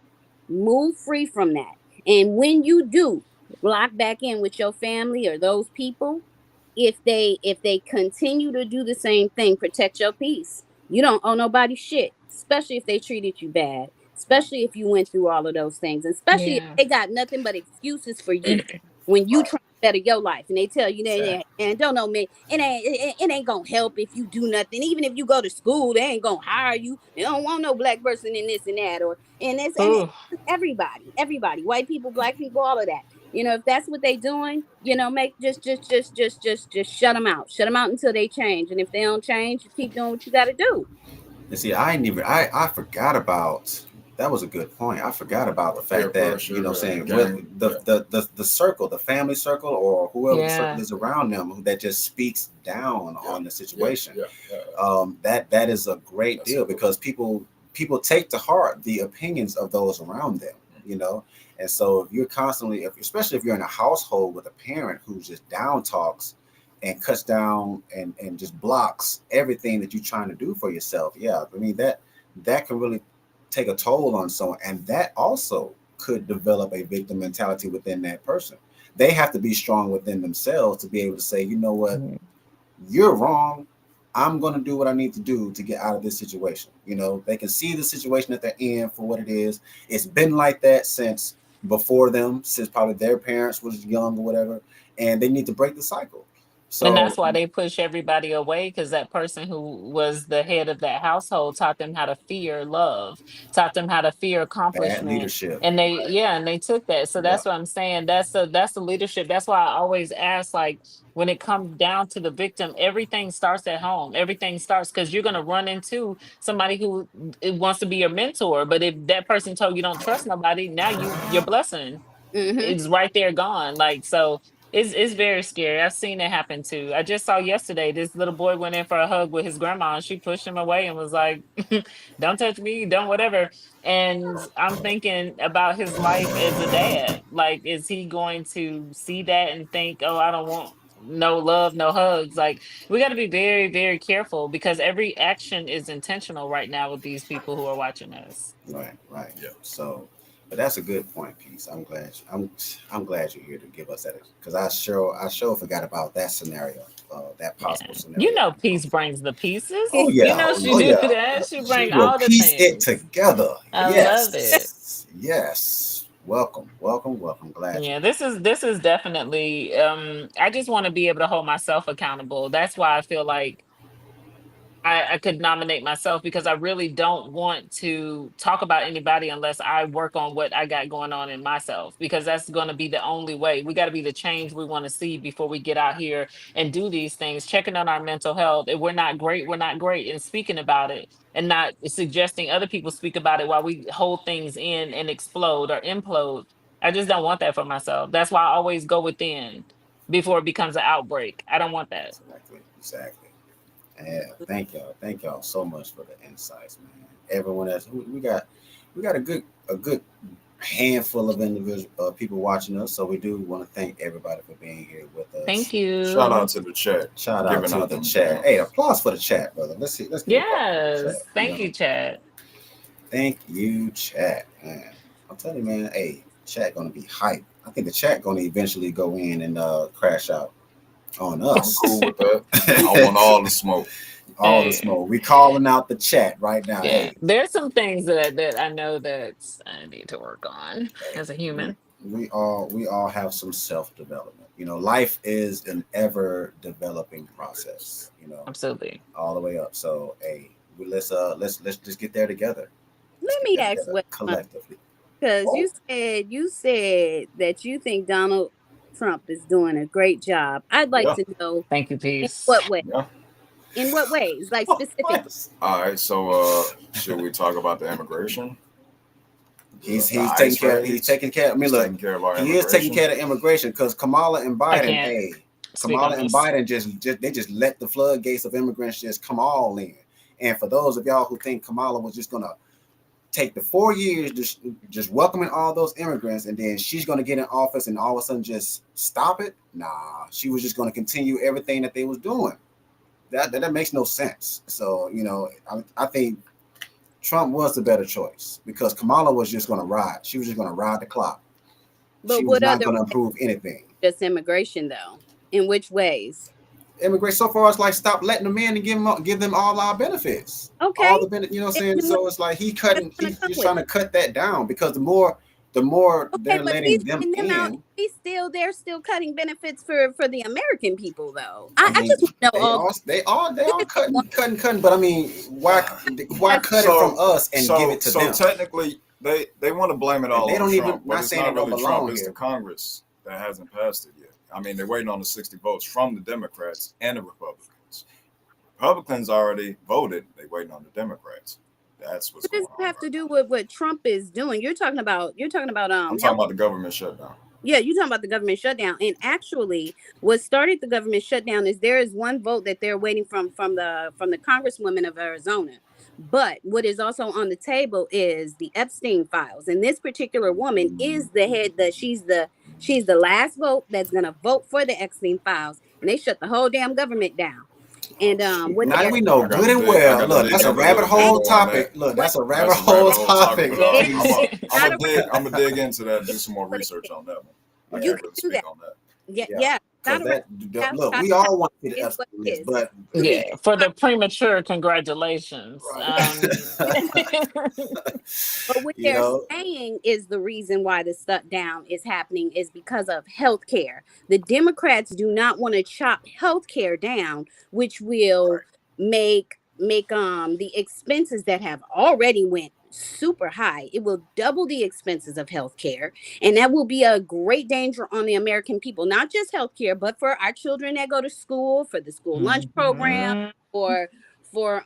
move free from that. And when you do, lock back in with your family or those people, if they continue to do the same thing, protect your peace. You don't owe nobody shit, especially if they treated you bad, especially if you went through all of those things, and especially if Yeah. they got nothing but excuses for you when you Right. try to better your life, and they tell you that, Exactly. and don't know me, it ain't gonna help if you do nothing. Even if you go to school, they ain't gonna hire you. They don't want no black person in this and that, or and it's Oh, everybody, white people, black people, all of that. You know, if that's what they doing, you know, make just shut them out until they change. And if they don't change, you keep doing what you got to do. And see, I ain't even I forgot about that was a good point. I forgot about the Or peer fact that, you know, pressure and saying with gang. the, Yeah. the circle, the family circle, or whoever the circle yeah. is around them that just speaks down Yeah. on the Yeah. situation. Yeah. Yeah. That is a great That's deal, a because people take to heart the opinions of those around them, you know. And so if you're constantly, especially if you're in a household with a parent who just down talks and cuts down and just blocks everything that you're trying to do for yourself, yeah, I mean that can really take a toll on someone, and that also could develop a victim mentality within that person. They have to be strong within themselves to be able to say, you know what, Mm. you're wrong. I'm going to do what I need to do to get out of this situation. You know, they can see the situation that they're in for what it is. It's been like that since before them, since probably their parents was young or whatever, and they need to break the cycle. And that's So, why they push everybody away, because that person who was the head of that household taught them how to fear love, taught them how to fear bad accomplishment. leadership. And they, Right. yeah, and they took that. So Yeah. that's what I'm saying. That's the leadership. That's why I always ask, like, when it comes down to the victim, everything starts at home. Everything starts because you're gonna run into somebody who wants to be your mentor. But if that person told you don't trust nobody, now your blessing Mm-hmm. is right there gone. Like, so it's very scary. I've seen it happen too. I just saw yesterday this little boy went in for a hug with his grandma and she pushed him away and was like, don't touch me, don't whatever. And I'm thinking about his life as a dad. Like, is he going to see that and think, oh, I don't want no love, no hugs? Like, we got to be very, very careful because every action is intentional right now with these people who are watching us. Right. Right. Yeah. So, but that's a good point, Peace. I'm glad you're here to give us that, because I sure forgot about that scenario, that possible Yeah. You scenario know, when it peace comes to. brings the Oh pieces. You yeah, know, Oh she oh yeah. do yeah. that. She She bring will all the piece it things. together. I love it. Yes, yes. Welcome, welcome, welcome. Glad you're Yeah, here. this is definitely I just want to be able to hold myself accountable. That's why I feel like I could nominate myself, because I really don't want to talk about anybody unless I work on what I got going on in myself, because that's going to be the only way. We got to be the change we want to see before we get out here and do these things, checking on our mental health. If we're not great, we're not great, and speaking about it and not suggesting other people speak about it while we hold things in and explode or implode. I just don't want that for myself. That's why I always go within before it becomes an outbreak. I don't want that. Exactly, exactly. Yeah, thank y'all so much for the insights, man. Everyone else, we got a good handful of individual people watching us, so we do want to thank everybody for being here with Thank us. Shout out you. to the chat, Shout out giving to out the them chat. Hey, applause for the chat, brother. Let's see. Let's give applause for the chat. Yes. You Thank know, you, Chad. thank you, chat, man. I'm telling you, man. Hey, chat gonna be hype. I think the chat gonna eventually go in and crash out on I'm cool us. with that. I want all the smoke. All the Hey, smoke. We calling out the chat right now. yeah, Hey, there's some things that I know that I need to work on hey, as a we human. we all have some self development. Life is an ever developing process. Absolutely. All the way up. So hey, let's just get there together. Let's Let get me there ask together what, collectively. because Oh, you said that you think Donald Trump is doing a great job. I'd like Yeah, to know Thank you, in peace. what way, yeah. in what ways, like specifically. what? All right, so should we talk about the immigration, the He's taking ICE care. He's raids? taking care. I mean, He's look, taking care of our he is taking immigration. care of the immigration because Kamala and I Biden. can't Hey, speak on Kamala and this. Biden just let the floodgates of immigrants just come all in. And for those of y'all who think Kamala was just gonna take the 4 years just welcoming all those immigrants and then she's gonna get in office and all of a sudden just stop it, nah, she was just gonna continue everything that they was doing. That makes no sense. So I think Trump was the better choice because Kamala was just going to ride. She was just going to ride the clock. But She was what not other going to ways? improve anything. Just immigration, though. In which ways? Immigration so far it's like stop letting them in and give them all our benefits, all Okay. the benefits. You know what I'm And saying? what So it's like that's going to he's come just with trying it. to cut that down because the more Okay, they're but he's letting them letting them out. in. They're still cutting benefits for the American people, though. I I mean, just want to know they all. are they are they We are just don't want cutting. But I mean, why that's cut it from So, us and give so, it to so them? technically, they want to blame it And all they on don't even Trump, but not it's saying they not don't really Trump. belong It's the here. Congress that hasn't passed it yet. I mean, they're waiting on the 60 votes from the Democrats and the Republicans. Republicans already voted. They're waiting on the Democrats. That's what's What does going it on have to right do now. with what Trump is doing? You're talking about I'm talking health. about the government shutdown. Yeah, you're talking about the government shutdown. And actually, what started the government shutdown is there is one vote that they're waiting from the Congresswoman of Arizona. But what is also on the table is the Epstein files. And this particular woman is the head that she's the last vote that's gonna vote for the Epstein files. And they shut the whole damn government down. Oh And shoot! what Now that they're we know I got good to and dig. I well, got to look, dig that's a in a rabbit little bit hole more on topic. that. Look, what that's a rabbit That's a rabbit hole hole topic, topic. but it I'm not gonna a dig. I'm gonna dig into that. Do some more what it research is. on that one. I You Yeah, can't can really do speak that. on that. Yeah, yeah, yeah. because Not a look, top we all want to see the is what Epstein it list, is. but Yeah, for the premature congratulations. right, But what you they're know, saying is the reason why the shutdown is happening is because of health care. The Democrats do not want to chop health care down, which will right. make the expenses that have already went super high. It will double the expenses of health care, and that will be a great danger on the American people, not just health care, but for our children that go to school, for the school lunch program, Mhm. for for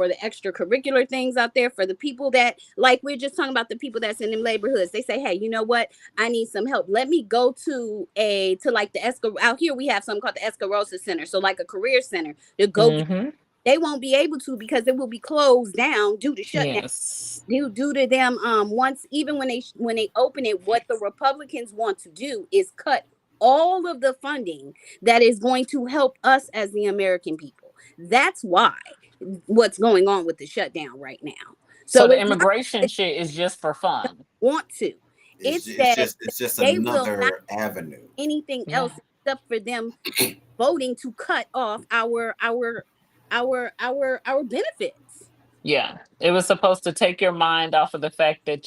the extracurricular things out there, for the people that, like we're just talking about, the people that's in them neighborhoods. They say, hey, you know what, I need some help, let me go to like the out here we have something called the Escarosa Center, so like a career center to go get. Mhm. They won't be able to because it will be closed down due to shutdown, Yes. due to them once, even when they open it. What the Republicans want to do is cut all of the funding that is going to help us as the American people. That's why what's going on with the shutdown right now. So So the it's not immigration that shit is just for they fun. want to, It's it's it's that just it's just they will not another avenue. do anything else Yeah. except for them voting to cut off our benefits. Yeah, it was supposed to take your mind off of the fact that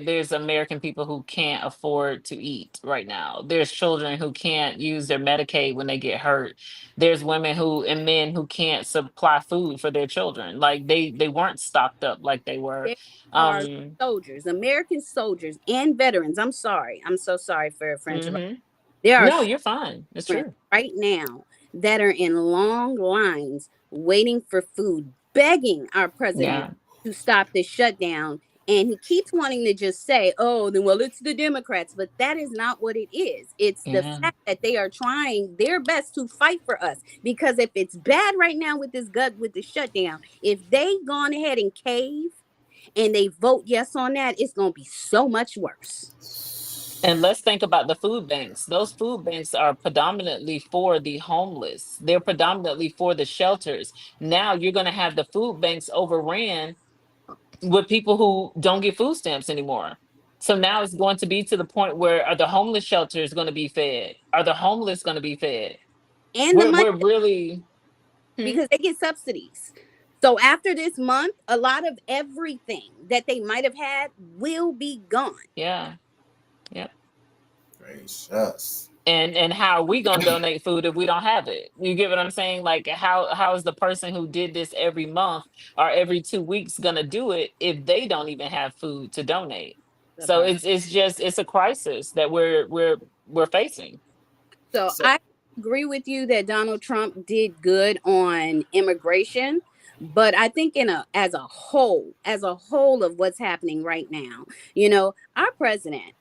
there's American people who can't afford to eat right now. There's children who can't use their Medicaid when they get hurt. There's women who and men who can't supply food for their children. Like they weren't stocked up like they were. There are Um, soldiers, American soldiers and veterans. I'm sorry. I'm so sorry for interrupting. mhm. There are No, you're fine. It's children true. right now that are in long lines waiting for food, begging our president Yeah. to stop the shutdown. And he keeps wanting to just say, oh, then well, it's the Democrats. But that is not what it is. It's the Yeah. fact that they are trying their best to fight for us. Because if it's bad right now with with the shutdown, if they gone ahead and cave and they vote yes on that, it's gonna be so much worse. And let's think about the food banks. Those food banks are predominantly for the homeless. They're predominantly for the shelters. Now you're going to have the food banks overran with people who don't get food stamps anymore. So now it's going to be to the point where are the homeless shelters going to be fed? Are the homeless going to be fed? And the We're money we're really because they get subsidies. So after this month, a lot of everything that they might have had will be gone. Yeah. Yep. Gracious. And how are we gonna donate food if we don't have it? You get what I'm saying? Like how is the person who did this every month or every 2 weeks gonna do it if they don't even have food to donate? The So part. it's a crisis that we're facing. So So I agree with you that Donald Trump did good on immigration, but I think in a as a whole of what's happening right now, our president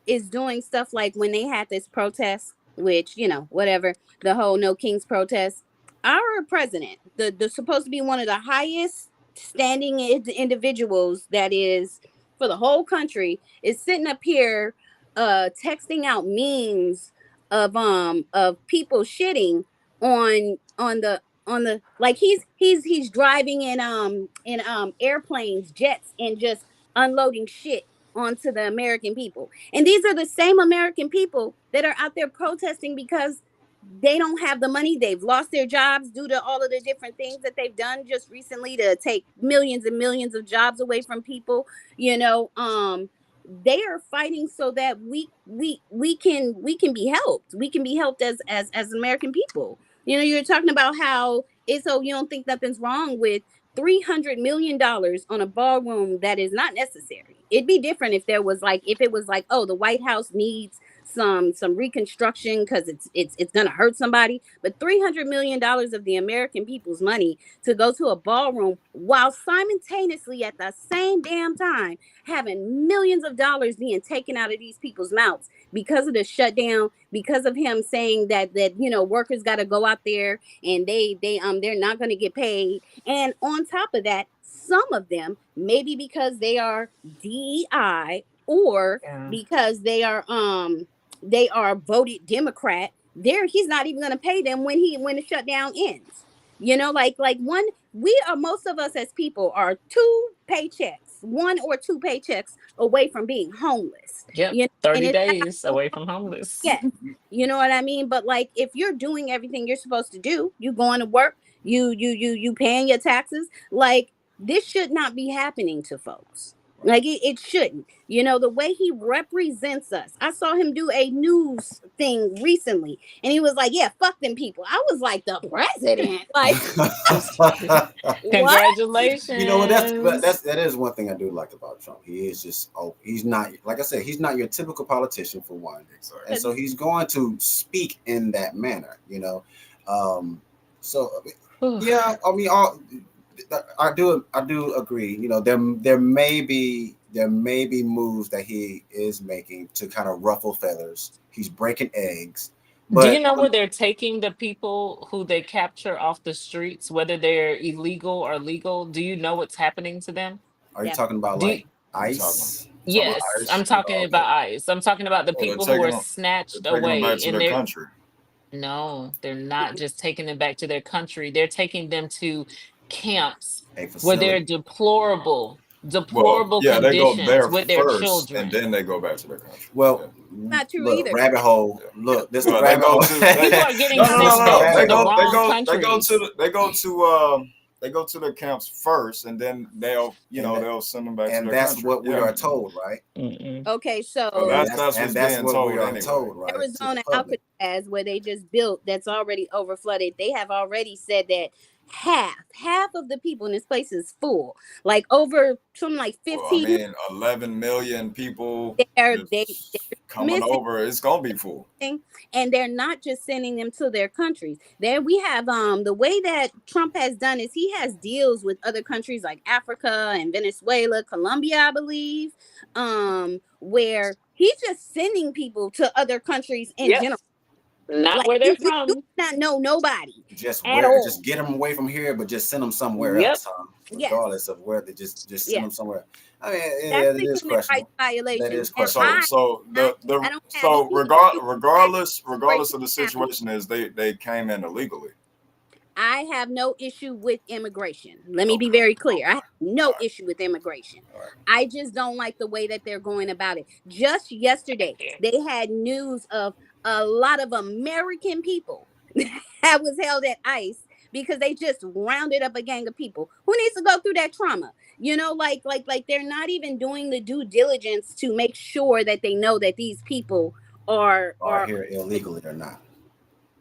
is doing stuff like when they had this protest, which, whatever, the whole No Kings protest. Our president, the supposed to be one of the highest standing individuals that is for the whole country, is sitting up here texting out memes of people shitting on the like he's driving in airplanes, jets, and just unloading shit onto the American people. And these are the same American people that are out there protesting because they don't have the money. They've lost their jobs due to all of the different things that they've done just recently to take millions and millions of jobs away from people. You know, they are fighting so that we can be helped. We can be helped as American people. You're talking about how it's so you don't think nothing's wrong with $300 million on a ballroom that is not necessary. It'd be different if it was like, oh, the White House needs some reconstruction because it's gonna hurt somebody. But $300 million of the American people's money to go to a ballroom while simultaneously at the same damn time having millions of dollars being taken out of these people's mouths because of the shutdown, because of him saying that workers got to go out there and they're not going to get paid. And on top of that, some of them, maybe because they are DEI or Yeah. because they are voted Democrat, he's not even going to pay them when the shutdown ends. Like one, we are, most of us as people are one or two paychecks away from being homeless. Yep. And 30 it's days away from homeless. yeah, you know what I mean. But like, if you're doing everything you're supposed to do, you going to work, you paying your taxes, like this should not be happening to folks. Like it shouldn't. The way he represents us. I saw him do a news thing recently, and he was like, "Yeah, fuck them people." I was like, "The president? Like what?" You know what? That's but Congratulations. that is one thing I do like about Trump. He is just he's not, like I said, he's not your typical politician for one, and so he's going to speak in that manner. So Whew. yeah, I mean, I do agree. There may be moves that he is making to kind of ruffle feathers. He's breaking eggs, Do you but know where they're taking the people who they capture off the streets, whether they're illegal or legal? Do you know what's happening to them? are you Yeah. talking about Do you, like You talking, ICE? you talking about yes, I'm ICE? talking Oh, about okay. ICE. I'm talking about the Oh, people who are snatched they're taking them back away to and their they're country. no, they're not just taking them back to their country. They're taking them to camps A where they're facility. Well, deplorable yeah, they go conditions there with their first, and children. then they go back to their country. Yeah, Well, Not true look, either. rabbit hole. yeah. Look, this the Well, they rabbit go hole. to they. People are getting No, no, This no, is no, the sent no. to They rabbit the go, hole. they wrong go, countries. they go to the camps first, and then they'll, And that, they'll send them back to and their that's country. what we Yeah. are told, right? Mm-mm. Okay, Well, so And that's what's that's being what we told are anyway. told, right, to the Arizona public. Alcatraz, where they just built, that's already over flooded. They have already said that half of the people in this place is full. Like over something like Well, I 15. mean, 11 million people They're just coming missing, over. It's gonna be full. and they're not just sending them to their countries. There we have the way that Trump has done is he has deals with other countries like Africa and Venezuela, Colombia, I believe, where he's just sending people to other countries in Yep. general. Not Like where they're you from. not know nobody at Just all. get them away from here, but just send them somewhere Yep. else, huh? Yes, Regardless of where they just send yes, them somewhere. I mean, that's yeah, that a is human rights questionable. That violation. is And So questionable. so I the don't have so any issue with the fact that regardless immigration of the is happening. situation is they came in illegally. I have no issue with immigration. Let me be Okay. very clear. I have Okay. no All right. issue with immigration. All right. I just don't like the way that they're going about it. Just yesterday, Thank you. they had news of a lot of American people that was held at ICE because they just rounded up a gang of people. Who needs to go through that trauma? Like they're not even doing the due diligence to make sure that they know that these people are here illegally or not.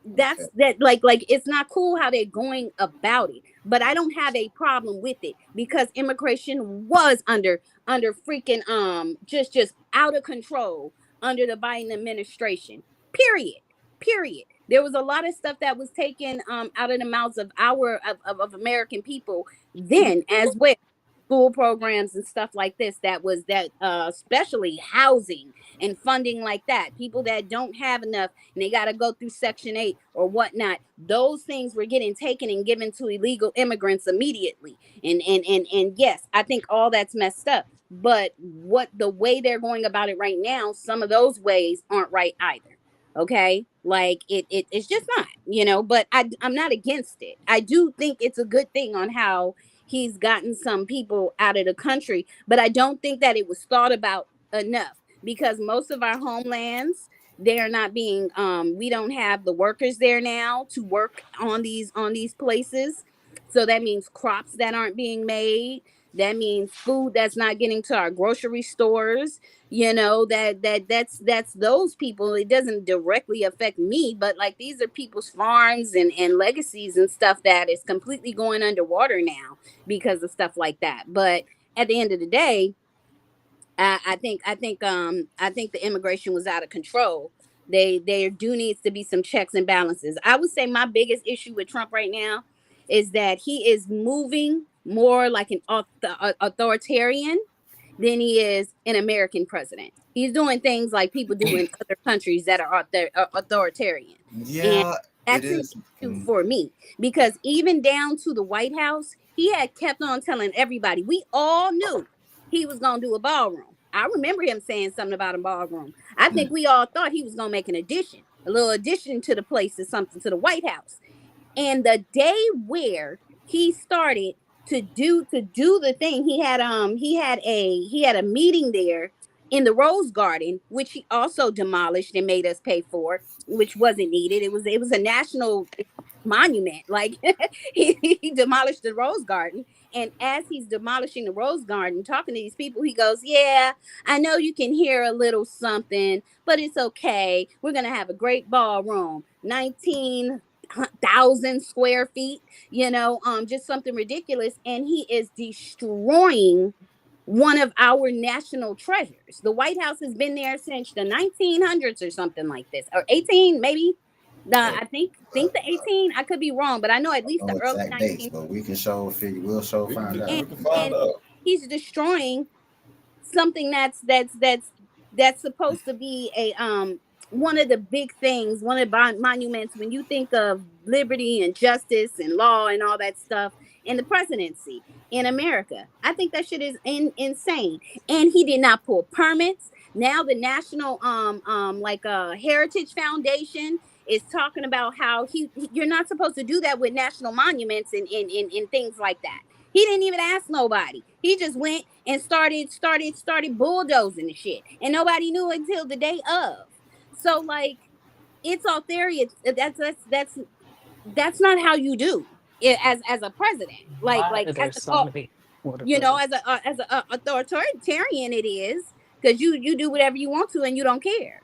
that's that like it's not cool how they're going about it, but I don't have a problem with it because immigration was under freaking just out of control under the Biden administration. Period. There was a lot of stuff that was taken out of the mouths of of American people then as well, school programs and stuff like this, that especially housing and funding like that, people that don't have enough and they got to go through Section 8 or whatnot. Those things were getting taken and given to illegal immigrants immediately. And yes, I think all that's messed up. But what the way they're going about it right now, some of those ways aren't right either. Okay, like it's just not, but I'm not against it. I do think it's a good thing on how he's gotten some people out of the country, but I don't think that it was thought about enough because most of our homelands, they are not being we don't have the workers there now to work on these places. So that means crops that aren't being made, that means food that's not getting to our grocery stores. That's those people. It doesn't directly affect me, but like these are people's farms and legacies and stuff that is completely going underwater now because of stuff like that. But at the end of the day, I think the immigration was out of control. There do needs to be some checks and balances. I would say my biggest issue with Trump right now is that he is moving more like an authoritarian than he is an American president. He's doing things like people do in other countries that are authoritarian. And Yeah, it that's an is. issue for me because even down to the White House, he had kept on telling everybody, we all knew he was going to do a ballroom. I remember him saying something about a ballroom. I think we all thought he was going to make an addition, a little addition to the place or something to the White House. And the day where he started to do the thing, he had a meeting there in the Rose Garden, which he also demolished and made us pay for, which wasn't needed. It was a national monument. Like he demolished the Rose Garden. And as he's demolishing the Rose Garden, talking to these people, he goes, yeah, I know you can hear a little something, but it's okay. We're going to have a great ballroom, 19,000 square feet, just something ridiculous. And he is destroying one of our national treasures. The White House has been there since the 1900s or something like this, or 18 maybe. The 18. I could be wrong, but I know at least the early Exact dates, 19. but we can show figure. We'll show find out. We can find And out. he's destroying something that's supposed to be a one of the big things, one of the monuments when you think of liberty and justice and law and all that stuff in the presidency in America. I think that shit is insane. And he did not pull permits. Now the National Heritage Foundation is talking about how you're not supposed to do that with national monuments and things like that. He didn't even ask nobody. He just went and started bulldozing the shit, and nobody knew until the day of. So like, it's authoritarian. That's not how you do it as a president. Why Like are as there so a, many water as a authoritarian it is, because you do whatever you want to and you don't care.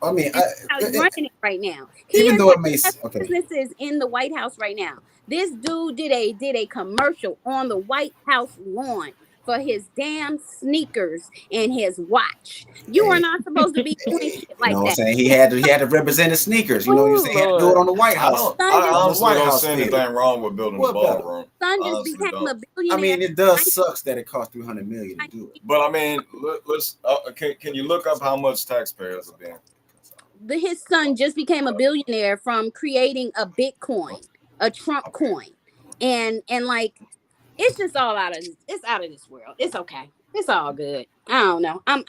I mean, And how he's running it right now. He even is though one it of the makes best okay, businesses in the White House right now. This dude did a commercial on the White House lawn for his damn sneakers and his watch. You are hey, not supposed to be doing hey, shit you know like what I'm that. saying? He had to represent his sneakers. You know what I'm Ooh, saying? He had to do it on Lord. the White House. son I just On the honestly White don't House see field. anything wrong with building a What better? ballroom. son just Honestly, became a don't. I billionaire. mean, it does sucks that it cost 300 million to do it. But I mean, let's. Can you look up how much taxpayers are being? His son just became a billionaire from creating a Bitcoin, a Trump coin, and like it's just all it's out of this world. It's okay. It's all good. I don't know. I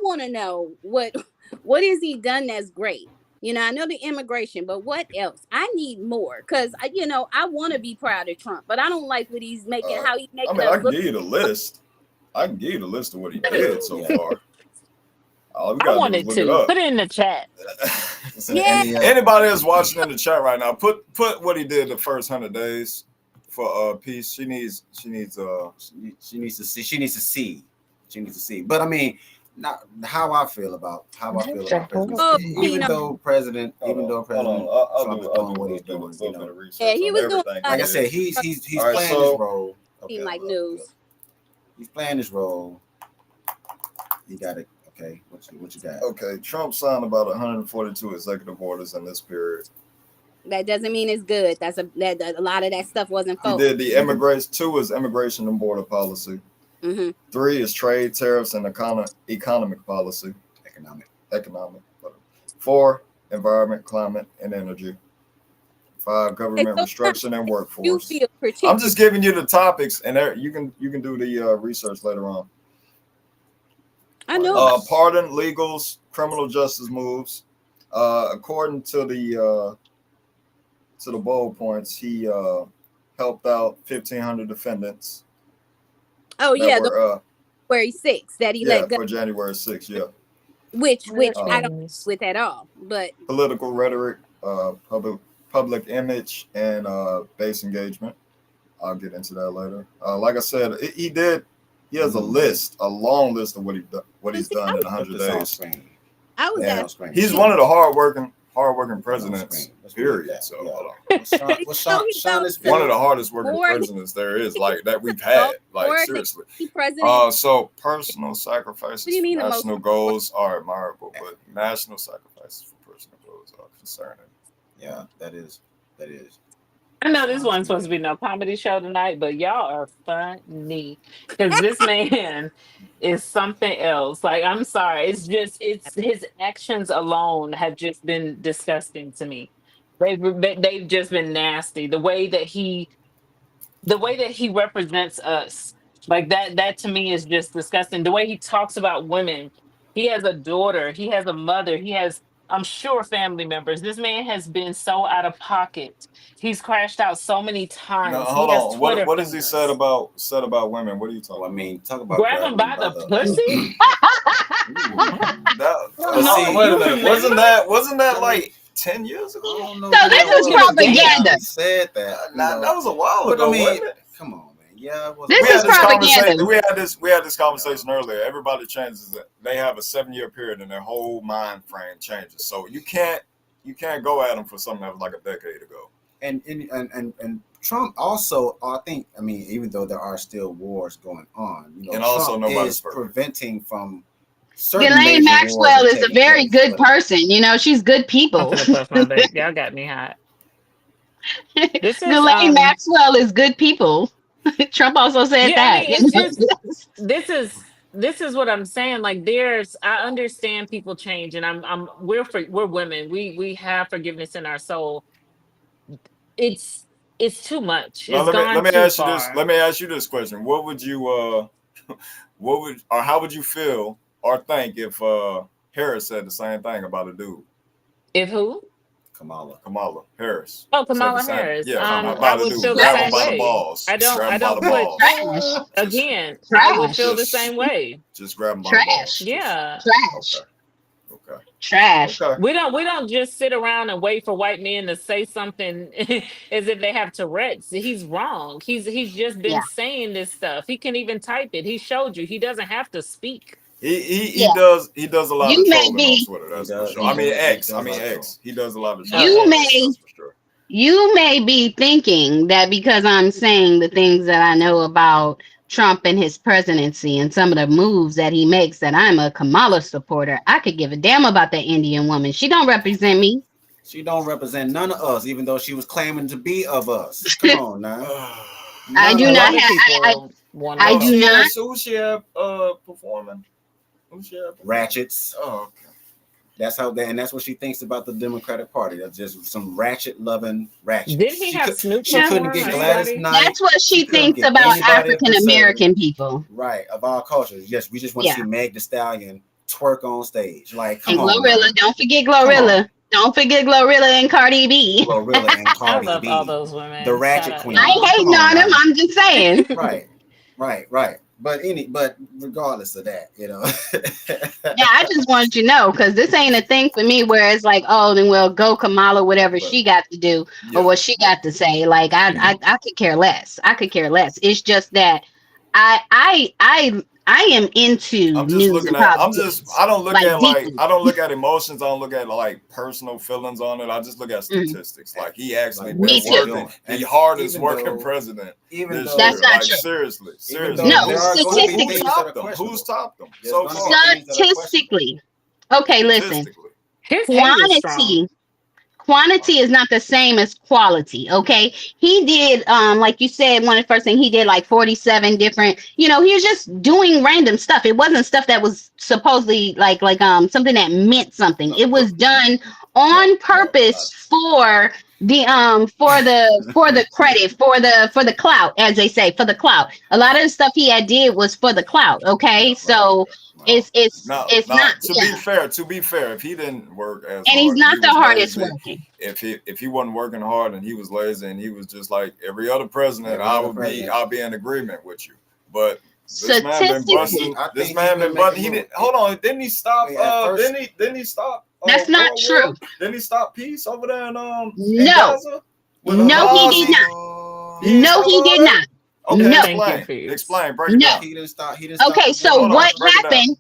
want to know what has he done that's great. I know the immigration, but what else? I need more because I want to be proud of Trump, but I don't like what he's making. How he's I making mean, us I can look. give you the list. I can give you the list of what he did so far. All we I gotta do is wanted look it to up. put it in the chat. Anybody that's watching in the chat right now, put what he did the first 100 days for peace. She needs to see. But I mean, not how I feel about President. Oh, Even though President Trump is doing what he's doing, yeah, he was doing like I said, he's right, playing his role. seem like news. He's playing his role. You got it. Okay, what you got? Okay, Trump signed about 142 executive orders in this period. That doesn't mean it's good. That a lot of that stuff wasn't He focused. did the immigration. 2 is immigration and border policy. 3 is trade, tariffs, and economic policy. Economic. 4, environment, climate, and energy. 5, government restriction and workforce. I'm just giving you the topics, and there you can do the research later on. I know. Pardon, legals, criminal justice moves. According to the bold points, he helped out 1,500 defendants. Oh yeah, January 6th that he let go. For January 6th, yeah. Which I don't with at all. But political rhetoric, public image, and base engagement. I'll get into that later. Like I said, he has a long list of what he's done in 100 days. I was asking. He's one of the hardworking presidents. Period. So Sean is one of the hardest working presidents there is, like that we've had. Like seriously. So personal sacrifices for national goals are admirable, but national sacrifices for personal goals are concerning. Yeah, that is. I know this wasn't supposed to be no comedy show tonight, but y'all are funny because this man is something else. Like, I'm sorry, it's his actions alone have just been disgusting to me. They've just been nasty. The way that he represents us, like that to me is just disgusting. The way he talks about women, he has a daughter, he has a mother, he has, I'm sure, family members. This man has been so out of pocket. He's crashed out so many times. No, hold on. What has he said about women? What are you talking about? I mean, talk about grab him by the pussy. Wait a minute. Wasn't that like 10 years ago? So this is propaganda. He said that. That was a while ago. Wasn't it? Come on, man. Yeah, this is propaganda. We had this conversation earlier. Everybody changes it. They have a 7-year period, and their whole mind frame changes. So you can't go at them for something that was like a decade ago. And Trump also, I mean, even though there are still wars going on, and Trump also nobody's is preventing from. Ghislaine Maxwell is a very good person. She's good people. Y'all got me hot. Ghislaine Maxwell is good people. Trump also said that. I mean, this is what I'm saying. Like, I understand people change, and we're women. We have forgiveness in our soul. It's too much. Let me ask you this question. What would you how would you feel or think if Harris said the same thing about a dude? If who? Kamala Harris. Oh, Kamala Harris. Yeah, I would feel the same way. I don't put again. I would feel the same way. Just grab them by the balls. Yeah. Trash. Okay. Trash. Okay. We don't just sit around and wait for white men to say something as if they have Tourette's. He's wrong. He's just been saying this stuff. He can even type it. He showed you. He doesn't have to speak. He does a lot of trolling on Twitter. That's for sure. I mean X. He does a lot of trolling. You may be thinking that because I'm saying the things that I know about Trump and his presidency and some of the moves that he makes that I'm a Kamala supporter. I could give a damn about that Indian woman. She don't represent me. She don't represent none of us, even though she was claiming to be of us. Come on now. I do not have. I do not. Who's she performing? Ratchets. Oh, okay. That's what she thinks about the Democratic Party. That's just some ratchet-loving ratchets. Didn't he have Snoop? She couldn't get Gladys Knight. That's what she thinks about African American people. Right, of our cultures. Yes, we just want to see Meg Thee Stallion twerk on stage. Like, come on. Glorilla. Man. Don't forget Glorilla. Don't forget Glorilla and Cardi B. Glorilla and Cardi I love all those women. The ratchet queen. I ain't hating on them. I'm just saying. Right. but regardless of that, Yeah, I just wanted you to know because this ain't a thing for me where it's like, oh, then we'll go Kamala, whatever But, she got to do or what she got to say. Like I could care less. I could care less. It's just that I am into I'm just news looking and at. politics. I don't look Like at deeply. I don't look at emotions. I don't look at like personal feelings on it. I just look at Mhm. statistics. Like he actually Like, been Me too. working, And the hardest even working though- president even this though That's year. not Like true. seriously. No, there are going to be Who things statistically. that are topped them? Who's questionable. topped them There's so gonna be far? things that are questionable. Statistically. Okay, listen. Statistically, His hate is strong. Quantity is not the same as quality. Okay, he did like you said, one of the first thing he did like 47 different, he was just doing random stuff. It wasn't stuff that was supposedly like something that meant something. It was done on purpose for the credit, for the clout, as they say, for the clout. A lot of the stuff he had did was for the clout. Okay, so it's not, to be fair, if he didn't work as and he's hard and not he the was hardest lazy, working. if he wasn't working hard and he was lazy and he was just like every other president, I'll be in agreement with you. But this man been busting. This man been busting. He did. Hold on. Didn't he stop? Didn't he stop? That's not true. Didn't he stop peace over there in in No. Gaza? No, he did not. No, he did not. Okay, No. explain. Break it No. down. He didn't stop. Okay, so what happened?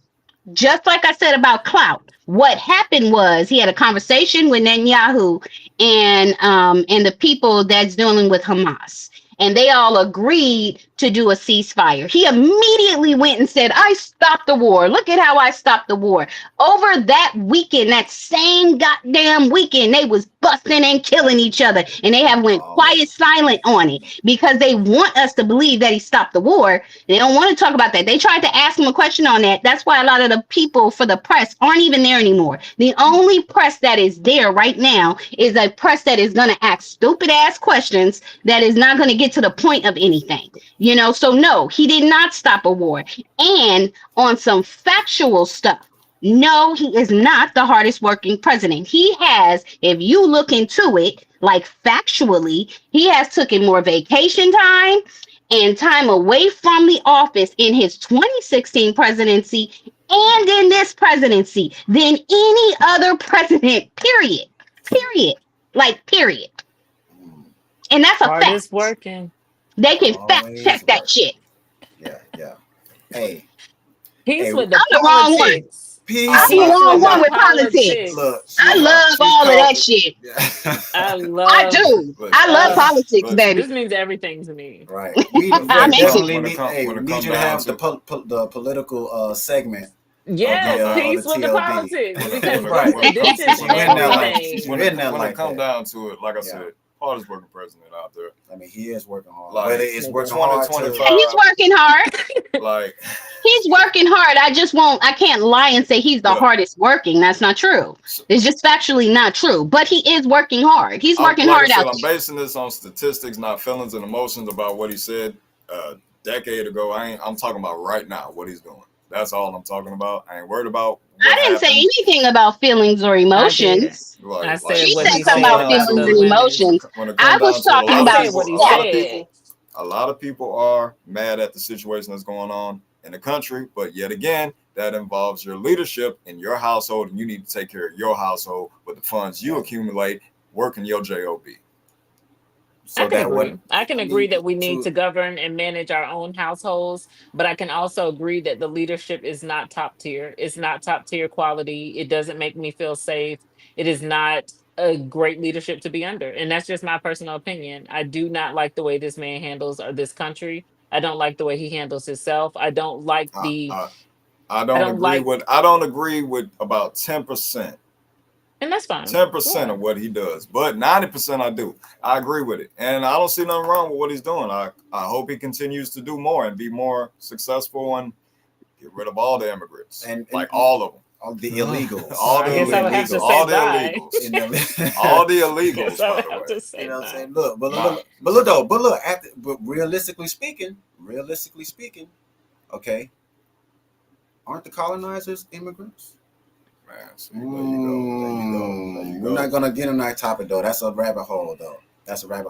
Just like I said about clout, what happened was he had a conversation with Netanyahu and the people that's dealing with Hamas, and they all agreed to do a ceasefire. He immediately went and said, "I stopped the war. Look at how I stopped the war." Over that weekend, that same goddamn weekend, they was busting and killing each other, and they have went quiet silent on it because they want us to believe that he stopped the war. They don't want to talk about that. They tried to ask him a question on that. That's why a lot of the people for the press aren't even there anymore. The only press that is there right now is a press that is going to ask stupid ass questions that is not going to get to the point of anything. So no, he did not stop a war. And on some factual stuff, no, he is not the hardest working president. He has, if you look into it, like factually, he has taken more vacation time and time away from the office in his 2016 presidency and in this presidency than any other president, period. Period. And that's a Hardest fact. working. They can fact check that shit. Yeah. Hey, Peace with I'm the the wrong one. politics. peace. I'm the wrong one with politics. Look, I love all of that shit. I do. I love politics, baby. This means everything to me. Right. We I'm definitely into need you to have the political segment. Yes, peace with the politics. Because this is everything. When it comes down to it, like I said, hardest working president out there. I mean, he is working hard. Like, whether it's working hard, he's working hard. Like he's working hard. I can't lie and say he's the hardest working. That's not true. It's just factually not true. But he is working hard. He's working hard out I'm basing this on statistics, not feelings and emotions about what he said a decade ago. I'm talking about right now, what he's doing. That's all I'm talking about. I ain't worried about I didn't say anything about feelings or emotions. I said She what said he something said about feelings and emotions. I was talking about what he said. A lot of people are mad at the situation that's going on in the country, but yet again, that involves your leadership in your household, and you need to take care of your household with the funds you accumulate working your job. So I can agree that we need to govern and manage our own households, but I can also agree that the leadership is not top tier. It's not top tier quality. It doesn't make me feel safe. It is not a great leadership to be under. And that's just my personal opinion. I do not like the way this man handles this country. I don't like the way he handles himself. I don't like I don't agree with about 10%. And that's fine. 10% of what he does, but 90% I do. I agree with it, and I don't see nothing wrong with what he's doing. I hope he continues to do more and be more successful and get rid of all the immigrants, and all of them, all the illegals, all the illegals, all the illegals, all the illegals. By the way, you know what I'm saying? Look, but realistically speaking, okay, aren't the colonizers immigrants? Man, so there you go. We're not gonna get on that topic though. That's a rabbit hole though. Yeah, his wife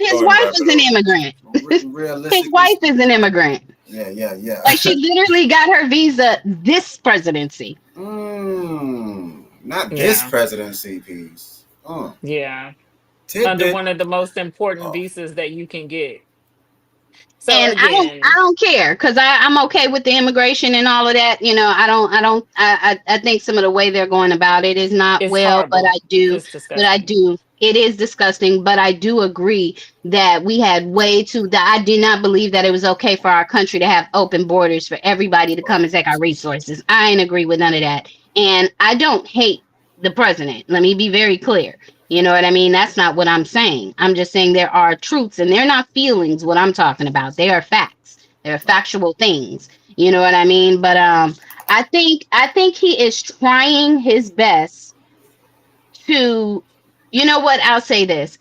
is an immigrant. His wife is an immigrant. Yeah. Like she literally got her visa this presidency. Not this Yeah. presidency piece. Yeah. Under Tidbit. one of the most important Oh, visas that you can get. So And I again, don't care because I'm okay with the immigration and all of that. You know, I think some of the way they're going about it is not it's well, horrible. It's but I disgusting. do it is disgusting, but I do agree that we had way too that I do not believe that it was okay for our country to have open borders for everybody to come right. and take our resources. I ain't agree with none of that. And I don't hate the president. Let me be very clear. You know what I mean? That's not what I'm saying. I'm just saying there are truths and they're not feelings what I'm talking about. They are facts. They're Right. factual things. You know what I mean? But I think he is trying his best to, you know what? I'll say this.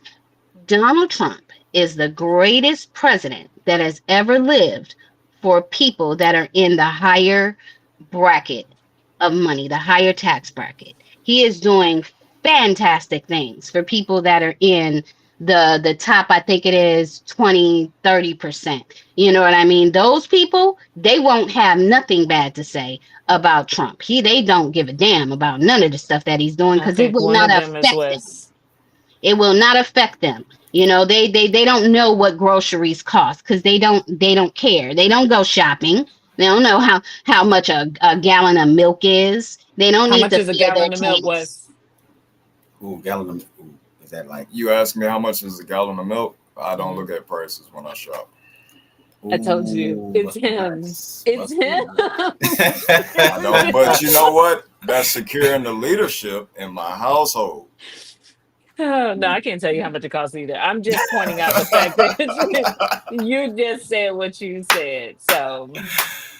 Donald Trump is the greatest president that has ever lived for people that are in the higher bracket of money, the higher tax bracket. He is doing fantastic things for people that are in the top, I think it is 20-30%. You know what I mean? Those people, they won't have nothing bad to say about Trump. They don't give a damn about none of the stuff that he's doing I because it think will one not of them is affect them. West. It will not affect them. You know, they don't know what groceries cost because they don't care. They don't go shopping. They don't know how much a gallon of milk is. They don't How need much to is a fill their gallon of milk, tanks. West? Gallon of. Is that like? You ask me how much is a gallon of milk? I don't Mhm. look at prices when I shop. I told you, it's Must be him. nice. It's Must be him. I don't, but you know what? That's securing the leadership in my household. Oh, no, I can't tell you how much it costs either. I'm just pointing out the fact that you just said what you said. So,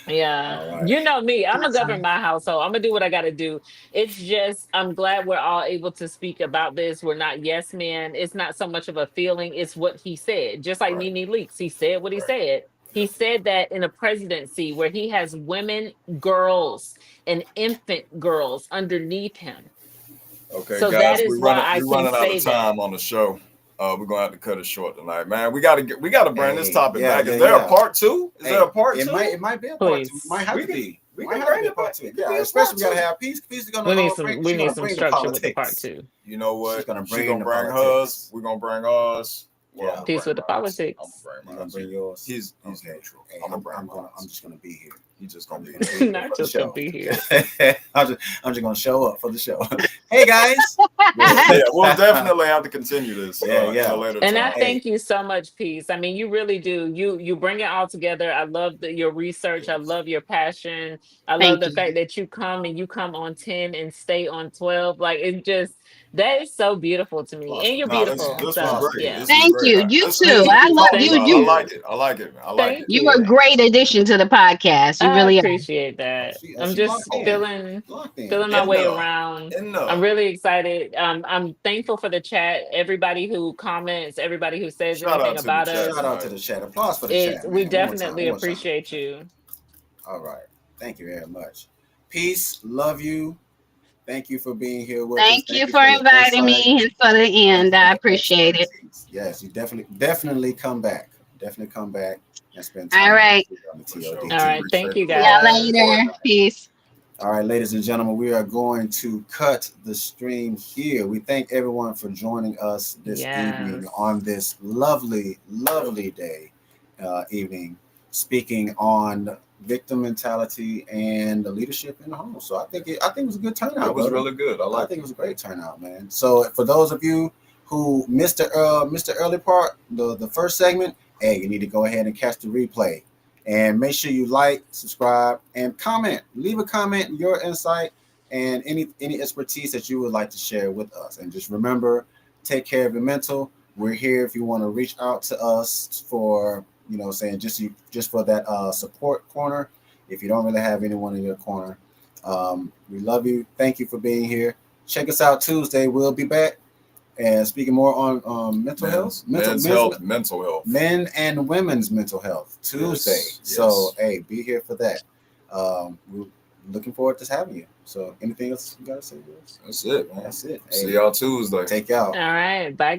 yeah, All right. you know me. I'm gonna govern my household. I'm gonna do what I gotta do. It's just I'm glad we're all able to speak about this. We're not yes men. It's not so much of a feeling. It's what he said. Just like Right. Nene Leaks, he said what he Right. said. He Yep. said that in a presidency where he has women, girls, and infant girls underneath him. Okay, So that guys, is why I we're can running out of say that. time on the show. We're gonna have to cut it short tonight, man. We gotta bring this Hey, topic yeah, back. yeah, Is there a yeah. part two? Is there Hey, a part it might two? it might be a part two. Might Please. have We to can be. we Might can have to bring be a it part back. two. It could be Yeah, a part especially we gotta two. have peace. Peace is gonna We need bring. some we She's need gonna some bring the structure with the part politics. two. You know She's what? gonna She bring gonna the bring hers. politics. We're gonna bring ours. Well, I'm Yeah. gonna Peace bring with the mine. I'm politics. gonna You bring gonna mine. bring yours? He's Okay. neutral. Hey, I'm gonna bring mine. I'm just gonna be here. He's just I'm gonna be just here. gonna be here Not for the just gonna show. be here. I'm just gonna show up for the show. Hey guys. Yeah, we'll definitely have to continue this Yeah, in a yeah. later And I time. Hey, thank you so much, Peace. I mean, you really do. You bring it all together. I love your research. I yes. love your passion. I love Thank the you. fact that you come and you come on 10 and stay on 12. Like it just that is so beautiful to me. Lost And the you're No, people, this beautiful. man. this was So Lost the great. people. yeah. This was Thank great. you. You This too. me. I love Talking you. Thank about. I You like you. it. I like it. I like it. Thank you are a you. great addition to the podcast. You I really are. appreciate that. I'm She locked just in. Locked in. feeling my In way the around. in I'm the really excited. I'm thankful for the chat. Everybody who comments, everybody who says shout anything out to the about chat Shout us. out to tonight. the chat. Applause for the It chat, we man. One more time. definitely One more time. appreciate you. All right. Thank you very much. Peace. Love you. Thank you for being here with us. Thank Thank you you for for your inviting insight. me and for the And end. for I your appreciate it. expertise. Yes, you definitely come back. Definitely come back and spend All time with right. us here on the For sure. TLD All We team. right. Thank appreciate you the See love y'all and guys. support. later. Peace. All right, ladies and gentlemen, we are going to cut the stream here. We thank everyone for joining us this evening Yes. on this lovely, lovely day, evening, speaking on victim mentality and the leadership in the home. So I think it was a good It turnout, was brother. really good. I I like think it it. was a great turnout, man. So for those of you who missed the early part, the first segment, hey, you need to go ahead and catch the replay. And make sure you like, subscribe, and comment. Leave a comment, your insight, and any expertise that you would like to share with us. And just remember, take care of your mental. We're here if you want to reach out to us for saying just for that support corner. If you don't really have anyone in your corner, we love you. Thank you for being here. Check us out Tuesday. We'll be back and speaking more on mental health, Men's health, mental health. men and women's mental health Tuesday. Yes, So yes. hey, be here for that. We're looking forward to having you. So anything else you gotta say, Willis? That's it, man. That's it. See Hey, y'all Tuesday. take out. All right. Bye.